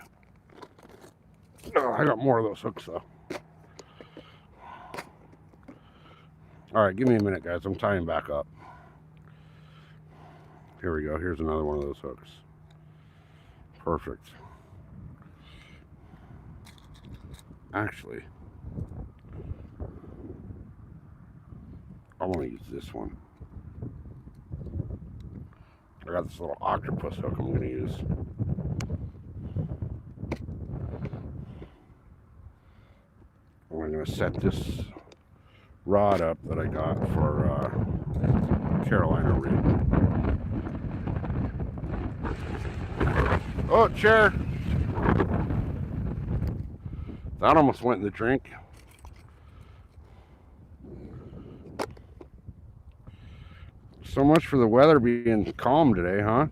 Oh, I got more of those hooks though. All right, give me a minute, guys. I'm tying back up. Here we go. Here's another one of those hooks. Perfect. Actually, I want to use this one. I got this little octopus hook I'm going to use. I'm going to set this rod up that I got for Carolina rig. Oh, chair! That almost went in the drink. So much for the weather being calm today, huh?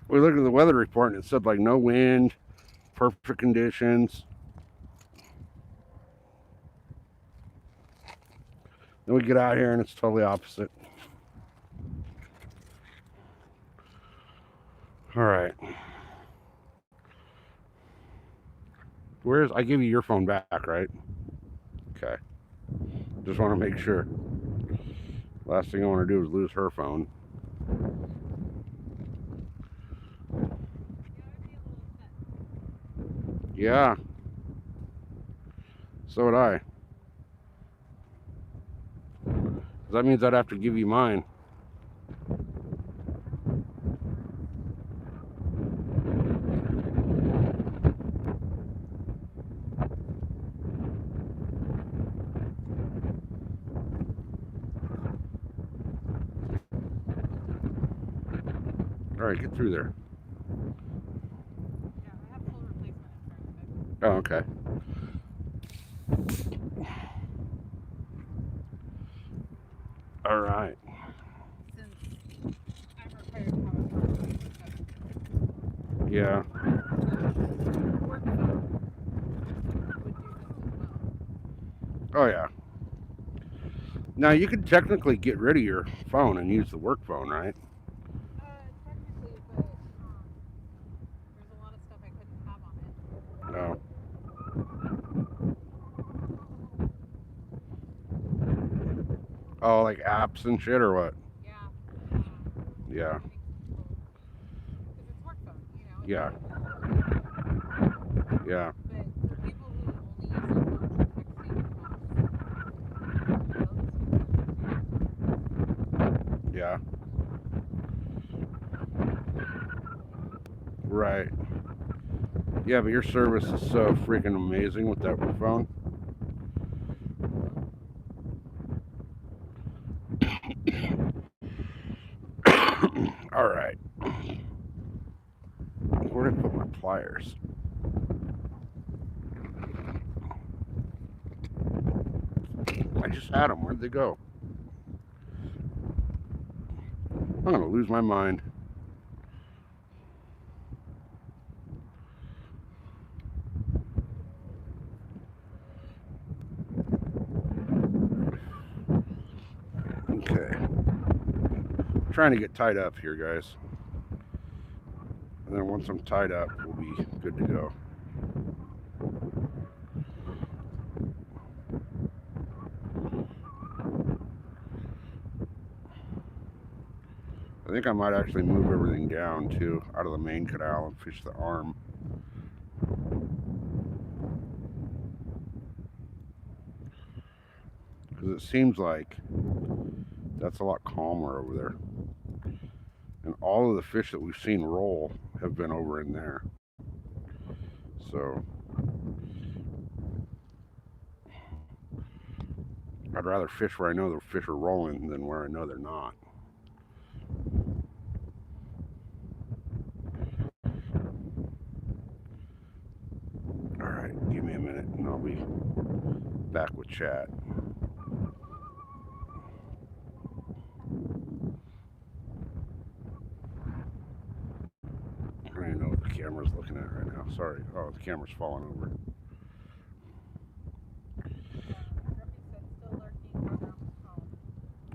We looked at the weather report and it said like no wind, perfect conditions. Then we get out here and it's totally opposite. All right. I give you your phone back, right? Okay. Just want to make sure. Last thing I want to do is lose her phone. Yeah. So would I. That means I'd have to give you mine. All right, get through there. Yeah, I have full replacement in front of it. Oh, okay. All right. Since I'm required to have a full replacement. Yeah. Oh yeah. Now you can technically get rid of your phone and use the work phone, right? Technically, but there's a lot of stuff I couldn't have on it. No. Oh, like apps and shit or what? Yeah. Yeah. Because it's work phone, you know. Yeah. Yeah. But for people who only use their phone for texting and calls, Yeah. Right. Yeah, but your service is so freaking amazing with that phone. All right. Where did I put my pliers? I just had them. Where'd they go? I'm gonna lose my mind. Okay. Trying to get tied up here, guys. And then once I'm tied up, we'll be good to go. I think I might actually move everything down too, out of the main canal and fish the arm. Because it seems like that's a lot calmer over there. And all of the fish that we've seen roll have been over in there. So I'd rather fish where I know the fish are rolling than where I know they're not. All right, give me a minute and I'll be back with chat. I don't even know what the camera's looking at right now. Sorry. Oh, the camera's falling over.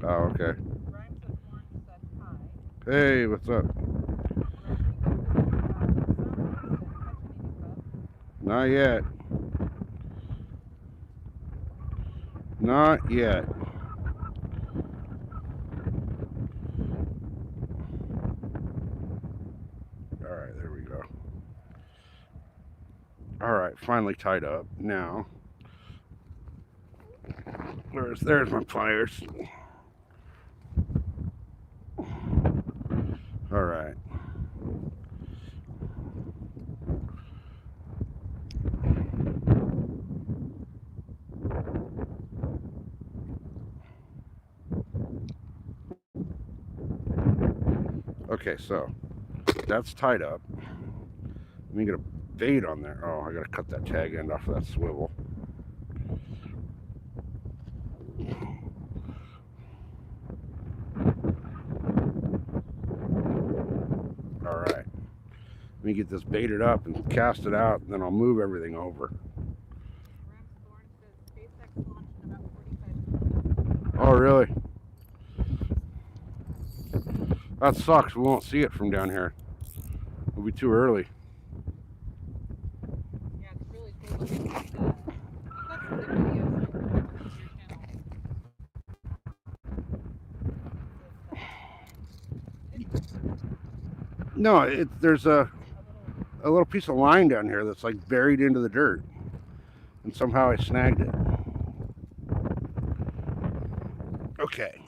Oh, okay. Hey, what's up? Not yet. Not yet. All right, there we go. All right, finally tied up. Now, there's my pliers. All right. Okay, so that's tied up. Let me get a bait on there. Oh, I gotta cut that tag end off of that swivel. All right. Let me get this baited up and cast it out, and then I'll move everything over. Oh, really? That sucks. We won't see it from down here. It'll be too early. Yeah, it's really cool looking. That's some good videos on your channel. No, there's a little piece of line down here that's like buried into the dirt, and somehow I snagged it. Okay.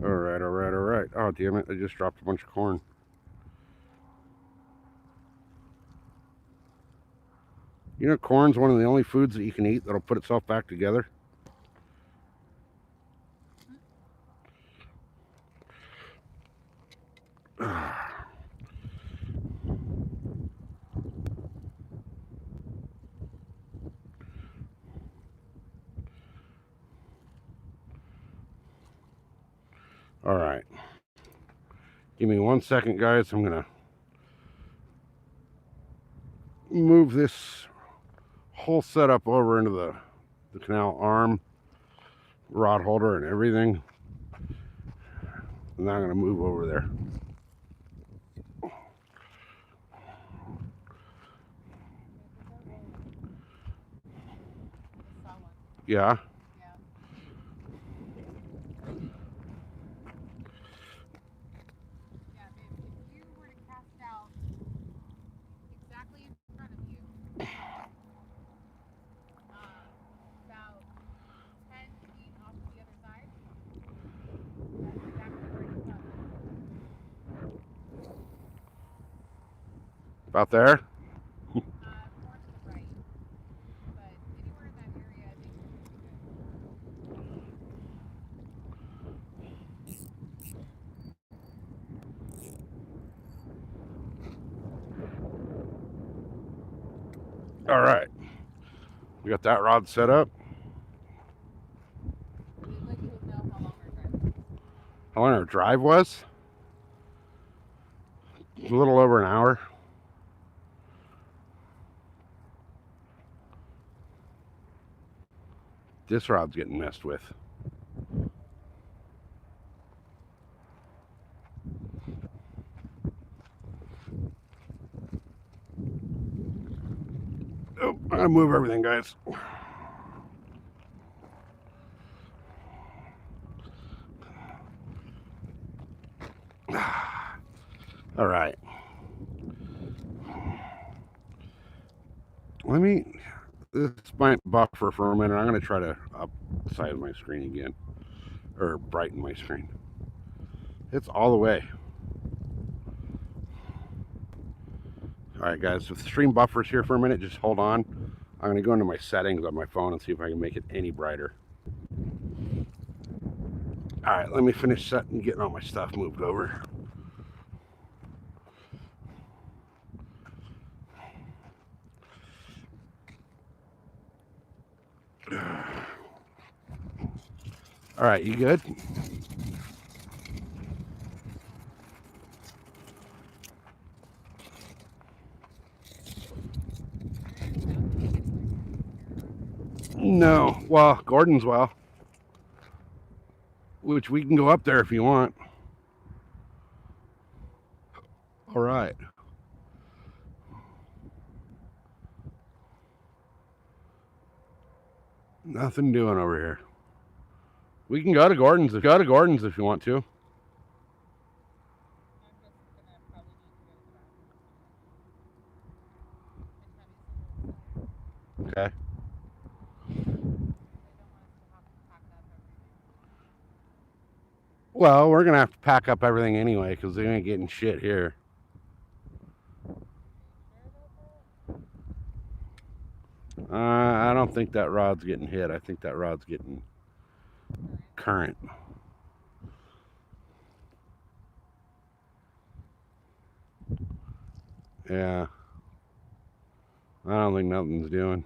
All right, all right, all right. Oh, damn it, I just dropped a bunch of corn. You know, corn's one of the only foods that you can eat that'll put itself back together. All right. Give me 1 second, guys. I'm gonna move this whole setup over into the canal arm, rod holder and everything. And then I'm gonna move over there. Yeah. Yeah, babe, if you were to cast out exactly in front of you, about 10 feet off to the other side, that's exactly where you cut. About there. More to the right, but anywhere in that area, I think would be good. All right. We got that rod set up. We'd like to know how long our drive was. How long our drive was? A little over an hour. This rod's getting messed with. Oh, I'm gonna move everything, guys. All right. This might buffer for a minute. I'm gonna try to upsize my screen again, or brighten my screen. It's all the way. All right, guys, if the stream buffers here for a minute, just hold on. I'm gonna go into my settings on my phone and see if I can make it any brighter. All right, let me finish setting, getting all my stuff moved over. All right, you good? No, well, Gordon's well, which we can go up there if you want. All right. Nothing doing over here. We can go to Gordon's if you want to. Okay. Well, we're gonna have to pack up everything anyway because they ain't getting shit here. I don't think that rod's getting hit. I think that rod's getting current. Yeah. I don't think nothing's doing.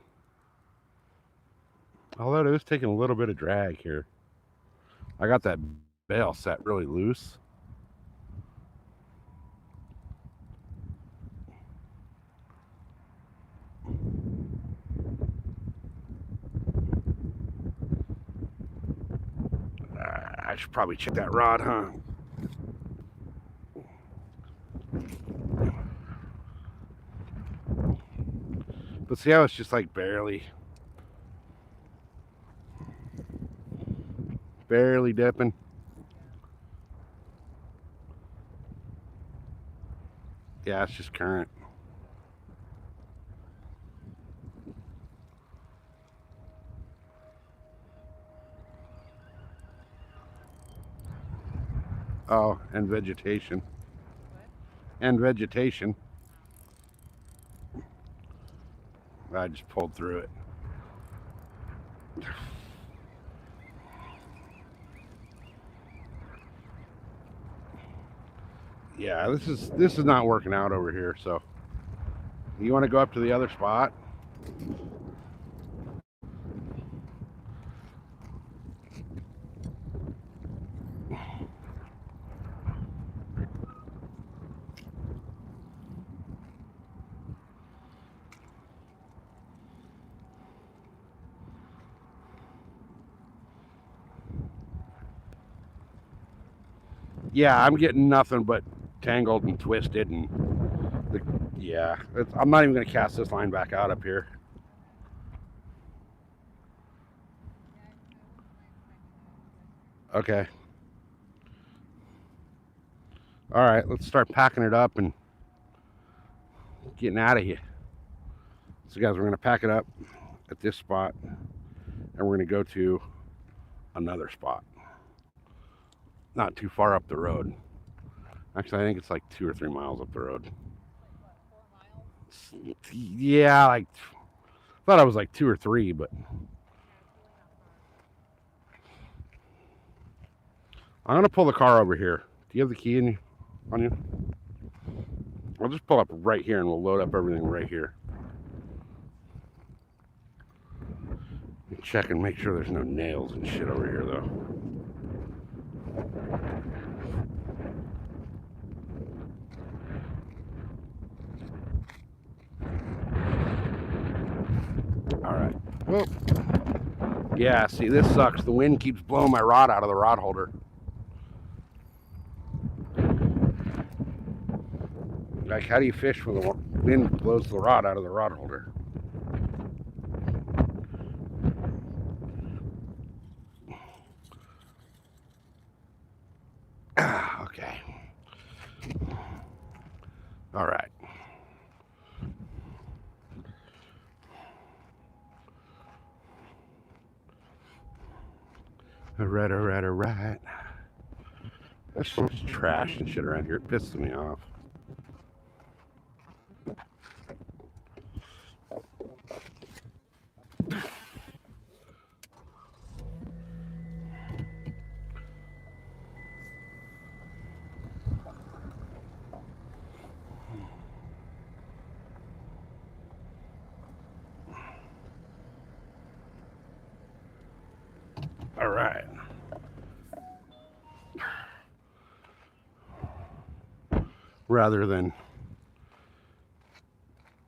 Although it is taking a little bit of drag here. I got that bail set really loose. I should probably check that rod, huh? But see how it's just like barely dipping. Yeah, it's just current. Oh, and vegetation. And vegetation. I just pulled through it. Yeah, this is not working out over here, so you want to go up to the other spot? Yeah, I'm getting nothing but tangled and twisted, and I'm not even gonna cast this line back out up here. Okay. All right, let's start packing it up and getting out of here. So guys, we're gonna pack it up at this spot, and we're gonna go to another spot, not too far up the road. Actually, I think it's like 2 or 3 miles up the road. Yeah, like thought I was like 2 or 3, but I'm gonna pull the car over here. Do you have the key on you? I'll just pull up right here and we'll load up everything right here. Check and make sure there's no nails and shit over here though. All right. Well, yeah, see, this sucks. The wind keeps blowing my rod out of the rod holder. Like, how do you fish when the wind blows the rod out of the rod holder? Okay. All right. All right. There's so much trash and shit around here. It pisses me off. All right. Rather than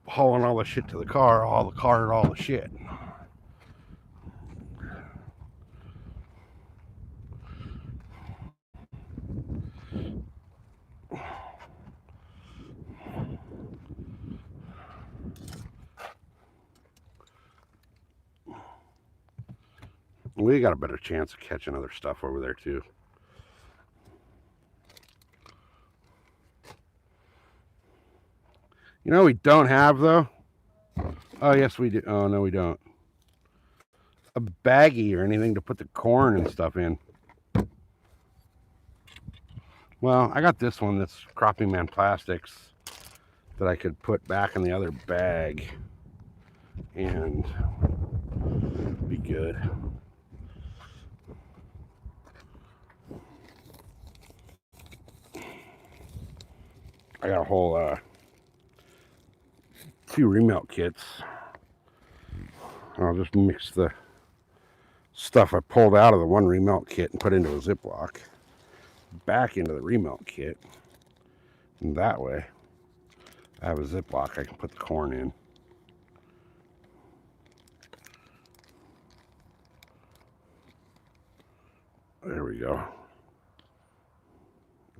hauling all the shit to the car, all the shit. We got a better chance of catching other stuff over there too. You know we don't have though? Oh yes we do. Oh no we don't. A baggie or anything to put the corn and stuff in. Well, I got this one, this Crappie Man Plastics, that I could put back in the other bag and be good. I got a whole 2 remelt kits. I'll just mix the stuff I pulled out of the one remelt kit and put into a Ziploc back into the remelt kit, and that way I have a Ziploc I can put the corn in. There we go.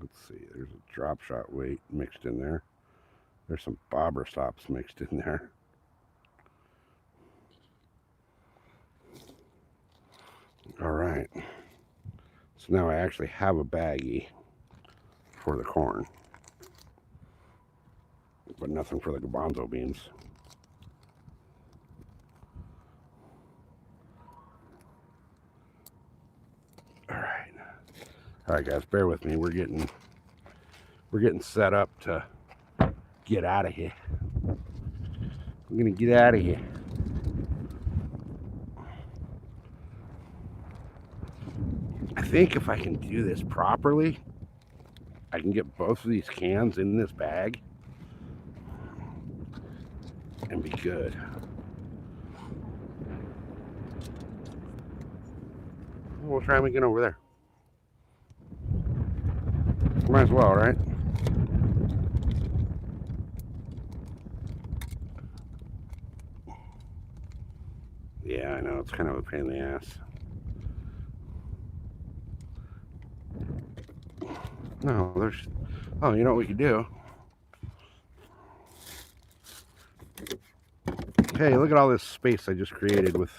Let's see, there's a drop shot weight mixed in there. There's some bobber stops mixed in there. All right. So now I actually have a baggie for the corn, but nothing for the garbanzo beans. All right, guys, bear with me. We're getting set up to get out of here. We're gonna get out of here. I think if I can do this properly, I can get both of these cans in this bag and be good. We'll try them again over there. Might as well, right? Yeah, I know, it's kind of a pain in the ass. No, there's. Oh, you know what we could do? Hey, look at all this space I just created with.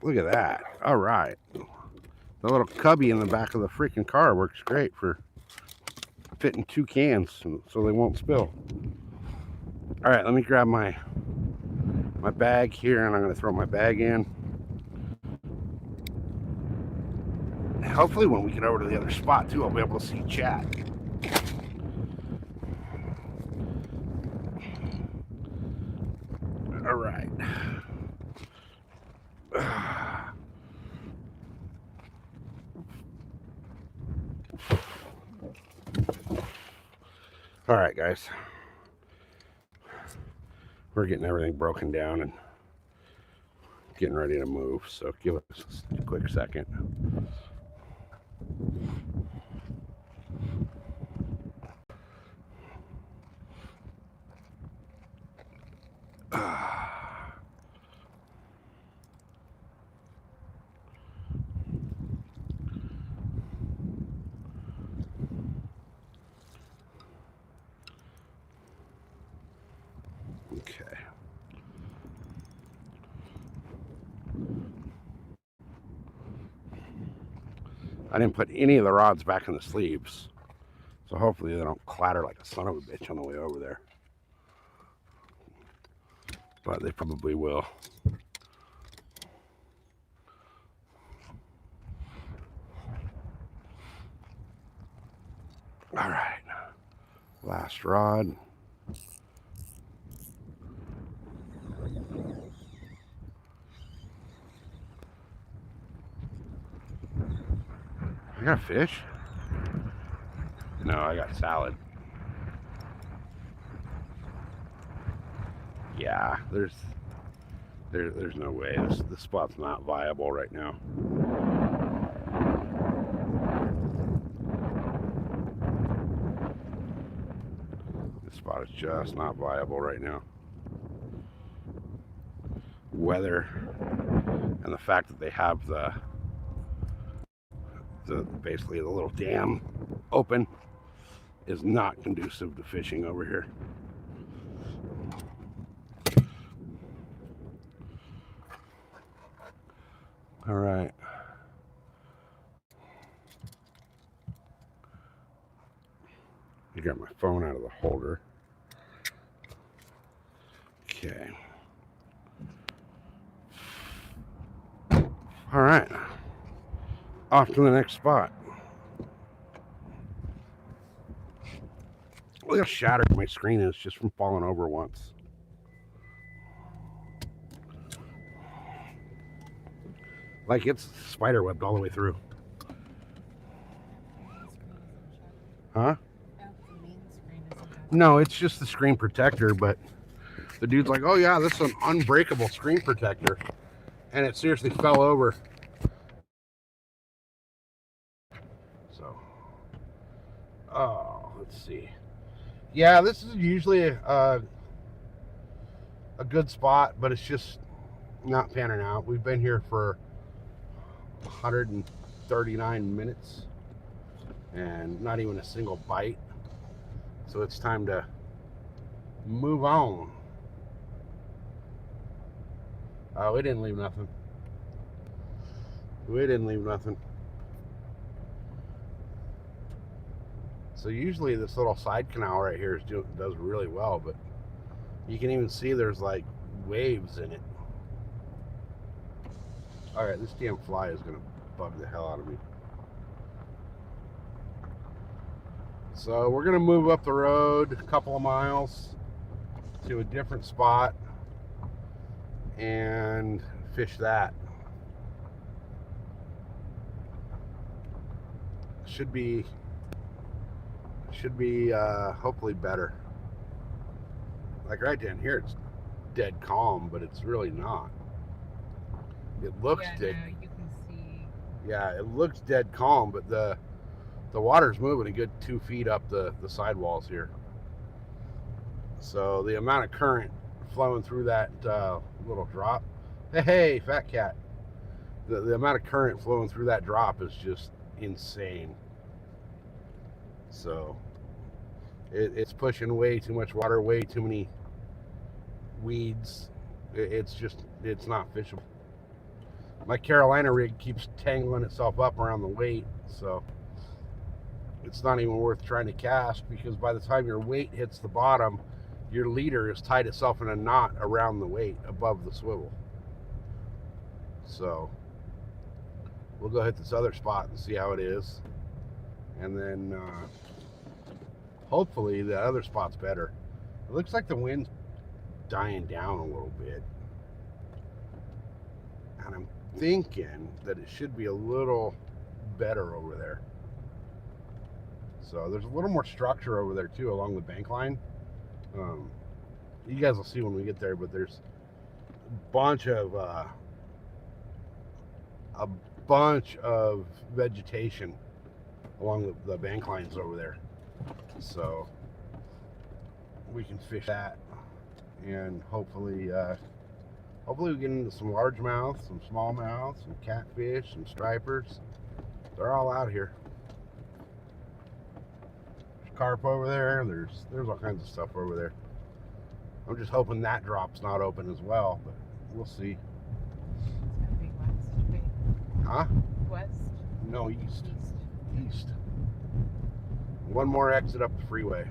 Look at that. All right. The little cubby in the back of the freaking car works great for fitting 2 cans so they won't spill. All right, let me grab my bag here, and I'm going to throw my bag in. Hopefully when we get over to the other spot too, I'll be able to see chat. All right. All right, guys. We're getting everything broken down and getting ready to move, so give us a quick second. Okay. I didn't put any of the rods back in the sleeves, so hopefully they don't clatter like a son of a bitch on the way over there. But they probably will. All right, last rod. I got fish? No, I got salad. Yeah, there's no way. This spot's not viable right now. This spot is just not viable right now. Weather and the fact that they have the basically the little dam open is not conducive to fishing over here. All right. I got my phone out of the holder. Okay. All right. Off to the next spot. Look how shattered my screen is just from falling over once. Like it's spider webbed all the way through. Huh? No, it's just the screen protector, but the dude's like, oh yeah, this is an unbreakable screen protector. And it seriously fell over. So, oh, let's see. Yeah, this is usually a good spot, but it's just not panning out. We've been here for 139 minutes and not even a single bite. So it's time to move on. Oh, we didn't leave nothing. We didn't leave nothing. So usually this little side canal right here does really well, but you can even see there's like waves in it. All right, this damn fly is gonna bug the hell out of me. So we're gonna move up the road a couple of miles to a different spot and fish that. Should be hopefully better. Like right down here it's dead calm, but it's really not. It looks dead. No, you can see. Yeah, it looks dead calm, but the water's moving a good 2 feet up the sidewalls here. So the amount of current flowing through that little drop Hey, fat cat. The amount of current flowing through that drop is just insane. So it's pushing way too much water, way too many weeds. It's not fishable. My Carolina rig keeps tangling itself up around the weight, so it's not even worth trying to cast, because by the time your weight hits the bottom, your leader has tied itself in a knot around the weight above the swivel. So we'll go hit this other spot and see how it is, and then hopefully the other spot's better. It looks like the wind's dying down a little bit, and I'm thinking that it should be a little better over there. So there's a little more structure over there too along the bank line. You guys will see when we get there, but there's a bunch of vegetation along the bank lines over there. So we can fish that, and hopefully we get into some largemouth, some smallmouth, some catfish, some stripers. They're all out here. There's carp over there. There's all kinds of stuff over there. I'm just hoping that drop's not open as well, but we'll see. It's gonna be west, wait. Huh? West? No, east. East. East. One more exit up the freeway.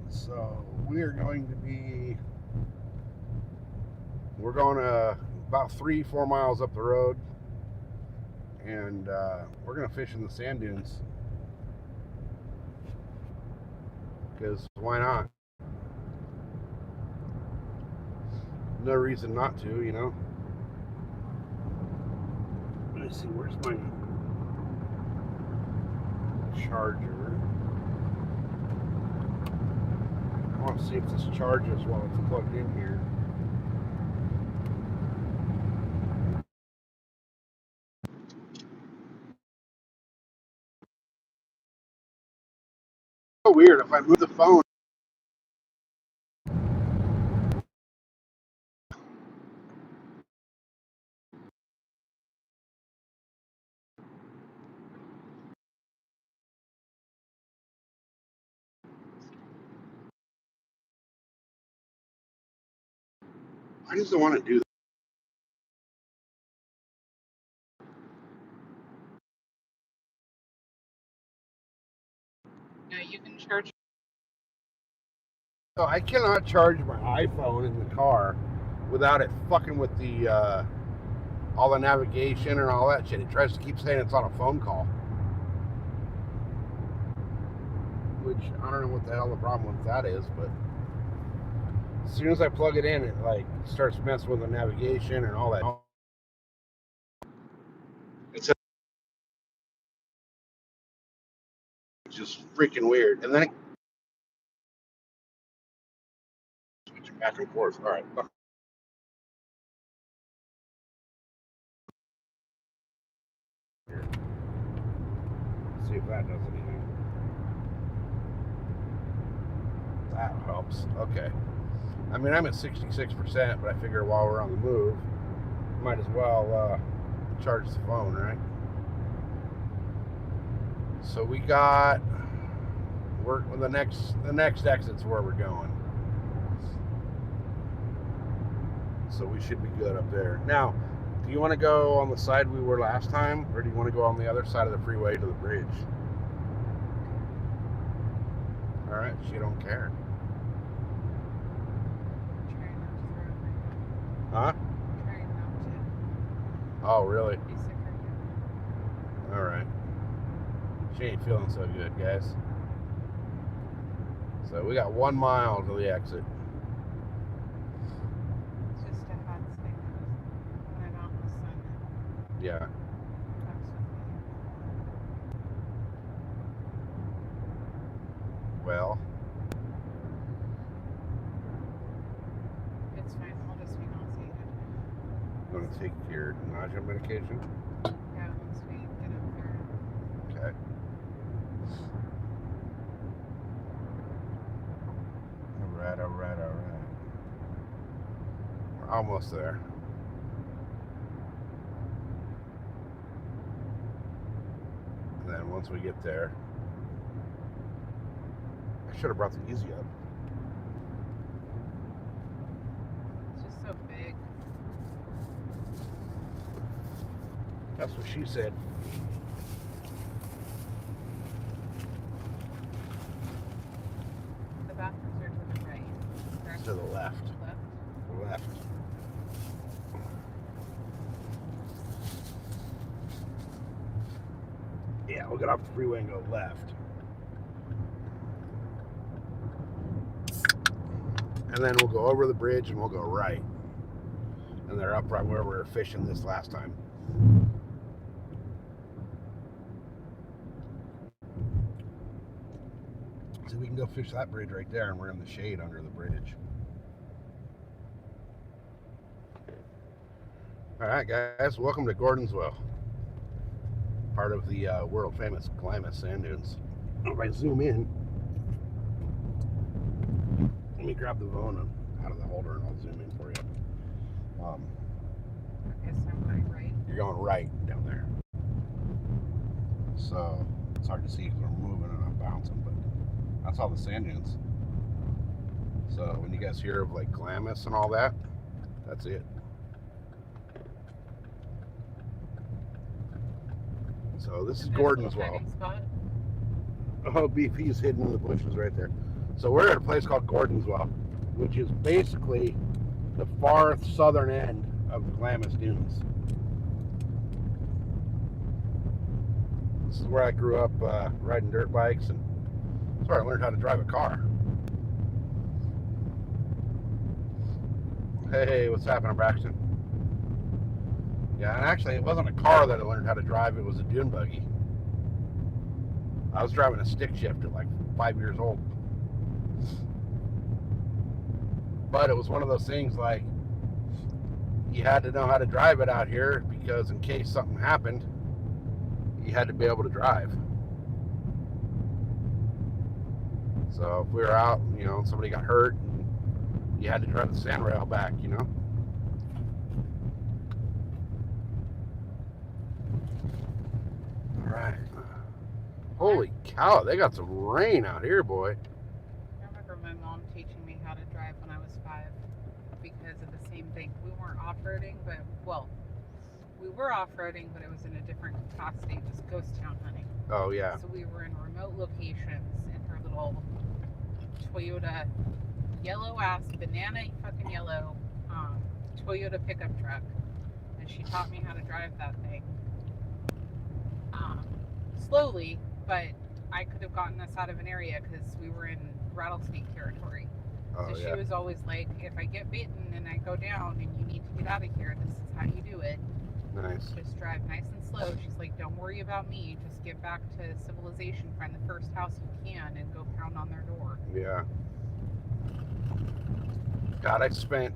So we're going about 3-4 miles up the road, and we're gonna fish in the sand dunes, because why not? No reason not to, you know. Let me see, where's my charger? I want to see if this charges while it's plugged in here. So weird, if I move the phone. I just don't want to do that. No, you can charge. So I cannot charge my iPhone in the car without it fucking with the all the navigation and all that shit. It tries to keep saying it's on a phone call, which I don't know what the hell the problem with that is, but as soon as I plug it in, it like starts messing with the navigation and all that. It's just freaking weird. And then it switching back and forth. All right. Here. See if that does anything. That helps. Okay. I mean, I'm at 66%, but I figure while we're on the move, might as well charge the phone, right? So we got the next exit's where we're going. So we should be good up there. Now, do you want to go on the side we were last time, or do you want to go on the other side of the freeway to the bridge? All right, she don't care. Trying not to throw it. Huh? Trying not Oh, really? to be sick right All right. She ain't feeling so good, guys. So we got 1 mile to the exit. It's just a hot stick when I'm out in the sun. Yeah. It fucks with me. Well, It's fine. I'll just be nauseated. you want to take your nausea medication? Yeah, once we get up there. Okay. All right. Almost there. And then once we get there, I should have brought the Easy up. It's just so big. That's what she said. The bathrooms are to the right. Correct? To the left. Left. Left. Yeah, we'll get off the freeway and go left. And then we'll go over the bridge and we'll go right. And they're up right where we were fishing this last time. So we can go fish that bridge right there, and we're in the shade under the bridge. All right, guys, welcome to Gordonsville, part of the world famous Glamis Sand Dunes. If I zoom in, let me grab the phone out of the holder and I'll zoom in for you. Okay, so I'm going right. You're going right down there. So it's hard to see because we're moving and I'm bouncing, but that's all the sand dunes. So when you guys hear of like Glamis and all that, that's it. So this is Nice little Gordonsville. hiding spot. Oh, BP's hidden in the bushes right there. So we're at a place called Gordonsville, which is basically the far southern end of the Glamis Dunes. This is where I grew up riding dirt bikes, and that's where I learned how to drive a car. Hey, what's happening, Braxton? Yeah, and actually it wasn't a car that I learned how to drive, it was a dune buggy. I was driving a stick shift at like 5 years old. But it was one of those things like you had to know how to drive it out here because in case something happened, you had to be able to drive. So if we were out, you know, somebody got hurt, and you had to drive the sand rail back, you know. All right. Holy cow, they got some rain out here, boy. I remember my mom teaching me how to drive when I was 5 because of the same thing. We weren't off-roading, but, well, we were off-roading, but it was in a different capacity. It was ghost town hunting. Oh, yeah. So we were in remote locations in her little Toyota yellow-ass, banana fucking yellow Toyota pickup truck. And she taught me how to drive that thing. Slowly, but I could have gotten us out of an area because we were in rattlesnake territory. Oh, So she yeah. was always like, if I get bitten and I go down and you need to get out of here, this is how you do it. Nice. Just drive nice and slow. She's like, don't worry about me. Just get back to civilization. Find the first house you can and go pound on their door. Yeah. God, I spent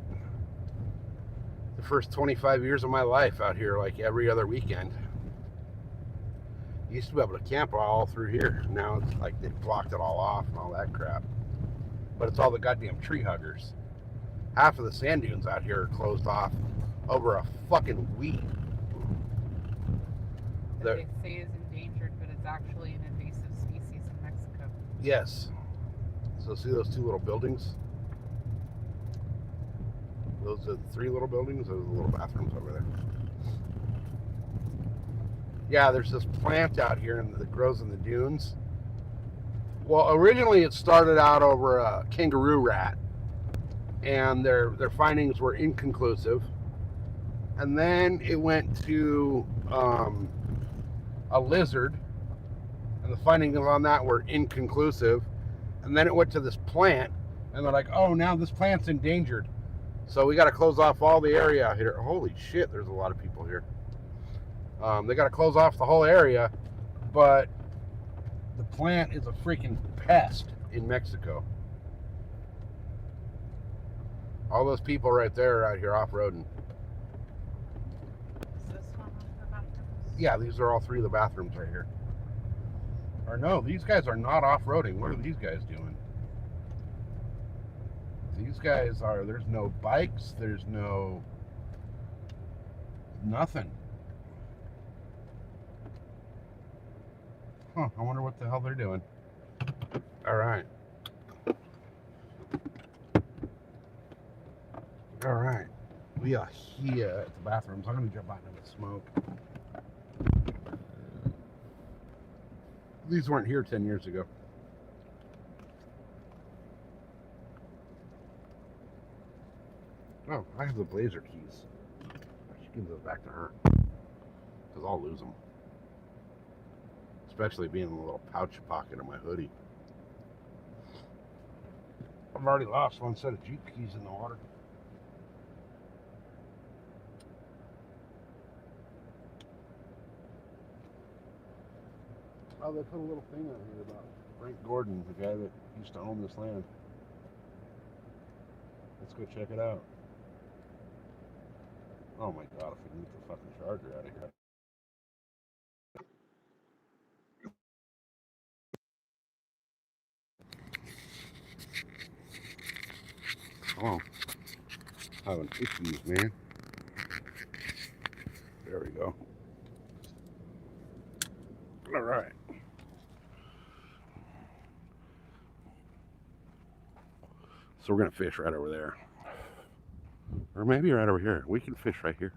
the first 25 years of my life out here like every other weekend. Used to be able to camp all through here. Now it's like they've blocked it all off and all that crap. But it's all the goddamn tree huggers. Half of the sand dunes out here are closed off over a fucking weed. That they say is endangered, but it's actually an invasive species in Mexico. Yes. So see those two little buildings? Those are the 3 little buildings. Those are the little bathrooms over there. Yeah, there's this plant out here that grows in the dunes. Well, originally it started out over a kangaroo rat, and their findings were inconclusive. And then it went to a lizard, and the findings on that were inconclusive. And then it went to this plant, and they're like, oh, now this plant's endangered. So we got to close off all the area out here. Holy shit, there's a lot of people here. They got to close off the whole area, but the plant is a freaking pest in Mexico. All those people right there are out here off-roading. Is this one of the bathrooms? Yeah, these are all 3 of the bathrooms right here. Or no, these guys are not off-roading. What are these guys doing? These guys are, there's no bikes, there's no nothing. Huh, I wonder what the hell they're doing. All right. All right. We are here at the bathrooms. I'm going to jump out into the smoke. These weren't here 10 years ago. Oh, I have the Blazer keys. I should give those back to her. Because I'll lose them. Especially being in the little pouch pocket of my hoodie. I've already lost one set of Jeep keys in the water. Oh, they put a little thing out here about Frank Gordon, the guy that used to own this land. Let's go check it out. Oh my god, if we can get the fucking charger out of here. Oh, having issues, man. There we go. All right. So we're gonna fish right over there. Or maybe right over here. We can fish right here.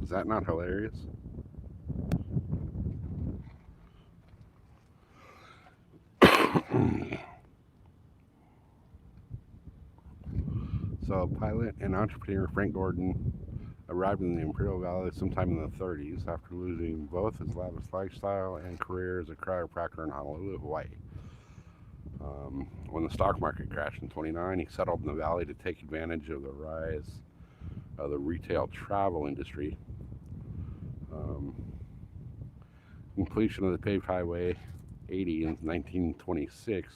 Is that not hilarious? So, pilot and entrepreneur Frank Gordon arrived in the Imperial Valley sometime in the 30s after losing both his lavish lifestyle and career as a chiropractor in Honolulu, Hawaii. When the stock market crashed in 29, he settled in the valley to take advantage of the rise of the retail travel industry. Completion of the paved Highway 80 in 1926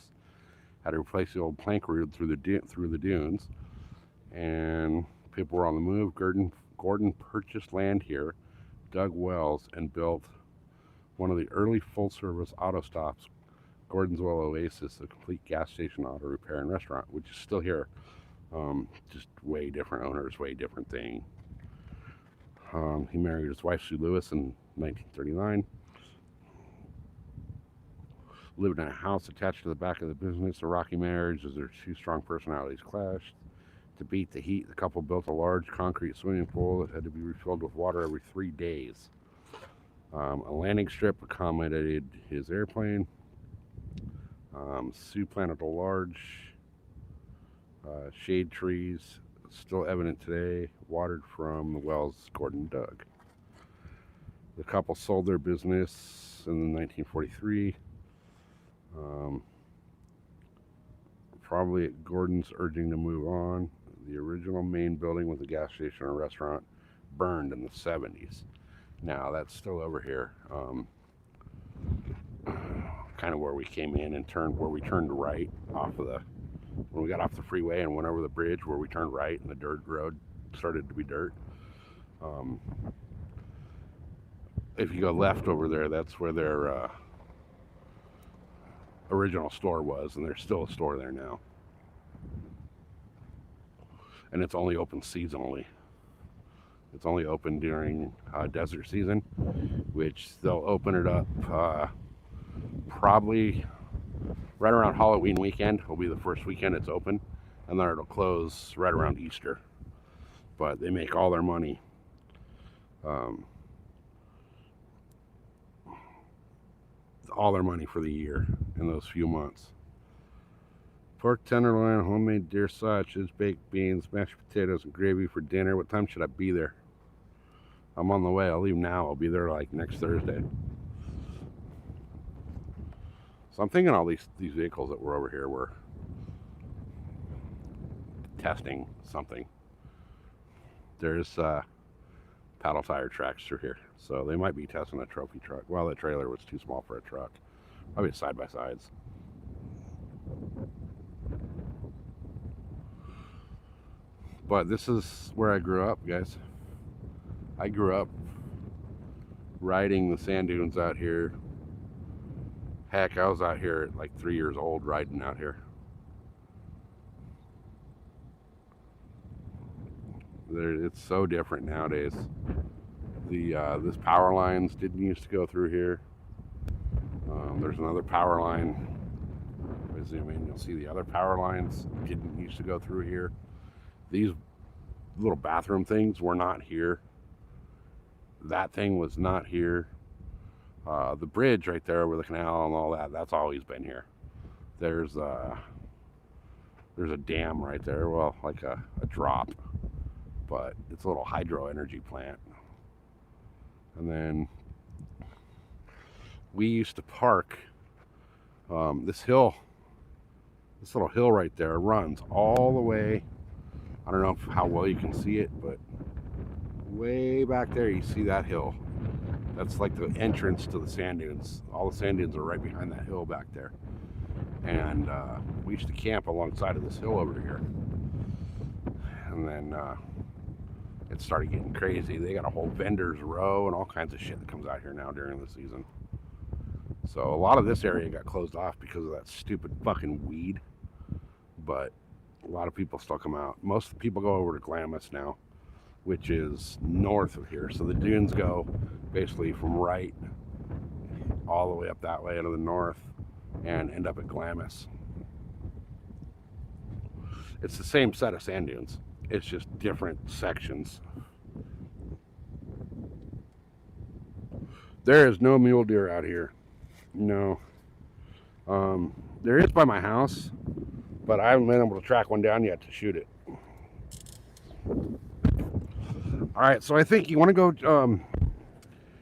had to replace the old plank route through the dunes, and people were on the move. Gordon purchased land here, dug wells, and built one of the early full-service auto stops, Gordon's Well Oasis, a complete gas station, auto repair, and restaurant, which is still here. Just way different owners, way different thing. He married his wife, Sue Lewis, in 1939. Lived in a house attached to the back of the business. A rocky marriage as their two strong personalities clashed. To beat the heat, the couple built a large concrete swimming pool that had to be refilled with water every 3 days. A landing strip accommodated his airplane. Sue planted a large shade trees, still evident today, watered from the wells Gordon dug. The couple sold their business in 1943. Probably at Gordon's urging to move on. The original main building with a gas station and restaurant burned in the 70s. Now that's still over here, kind of where we came in and where we turned right off of when we got off the freeway and went over the bridge, where we turned right and the dirt road started to be dirt. If you go left over there, that's where their original store was, and there's still a store there now. And it's only open seasonally. It's only open during desert season, which they'll open it up probably right around Halloween weekend. Will be the first weekend it's open, and then it'll close right around Easter. But they make all their money for the year in those few months. Pork tenderloin, homemade deer sausages, baked beans, mashed potatoes, and gravy for dinner. What time should I be there? I'm on the way. I'll leave now. I'll be there like next Thursday. So I'm thinking all these vehicles that were over here were testing something. There's paddle tire tracks through here, so they might be testing a trophy truck. Well, the trailer was too small for a truck. Probably side by sides. But this is where I grew up, guys. I grew up riding the sand dunes out here. Heck, I was out here at like 3 years old riding out here. It's so different nowadays. This power lines didn't used to go through here. There's another power line. If I zoom in, you'll see the other power lines didn't used to go through here. These little bathroom things were not here. That thing was not here. The bridge right there over the canal and all that's always been here. There's a dam right there, well, like a drop, but it's a little hydro energy plant. And then we used to park this little hill right there runs all the way. I don't know how well you can see it, but way back there you see that hill. That's like the entrance to the sand dunes. All the sand dunes are right behind that hill back there. And we used to camp alongside of this hill over here. And then it started getting crazy. They got a whole vendor's row and all kinds of shit that comes out here now during the season. So a lot of this area got closed off because of that stupid fucking weed. But a lot of people still come out. Most people go over to Glamis now, which is north of here. So the dunes go basically from right all the way up that way into the north and end up at Glamis. It's the same set of sand dunes. It's just different sections. There is no mule deer out here. No. There is by my house, but I haven't been able to track one down yet to shoot it. All right, so I think you want to go,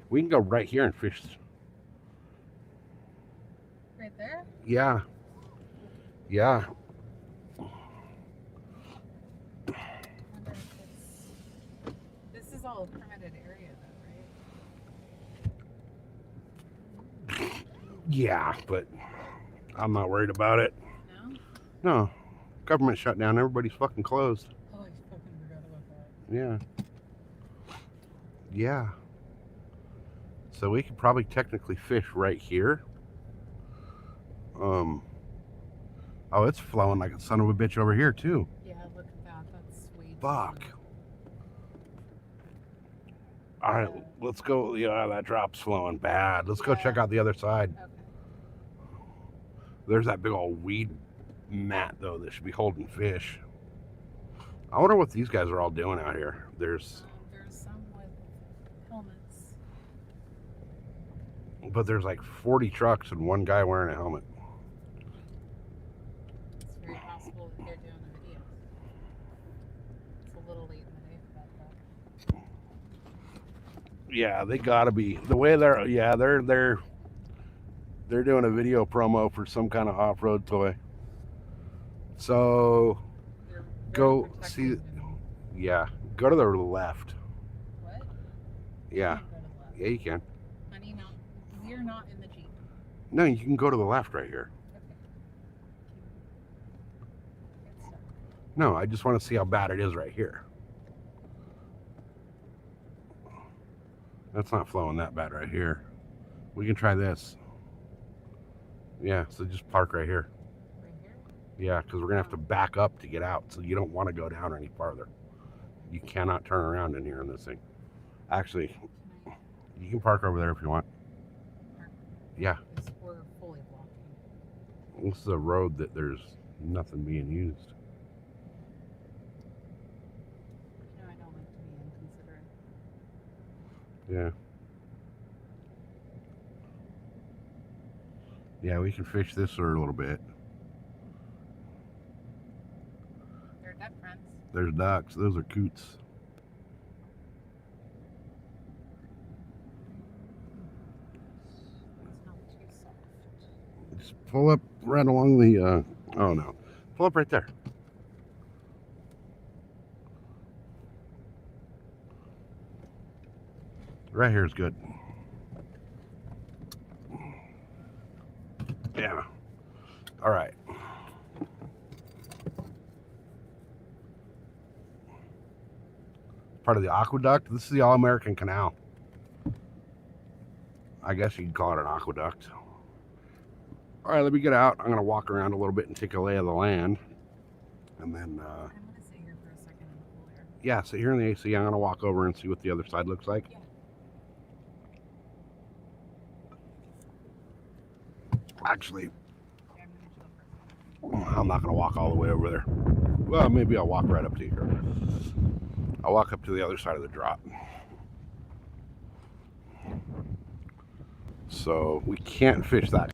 we can go right here and fish. Right there? Yeah. Yeah. This is all a permitted area though, right? Yeah, but I'm not worried about it. No? No. Government shut down. Everybody's fucking closed. Oh, I fucking forgot about that. Yeah. Yeah. So we could probably technically fish right here. Oh, it's flowing like a son of a bitch over here too. Yeah, look at that. That's sweet. Fuck. All right, let's go. Yeah, that drop's flowing bad. Let's go check out the other side. Okay. There's that big old weed mat though that should be holding fish. I wonder what these guys are all doing out here. There's some with helmets. But there's like 40 trucks and one guy wearing a helmet. It's very possible that they're doing a video. It's a little late in the day for that. Yeah, they gotta be the way they're. Yeah, they're doing a video promo for some kind of off-road toy. So They're go protecting see. them. Yeah, go to the left. What? Yeah, You can't go to the left. yeah, you can. Honey, no. We're not in the Jeep. No, you can go to the left right here. Okay. Get started. No, I just want to see how bad it is right here. That's not flowing that bad right here. We can try this. Yeah, so just park right here. Right here? Yeah, because we're gonna have to back up to get out, so you don't want to go down any farther. You cannot turn around in here in this thing. Actually, Can I you can park over there if you want. park? Yeah, Because we're fully blocking. this is a road that there's nothing being used. You know, I don't like to be inconsiderate. Yeah. Yeah, we can fish this for a little bit. They're duck friends. There's ducks. Those are coots. It's not too soft. Just pull up right along the, oh no. Pull up right there. Right here is good. Yeah. All right. Part of the aqueduct. This is the All-American Canal. I guess you could call it an aqueduct. All right, let me get out. I'm gonna walk around a little bit and take a lay of the land, and then I'm gonna sit here for a second in the cool air. yeah, sit here in the AC. I'm gonna walk over and see what the other side looks like. Yeah. Actually, Yeah, I'm gonna chill for a second. I'm not gonna walk all the way over there. Well, maybe I'll walk right up to here. I'll walk up to the other side of the drop. So we can't fish that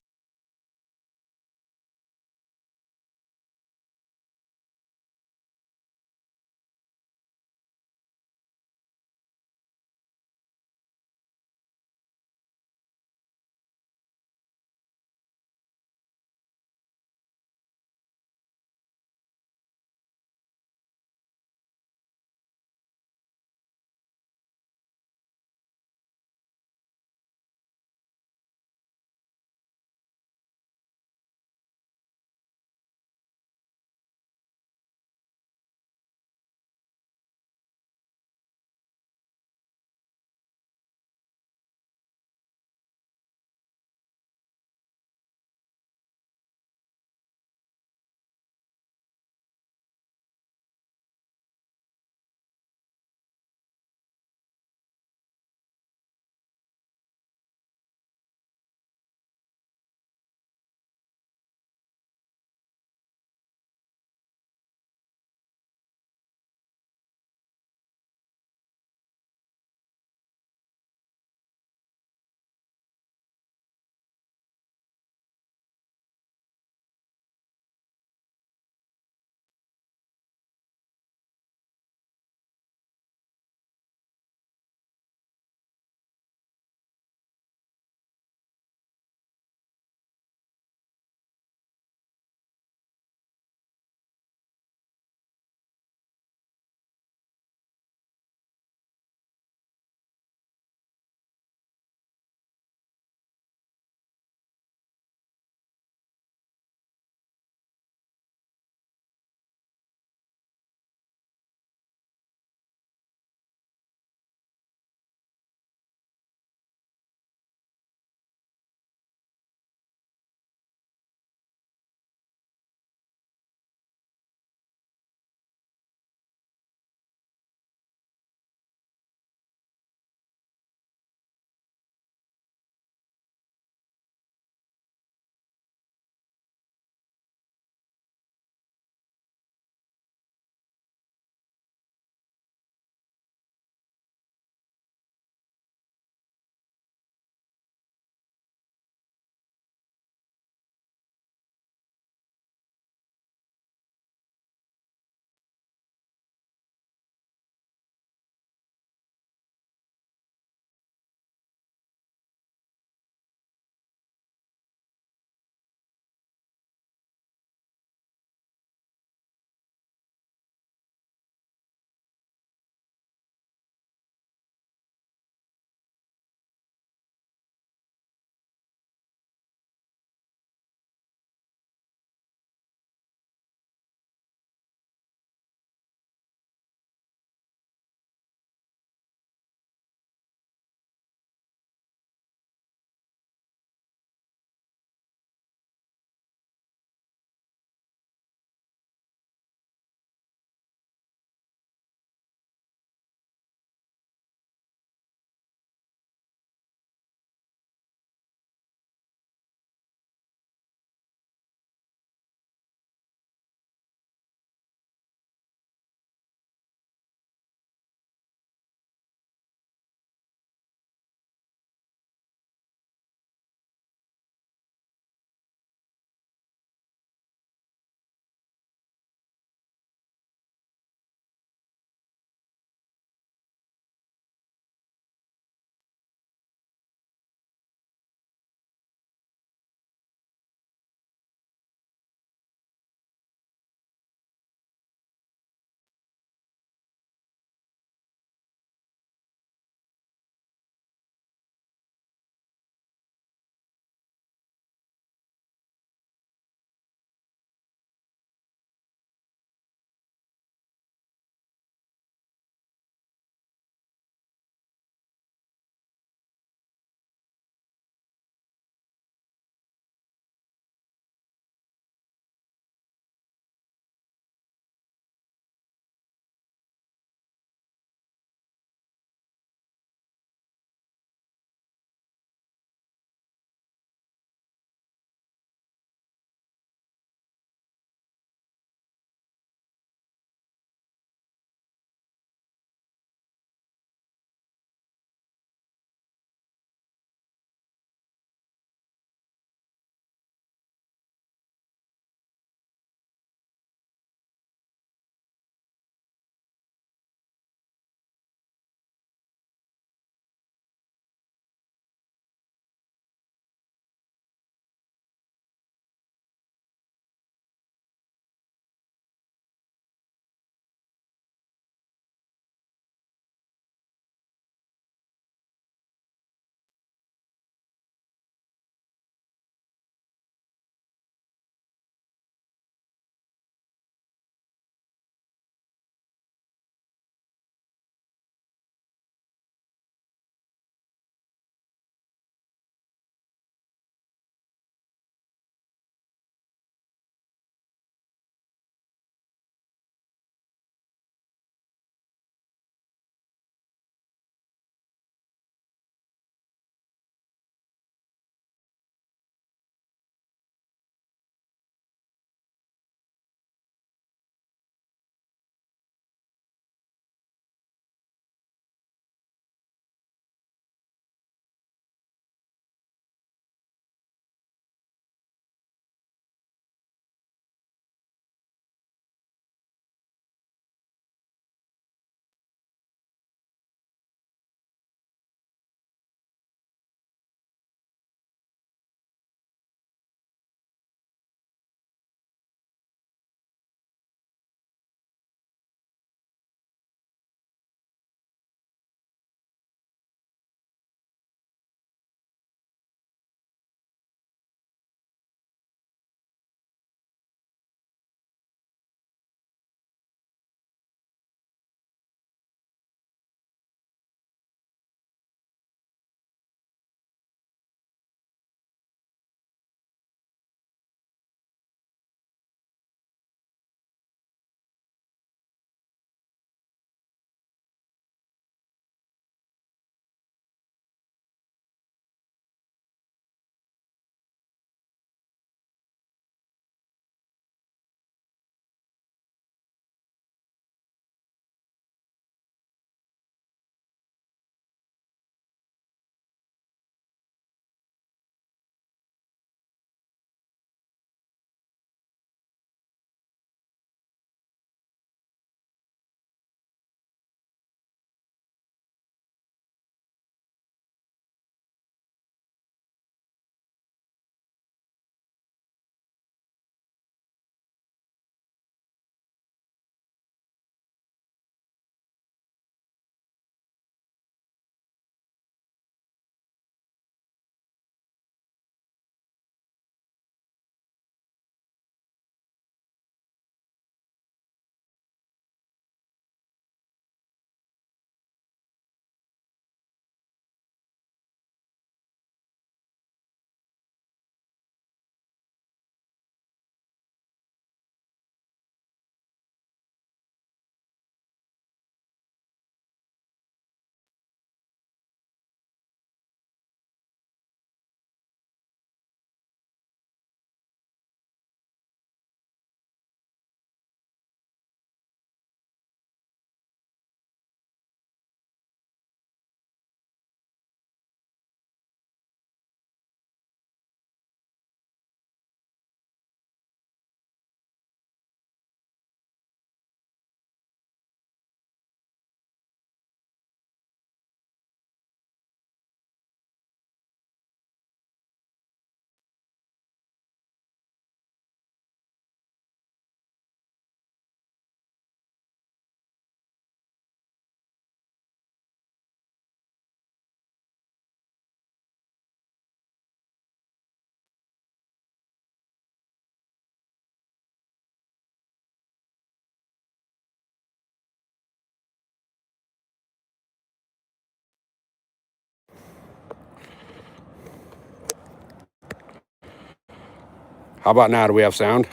How about now? Do we have sound?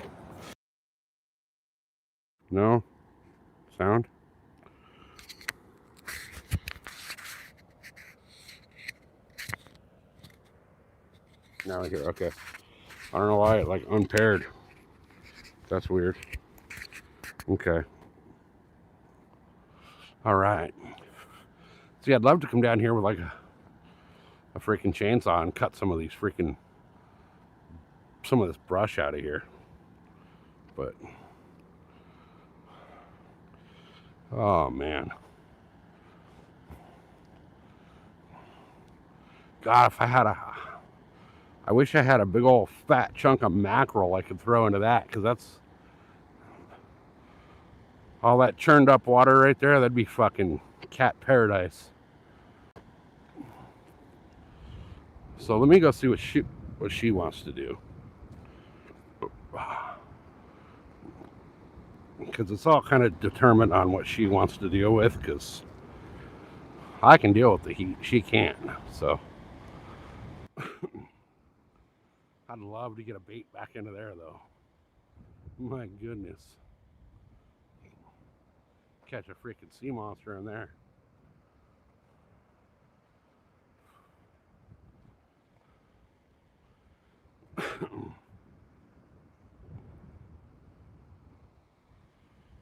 No? Sound? Now I hear, okay. I don't know why it like unpaired. That's weird. Okay. All right. See, I'd love to come down here with like a freaking chainsaw and cut some of this brush out of here. But, oh man. God, if I wish I had a big old fat chunk of mackerel I could throw into that, because that's all that churned up water right there. That'd be fucking cat paradise. So let me go see what she wants to do, because it's all kind of determined on what she wants to deal with, because I can deal with the heat, she can't. So I'd love to get a bait back into there though. My goodness. Catch a freaking sea monster in there.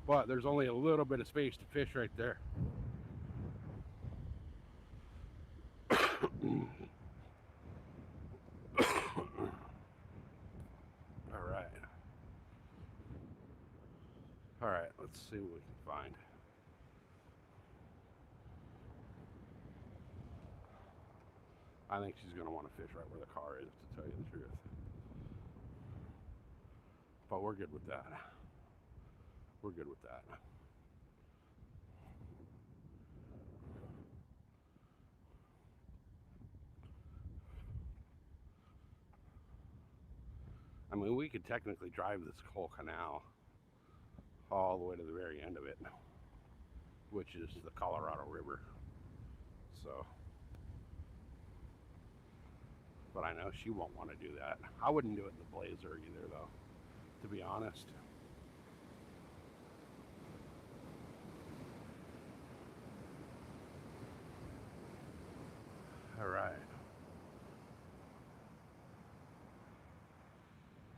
But there's only a little bit of space to fish right there. All right, let's see what we can find. I think she's going to want to fish right where the car is, to tell you the truth. But we're good with that. We're good with that. I mean, we could technically drive this whole canal all the way to the very end of it, which is the Colorado River. So, but I know she won't want to do that. I wouldn't do it in the Blazer either, though, to be honest. All right.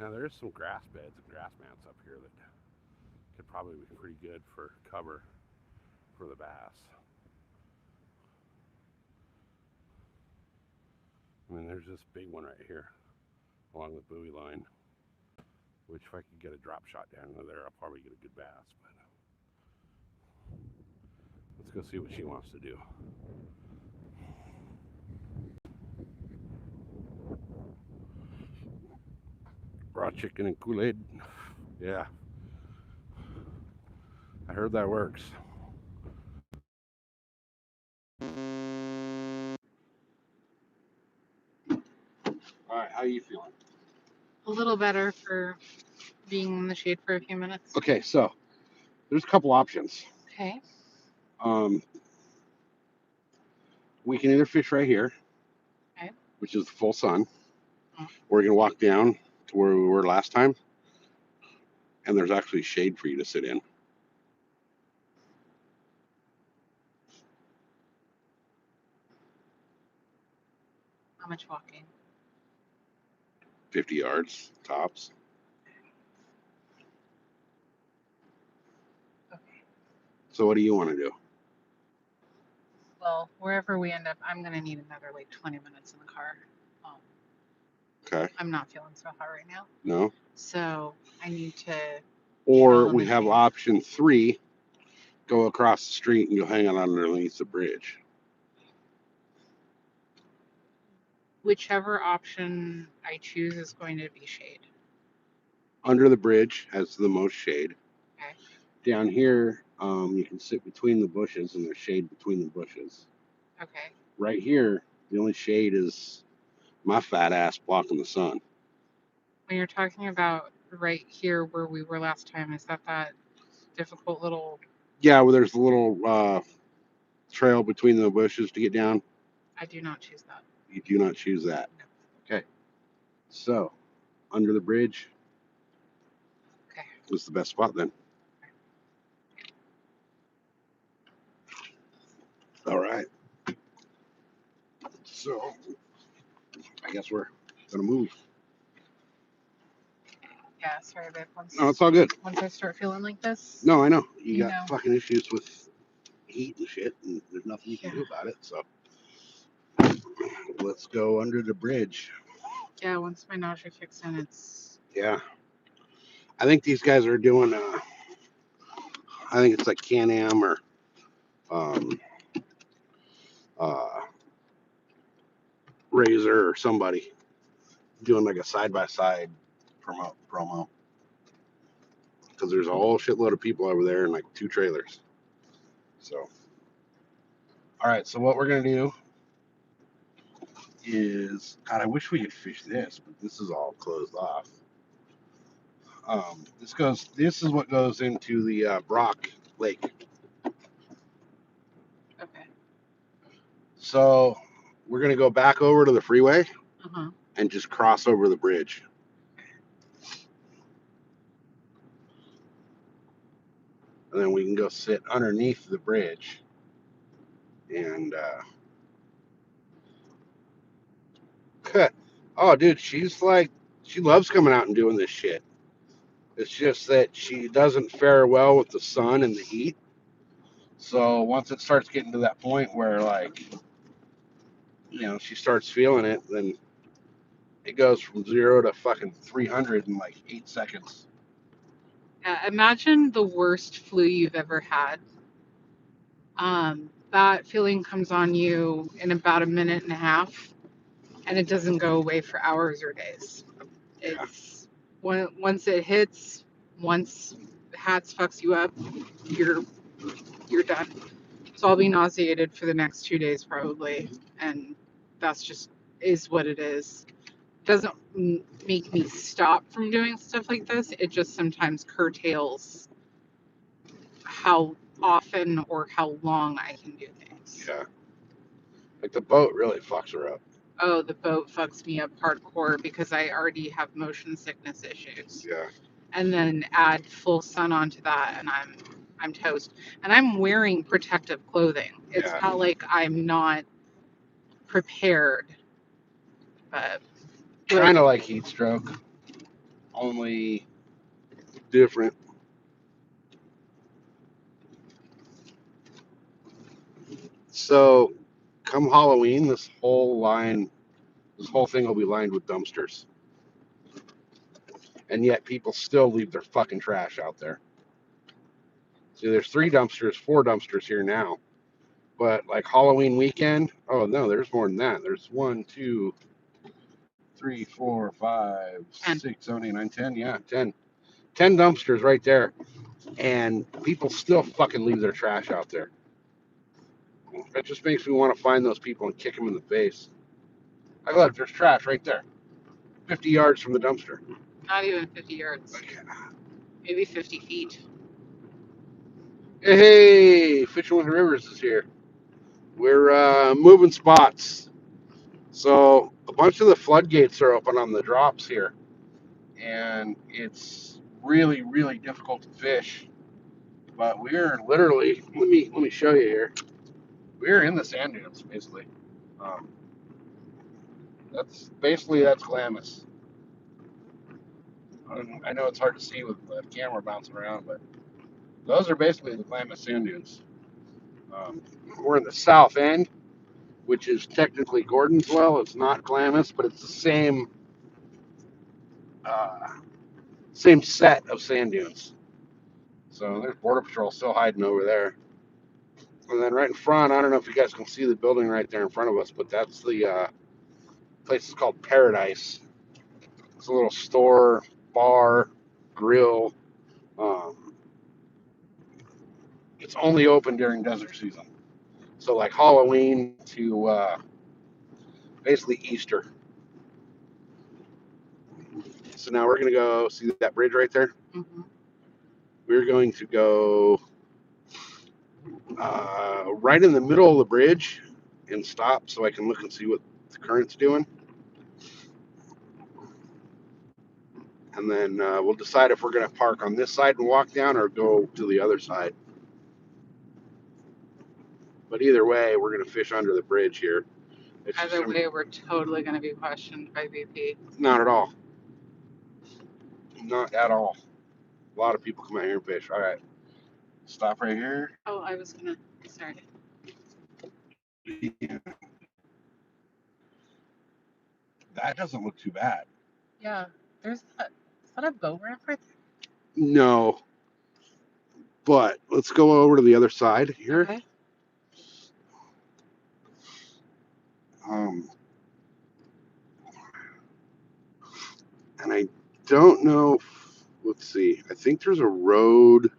Now there's some grass beds and grass mats up here that could probably be pretty good for cover for the bass. I mean, there's this big one right here along the buoy line, which if I could get a drop shot down into there, I'll probably get a good bass. But let's go see what she wants to do. Raw chicken and Kool-Aid. Yeah. I heard that works. All right, how are you feeling? A little better for being in the shade for a few minutes. Okay, so there's a couple options. Okay. We can either fish right here, Okay. which is the full sun, or you can walk down to where we were last time, and there's actually shade for you to sit in. How much walking? 50 yards tops. Okay. So what do you want to do? Well, wherever we end up, I'm gonna need another like 20 minutes in the car. Okay. I'm not feeling so hot right now, No? so I need to. Or we have option 3, go across the street and you'll hang out underneath the bridge. Whichever option I choose is going to be shade. Under the bridge has the most shade. Okay. Down here, you can sit between the bushes and there's shade between the bushes. Okay. Right here, the only shade is my fat ass blocking the sun. When you're talking about right here where we were last time, is that difficult little? Yeah, well, there's a little trail between the bushes to get down. I do not choose that. You do not choose that. Okay. So, under the bridge, This is the best spot then. All right. So I guess we're gonna move. Yeah, sorry, babe. No, it's all good. Once I start feeling like this. No, I know. You You got know. fucking issues with heat and shit, and there's nothing you can do about it. So let's go under the bridge. Yeah, once my nausea kicks in, it's. Yeah. I think these guys are doing I think it's like Can-Am or um Razor or somebody doing like a side-by-side promo because there's a whole shitload of people over there and like 2 trailers. So all right, so what we're gonna do is, God, I wish we could fish this, but this is all closed off. This is what goes into the Brock Lake. Okay. So we're gonna go back over to the freeway Uh-huh. and just cross over the bridge. And then we can go sit underneath the bridge. And oh, dude, she loves coming out and doing this shit. It's just that she doesn't fare well with the sun and the heat. So once it starts getting to that point where, like, she starts feeling it, then it goes from 0 to fucking 300 in like 8 seconds. Yeah, imagine the worst flu you've ever had. That feeling comes on you in about a minute and a half, and it doesn't go away for hours or days. It's once it hits, once HATS fucks you up, you're done. So I'll be nauseated for the next 2 days probably, and that's just is what it is. Doesn't make me stop from doing stuff like this. It just sometimes curtails how often or how long I can do things. Yeah. Like the boat really fucks her up. Oh, the boat fucks me up hardcore because I already have motion sickness issues. Yeah. And then add full sun onto that and I'm toast. And I'm wearing protective clothing. It's Yeah. not like I'm not prepared. But Kind of like heat stroke, only different. So come Halloween, this whole thing will be lined with dumpsters. And yet people still leave their fucking trash out there. See, there's 4 dumpsters here now. But like Halloween weekend, oh no, there's more than that. There's 1, 2, 3, 4, 5, 6, 7, 8, 9, 10. Yeah, 10. 10 dumpsters right there. And people still fucking leave their trash out there. It just makes me want to find those people and kick them in the face. Like, look, there's trash right there. 50 yards from the dumpster. not even 50 yards. Maybe 50 feet. Hey, Fishing with Rivers is here. We're moving spots. So a bunch of the floodgates are open on the drops here. And it's really, really difficult to fish. But we're literally, let me show you here. We're in the sand dunes, basically. That's Glamis. I know it's hard to see with the camera bouncing around, but those are basically the Glamis sand dunes. We're in the south end, which is technically Gordon's Well. It's not Glamis, but it's the same set of sand dunes. So there's Border Patrol still hiding over there. And then right in front, I don't know if you guys can see the building right there in front of us, but that's the place is called Paradise. It's a little store, bar, grill. It's only open during desert season. So like Halloween to basically Easter. So now we're going to go see that bridge right there. Mm-hmm. We're going to go right in the middle of the bridge and stop so I can look and see what the current's doing. and then we'll decide if we're going to park on this side and walk down or go to the other side. But either way, we're going to fish under the bridge here. It's just Either way, we're totally going to be questioned by BP. not at all. Not at all. A lot of people come out here and fish. All right. Stop right here. Oh, I was going to. Sorry. That doesn't look too bad. Yeah, there's that. Is that a boat ramp right there? No. But let's go over to the other side here. Okay. And I don't know. Let's see. I think there's a road.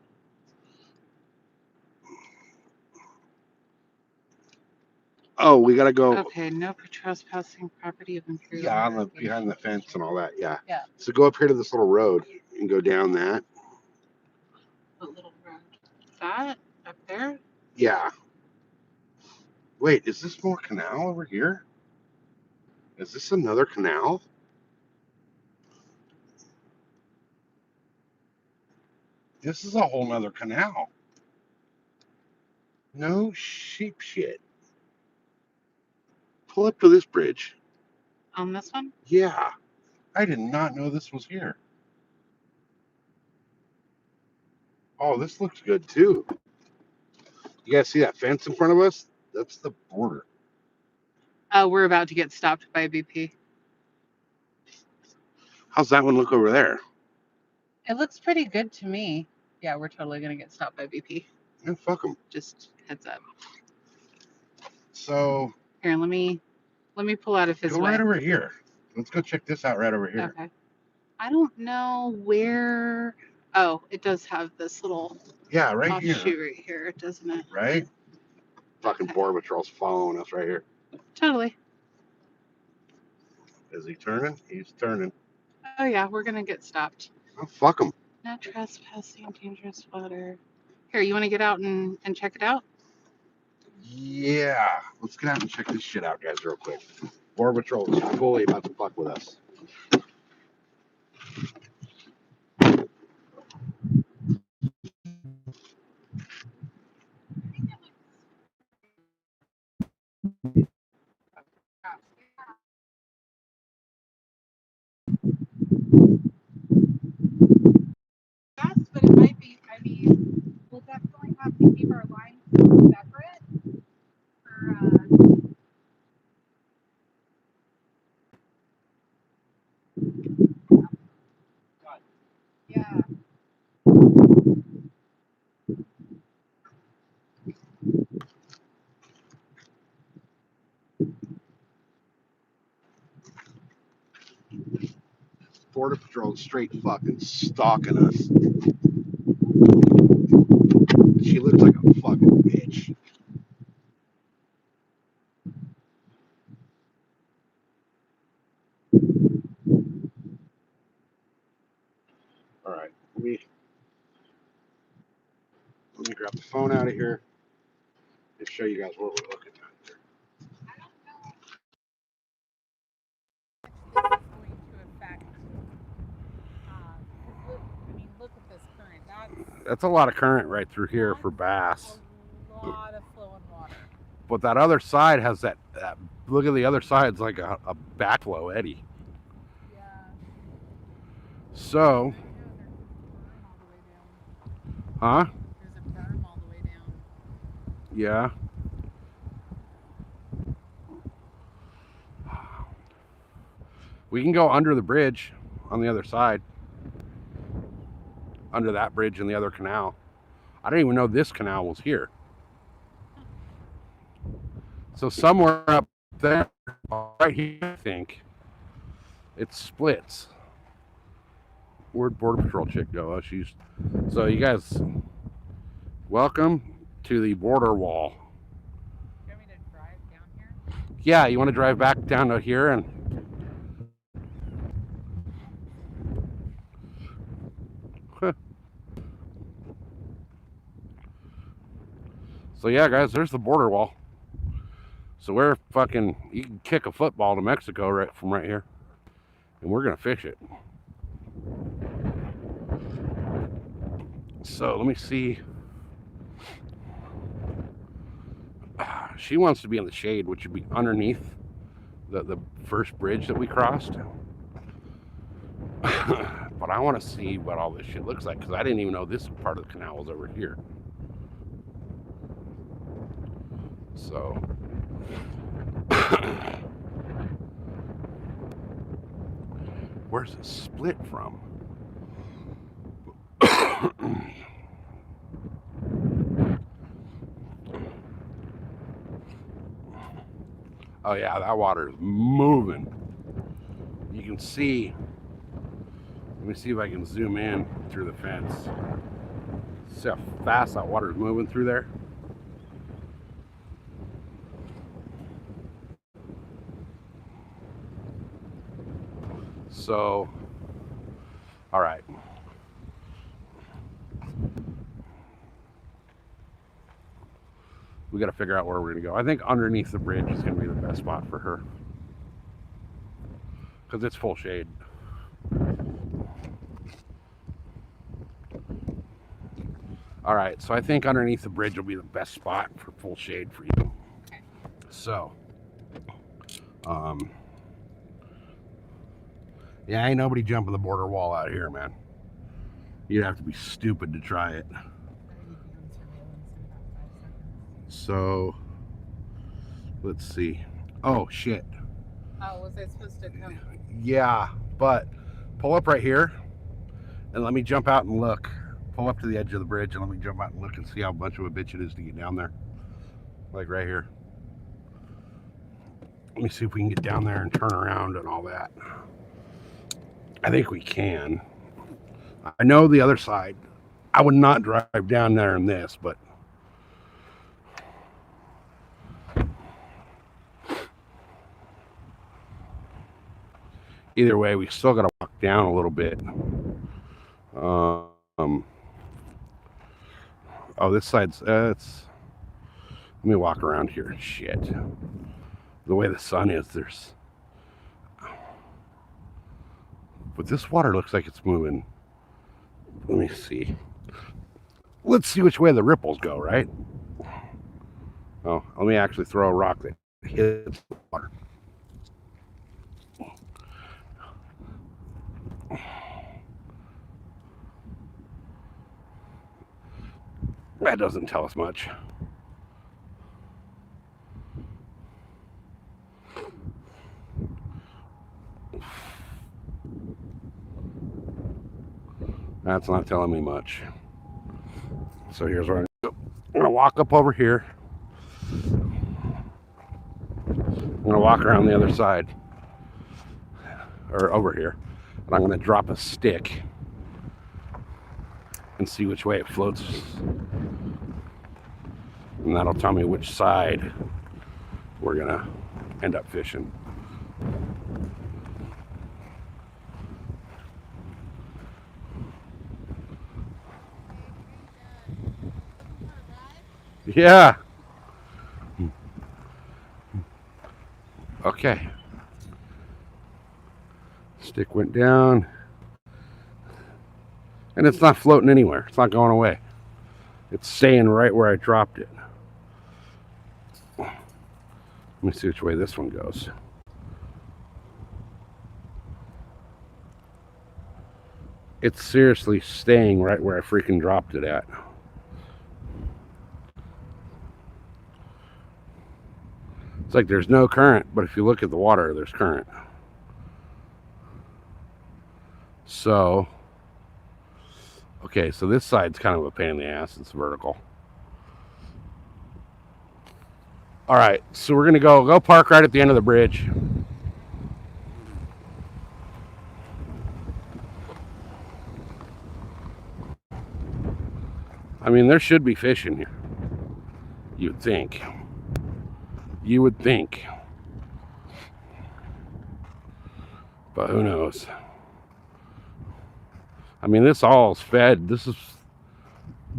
Oh, we gotta go. Okay, no trespassing property of imperial. Yeah, Navigation. behind the fence and all that. Yeah. Yeah. So go up here to this little road and go down that. The little road. That up there? Yeah. Wait, is this more canal over here? Is this another canal? This is a whole nother canal. No sheep shit. Pull up to this bridge. On this one? Yeah. I did not know this was here. Oh, this looks good too. You guys see that fence in front of us? That's the border. We're about to get stopped by BP. How's that one look over there? It looks pretty good to me. Yeah, we're totally gonna get stopped by BP. Yeah, fuck them. Just heads up. So Here, let me pull out of his go way. right over here. Let's go check this out right over here. Okay. I don't know where. Oh, it does have this little Yeah, right offshoot here. right here, doesn't it? Right? Fucking Okay. Border Patrol's following us right here. Totally. Is he turning? He's turning. Oh yeah, we're gonna get stopped. Oh, fuck him. No trespassing, dangerous water. Here, you want to get out and check it out? Yeah. Let's get out and check this shit out, guys, real quick. Border Patrol is fully about to fuck with us. Yes, but it might be, I mean, we'll definitely have to keep our lines separate for, yeah. Border Patrol is straight fucking stalking us. She looks like a fucking bitch. All right, let me grab the phone out of here and show you guys what we're looking at here. This is going to affect. Look at this current. That's a lot of current right through here for bass. A lot of flowing water. But that other side has that look at the other side, it's like a backflow eddy. Yeah. So, huh? There's a berm all the way down. Yeah. We can go under the bridge on the other side. Under that bridge in the other canal. I didn't even know this canal was here. So somewhere up there, right here, I think, it splits. Where'd Border Patrol chick go? Oh, she's... So you guys, welcome to the border wall. You want me to drive down here? Yeah, you want to drive back down to here and... So yeah, guys, there's the border wall. So we're fucking, you can kick a football to Mexico right from right here. And we're gonna fish it. So let me see. She wants to be in the shade, which would be underneath the first bridge that we crossed. But I want to see what all this shit looks like, because I didn't even know this part of the canal was over here. So where's it split from? Oh yeah, that water is moving. You can see. Let me see if I can zoom in through the fence. See how fast that water is moving through there? So, all right. We got to figure out where we're going to go. I think underneath the bridge is going to be the best spot for her, because it's full shade. All right, so I think underneath the bridge will be the best spot for full shade for you. Okay. So, yeah, ain't nobody jumping the border wall out here, man. You'd have to be stupid to try it. So, let's see. Oh, shit. Oh, was I supposed to come? Yeah, but pull up right here and let me jump out and look. Pull up to the edge of the bridge and let me jump out and look and see how much of a bitch it is to get down there. Like right here. Let me see if we can get down there and turn around and all that. I think we can. I know the other side. I would not drive down there in this, but either way, we still got to walk down a little bit. Oh, this side's, let me walk around here. Shit. The way the sun is, but this water looks like it's moving. Let me see. Let's see which way the ripples go, right? Oh, let me actually throw a rock that hits the water. That doesn't tell us much. That's not telling me much. So here's where I'm gonna walk up over here. I'm gonna walk around the other side, or over here, and I'm gonna drop a stick and see which way it floats, and that'll tell me which side we're gonna end up fishing. Yeah. Okay. Stick went down. And it's not floating anywhere. It's not going away. It's staying right where I dropped it. Let me see which way this one goes. It's seriously staying right where I freaking dropped it at. It's like there's no current, but if you look at the water, there's current. So, okay, so this side's kind of a pain in the ass. It's vertical. All right, so we're gonna go park right at the end of the bridge. I mean, there should be fish in here. You'd think. You would think. But who knows? I mean, this all is fed. This is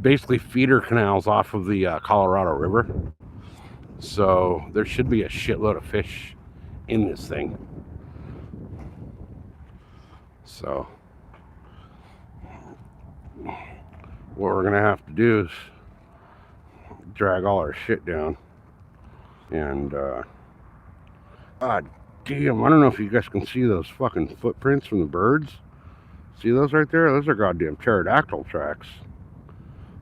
basically feeder canals off of the Colorado River. So there should be a shitload of fish in this thing. So what we're gonna have to do is drag all our shit down. And God damn, I don't know if you guys can see those fucking footprints from the birds. See those right there? Those are goddamn pterodactyl tracks.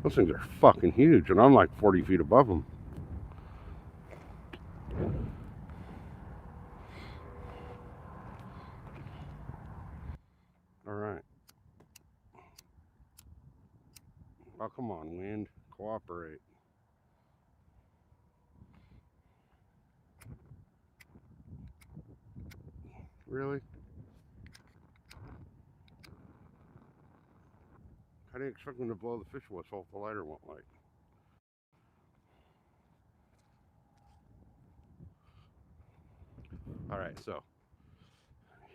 Those things are fucking huge, and I'm like 40 feet above them. All right. Oh, come on, wind. Cooperate. Really? I didn't expect them to blow the fish whistle if the lighter won't light. All right, so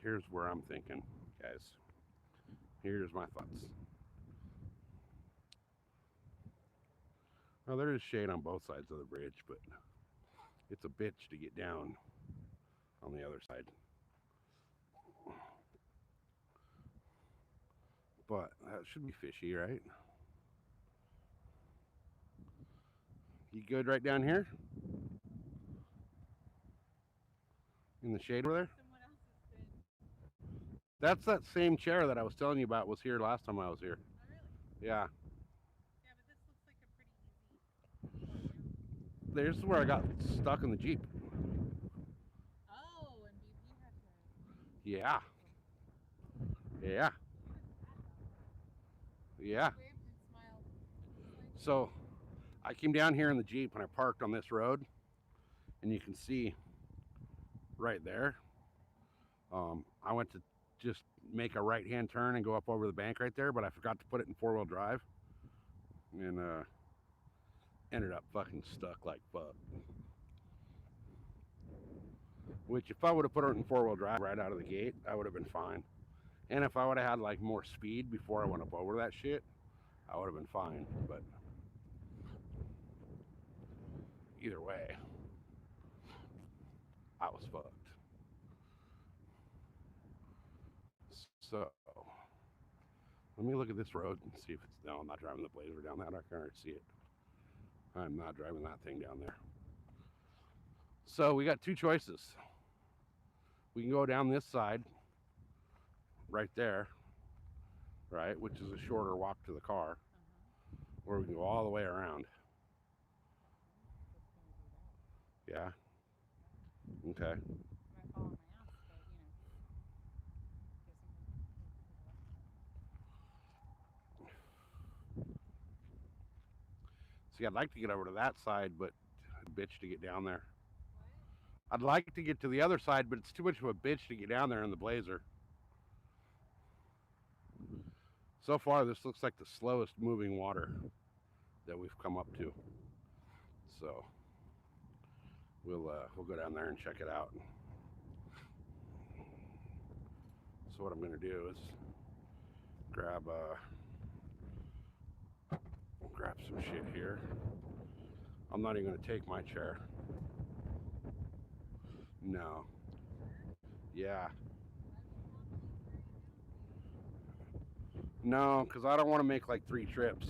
here's where I'm thinking, guys. Here's my thoughts. Well, there is shade on both sides of the bridge, but it's a bitch to get down on the other side. But that should be fishy, right? You good right down here? In the shade over there? Someone else has been. That's that same chair that I was telling you about was here last time I was here. Oh, really? Yeah. Yeah, but this looks like a pretty easy. There's where I got stuck in the Jeep. Oh, and you had to. Yeah. Yeah. Yeah. Waved and smiled. So I came down here in the Jeep and I parked on this road, and you can see right there. I went to just make a right-hand turn and go up over the bank right there, but I forgot to put it in four-wheel drive, and ended up fucking stuck like fuck. Which, if I would have put it in four-wheel drive right out of the gate, I would have been fine. And if I would have had like more speed before I went up over that shit, I would have been fine. But either way, I was fucked. So let me look at this road and see if it's, no, I'm not driving the Blazer down that. I can already see it. I'm not driving that thing down there. So we got two choices. We can go down this side right there, right, which is a shorter walk to the car, or we can go all the way around. Yeah. Okay. See, I'd like to get over to that side, but bitch to get down there. I'd like to get to the other side, but it's too much of a bitch to get down there in the Blazer. So far, this looks like the slowest moving water that we've come up to. So we'll go down there and check it out. So what I'm going to do is grab some shit here. I'm not even going to take my chair. No. Yeah. No, because I don't want to make like 3 trips.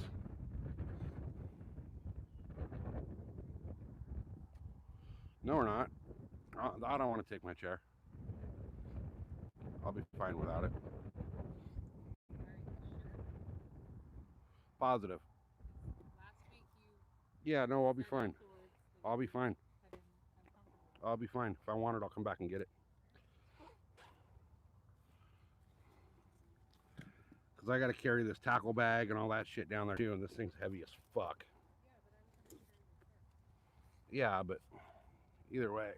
No, we're not. I don't want to take my chair. I'll be fine without it. Positive. Yeah, no, I'll be fine. I'll be fine. I'll be fine. If I want it, I'll come back and get it. Because I got to carry this tackle bag and all that shit down there too, and this thing's heavy as fuck. Yeah, but either way.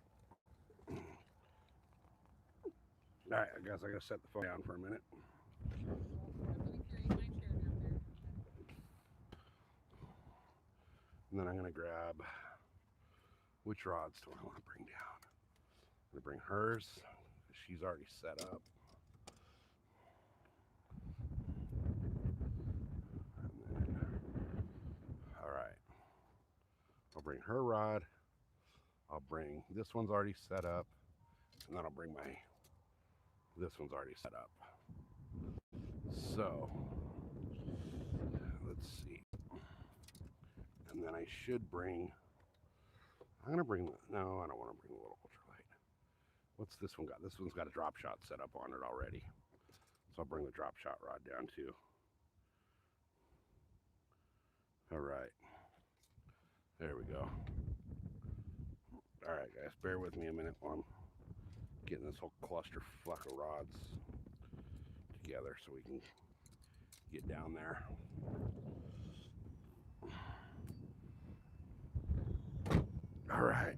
Alright, I guess I gotta set the phone down for a minute. And then I'm gonna grab, which rods do I want to bring down? I'm gonna bring hers, she's already set up. Alright. I'll bring her rod. I'll bring, this one's already set up. And then I'll bring my, this one's already set up. So, let's see. I should bring, I'm gonna bring, no, I don't want to bring a little ultralight. What's this one got? This one's got a drop shot set up on it already. So I'll bring the drop shot rod down too. All right. There we go. All right, guys, bear with me a minute while I'm getting this whole clusterfuck of rods together so we can get down there. All right,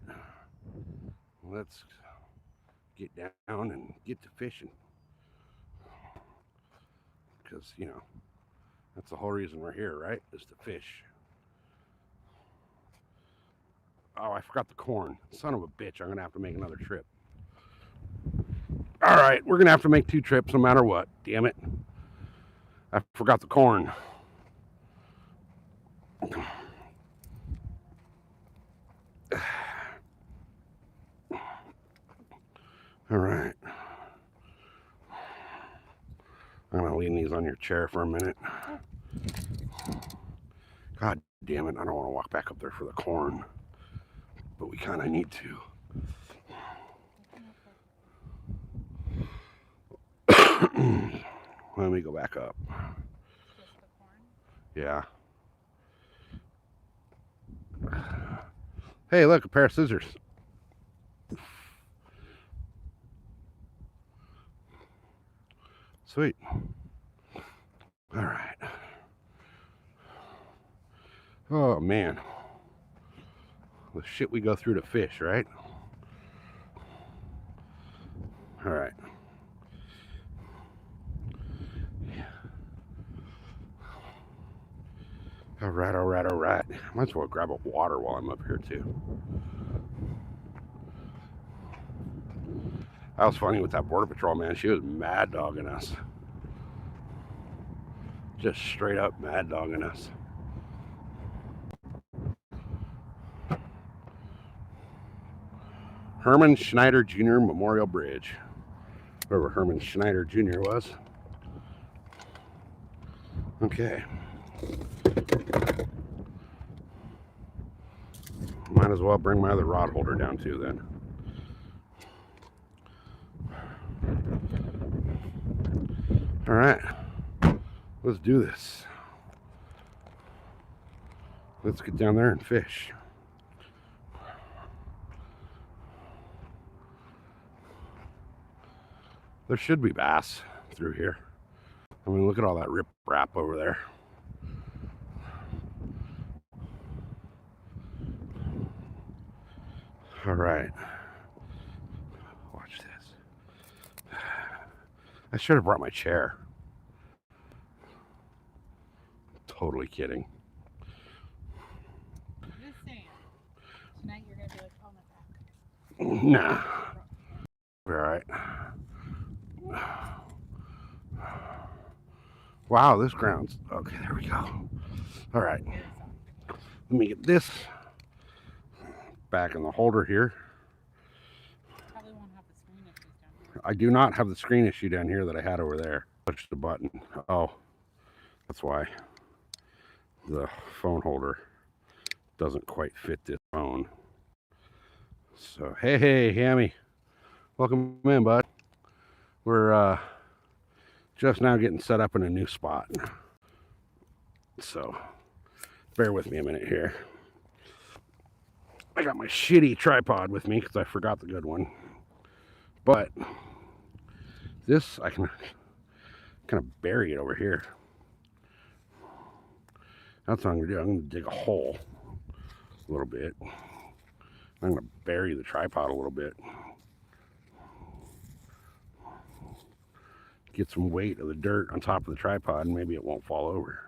let's get down and get to fishing, because, you know, that's the whole reason we're here, right? Is to fish. Oh, I forgot the corn. Son of a bitch, I'm gonna have to make another trip. All right, we're gonna have to make 2 trips no matter what. Damn it. I forgot the corn. All right. I'm gonna lean these on your chair for a minute. God damn it, I don't want to walk back up there for the corn, but we kind of need to. Let me go back up. Yeah. Hey, look, a pair of scissors. Sweet. All right. Oh, man. The shit we go through to fish, right? All right. All right, all right, all right. Might as well grab a water while I'm up here, too. That was funny with that Border Patrol, man. She was mad dogging us. Just straight up mad dogging us. Herman Schneider Jr. Memorial Bridge. Whoever Herman Schneider Jr. was. Okay. Might as well bring my other rod holder down too then. All right, let's do this. Let's get down there and fish. There should be bass through here. I mean, look at all that rip wrap over there. All right. Watch this. I should have brought my chair. Totally kidding. Just saying. Tonight you're gonna be like, oh my Nah. All right. Wow, this ground's okay. There we go. All right. Let me get this back in the holder here. Probably won't have the screen issues down here. I do not have the screen issue down here that I had over there. Push the button. Oh, that's why the phone holder doesn't quite fit this phone. So, hey, Hammy. Welcome in, bud. We're just now getting set up in a new spot. So, bear with me a minute here. I got my shitty tripod with me because I forgot the good one. But this, I can kind of bury it over here. That's what I'm going to do. I'm going to dig a hole a little bit. I'm going to bury the tripod a little bit. Get some weight of the dirt on top of the tripod and maybe it won't fall over.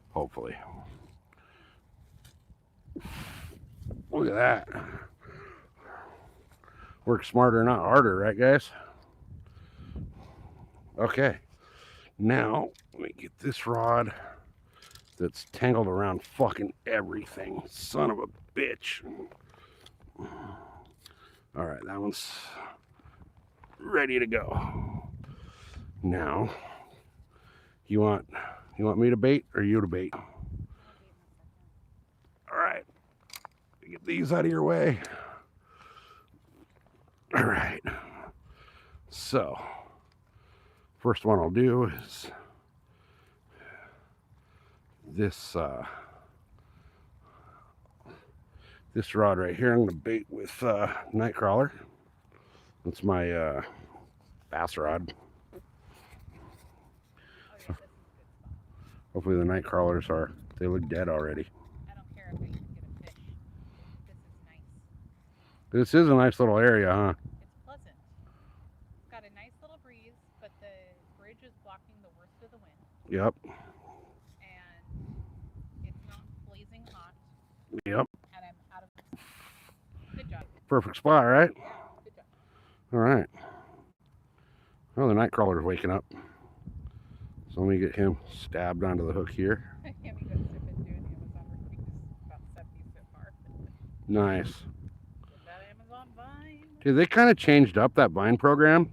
Hopefully. Look at that. Work smarter, not harder, right, guys? Okay. Now, let me get this rod that's tangled around fucking everything. Son of a bitch. All right, that one's ready to go. Now, you want You want me to bait or you to bait? All right. Get these out of your way. All right. So, first one I'll do is this this rod right here. I'm going to bait with Nightcrawler. That's my bass rod. Hopefully the Nightcrawlers they look dead already. I don't care if I can get a fish. This is nice. This is a nice little area, huh? It's pleasant. It's got a nice little breeze, but the bridge is blocking the worst of the wind. Yep. And it's not blazing hot. Yep. And I'm out of. Good job. Perfect spot, right? Yeah, good job. All right. Well, the Nightcrawler's waking up. So let me get him stabbed onto the hook here. Hammy goes to been doing Amazon reviews about 70 so far. Nice. With that Amazon Vine. Dude, they kind of changed up that Vine program.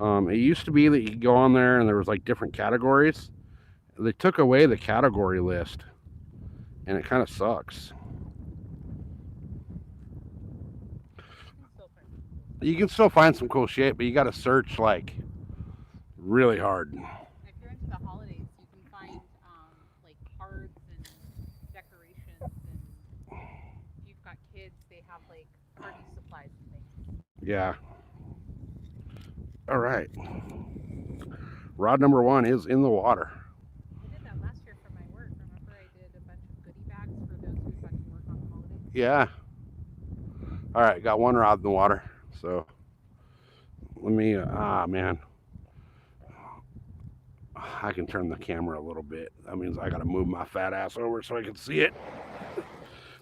It used to be that you could go on there and there was like different categories. They took away the category list, and it kind of sucks. You can still find some cool shit, but you got to search like really hard. If you're into the holidays, you can find like cards and decorations, and if you've got kids, they have like party supplies and things. Yeah. All right. Rod number 1 is in the water. I did that last year for my work. Remember, I did a bunch of goodie bags for those who got to work on the holidays. Yeah. All right, got one rod in the water. So let me, man. I can turn the camera a little bit. That means I got to move my fat ass over so I can see it.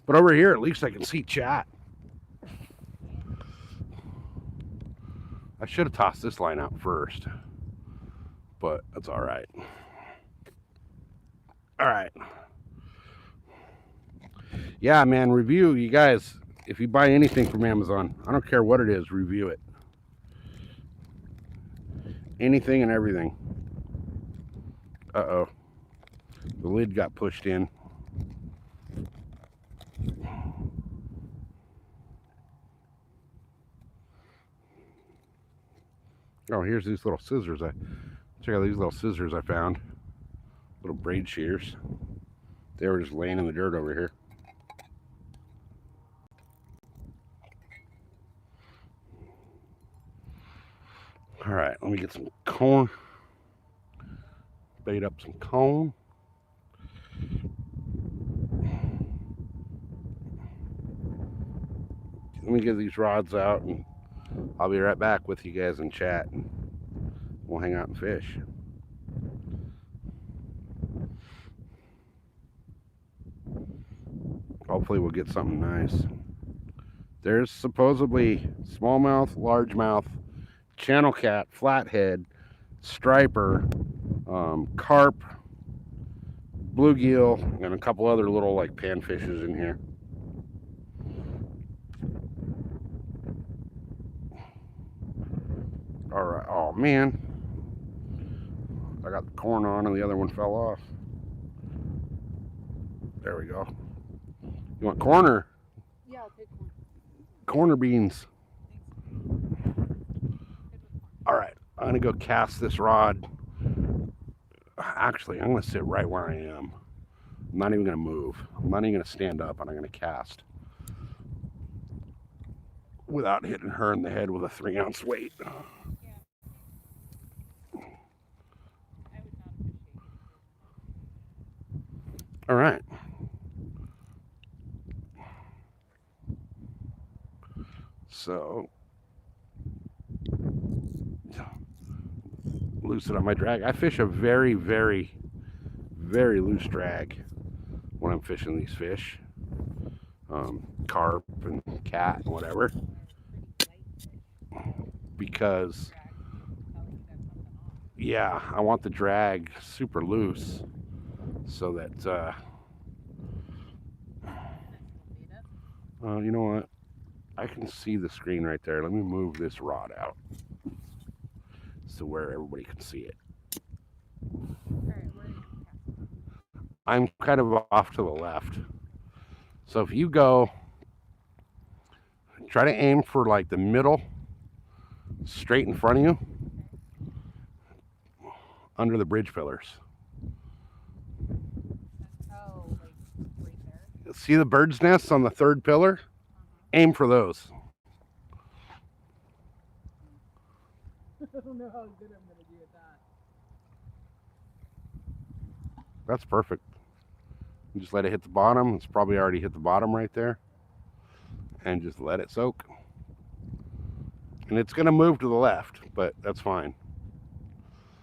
But over here, at least I can see chat. I should have tossed this line out first, but that's all right. All right. Yeah, man, review, you guys. If you buy anything from Amazon, I don't care what it is, review it. Anything and everything. Uh-oh. The lid got pushed in. Oh, here's these little scissors. Check out these little scissors I found. Little braid shears. They were just laying in the dirt over here. All right, let me get some corn. Bait up some cone. Let me get these rods out and I'll be right back with you guys in chat. We'll hang out and fish. Hopefully we'll get something nice. There's supposedly smallmouth, largemouth, channel cat, flathead, striper, carp, bluegill, and a couple other little like panfishes in here. All right. Oh man, I got the corn on and the other one fell off. There we go. You want corner? Yeah, I'll take one. Corner beans. All right, I'm gonna go cast this rod. Actually, I'm gonna sit right where I am. I'm not even gonna move. I'm not even gonna stand up, and I'm gonna cast without hitting her in the head with a 3-ounce weight. Yeah. I would not appreciate it. All right. So, loosen up my drag. I fish a very, very, very loose drag when I'm fishing these fish. Carp and cat and whatever. Because, yeah, I want the drag super loose so that, you know what? I can see the screen right there. Let me move this rod out so where everybody can see it. All right, I'm kind of off to the left. So if you go, try to aim for like the middle, straight in front of you, under the bridge pillars. Oh, like right there. See the bird's nests on the third pillar? Aim for those. I don't know how good I'm gonna do at that. That's perfect. You just let it hit the bottom. It's probably already hit the bottom right there. And just let it soak. And it's going to move to the left, but that's fine.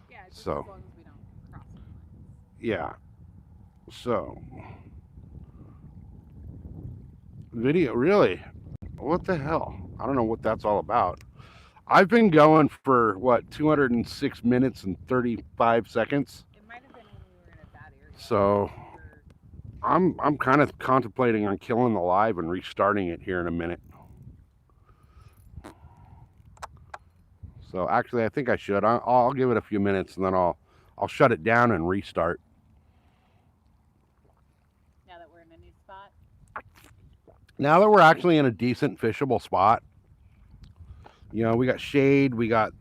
Yeah, just So. as long as we don't cross the lines. Yeah. So. Video, really? What the hell? I don't know what that's all about. I've been going for, what, 206 minutes and 35 seconds? It might have been when we were in a bad area. So. We were- I'm kind of contemplating on killing the live and restarting it here in a minute. So actually, I think I should. I'll give it a few minutes and then I'll shut it down and restart. Now that we're in a new spot. Now that we're actually in a decent fishable spot, you know, we got shade, we got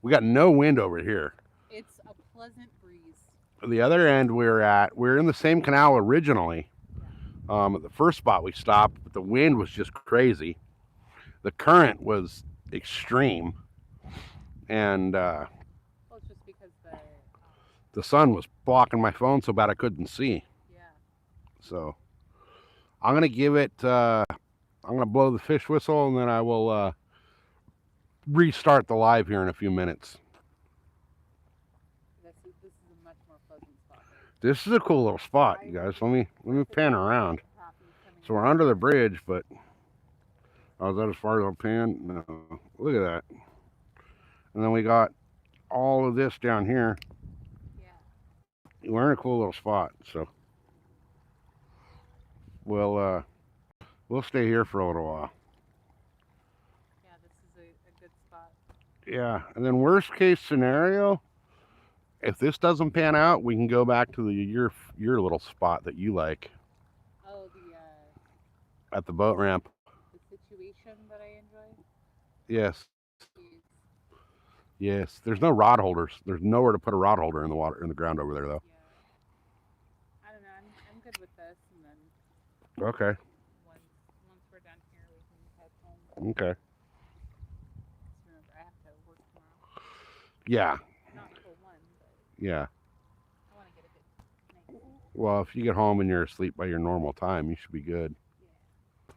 no wind over here. It's a pleasant breeze. The other end we're in the same canal originally. At the first spot we stopped, but the wind was just crazy. The current was extreme, and Well, it's just because the sun was blocking my phone so bad I couldn't see. yeah. So I'm gonna give it. I'm gonna blow the fish whistle, and then I will restart the live here in a few minutes. This is a much more pleasant spot. Right? This is a cool little spot, you guys. Let me pan around. So we're under the bridge, but is that as far as I'll pan? No. Look at that. And then we got all of this down here. Yeah. We're in a cool little spot, so we'll stay here for a little while. Yeah, this is a good spot. Yeah, and then worst case scenario, if this doesn't pan out, we can go back to your little spot that you like Oh, at the boat ramp. the situation that I enjoy. Yes, Is, yes. There's no rod holders. There's nowhere to put a rod holder in the water in the ground over there, though. yeah. I don't know. I'm good with this, and then Okay. once we're done here, we can head home. Okay. Just remember, I have to work tomorrow. Yeah. Not till 1, but Yeah. I want to get a good night. Well, if you get home and you're asleep by your normal time, you should be good. Yeah.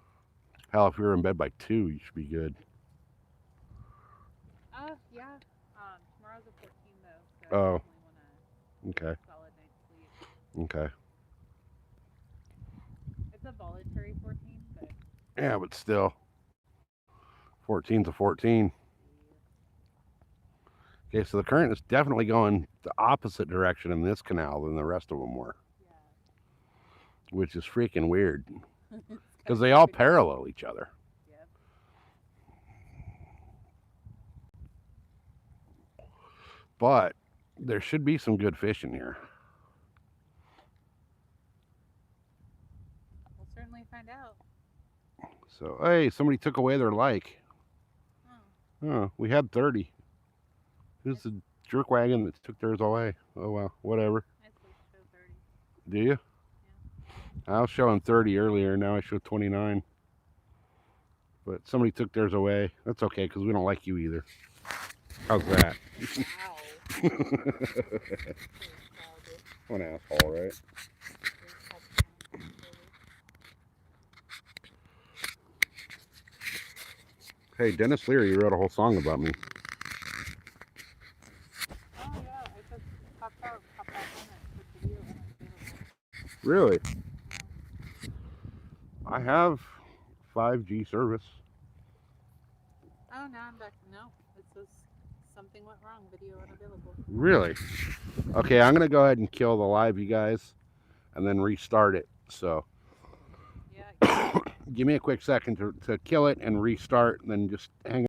Hell, if you're in bed by 2, you should be good. Yeah. Tomorrow's a 14 though, so Oh. I definitely want Okay. a solid night's sleep. Okay. It's a voluntary 14, but Yeah, but still. 14's a 14. Okay, so the current is definitely going the opposite direction in this canal than the rest of them were, yeah. which is freaking weird It's because kinda they all creepy. parallel each other. Yep. But there should be some good fish in here. We'll certainly find out. So, hey, somebody took away their like. Oh, Oh, we had 30. Who's the jerk wagon that took theirs away? Oh, well, whatever. I supposed to show 30. Do you? I was showing 30 earlier. Now I show 29. But somebody took theirs away. That's okay, because we don't like you either. How's that? Wow. What an asshole, right? Hey, Dennis Leary wrote a whole song about me. Oh yeah, I just popped back in it for video when it's available. Really? I have 5G service. Oh, now I'm back. No, it says something went wrong. Video unavailable. Really? Okay, I'm gonna go ahead and kill the live, you guys, and then restart it. So Yeah. give me a quick second to kill it and restart, and then just hang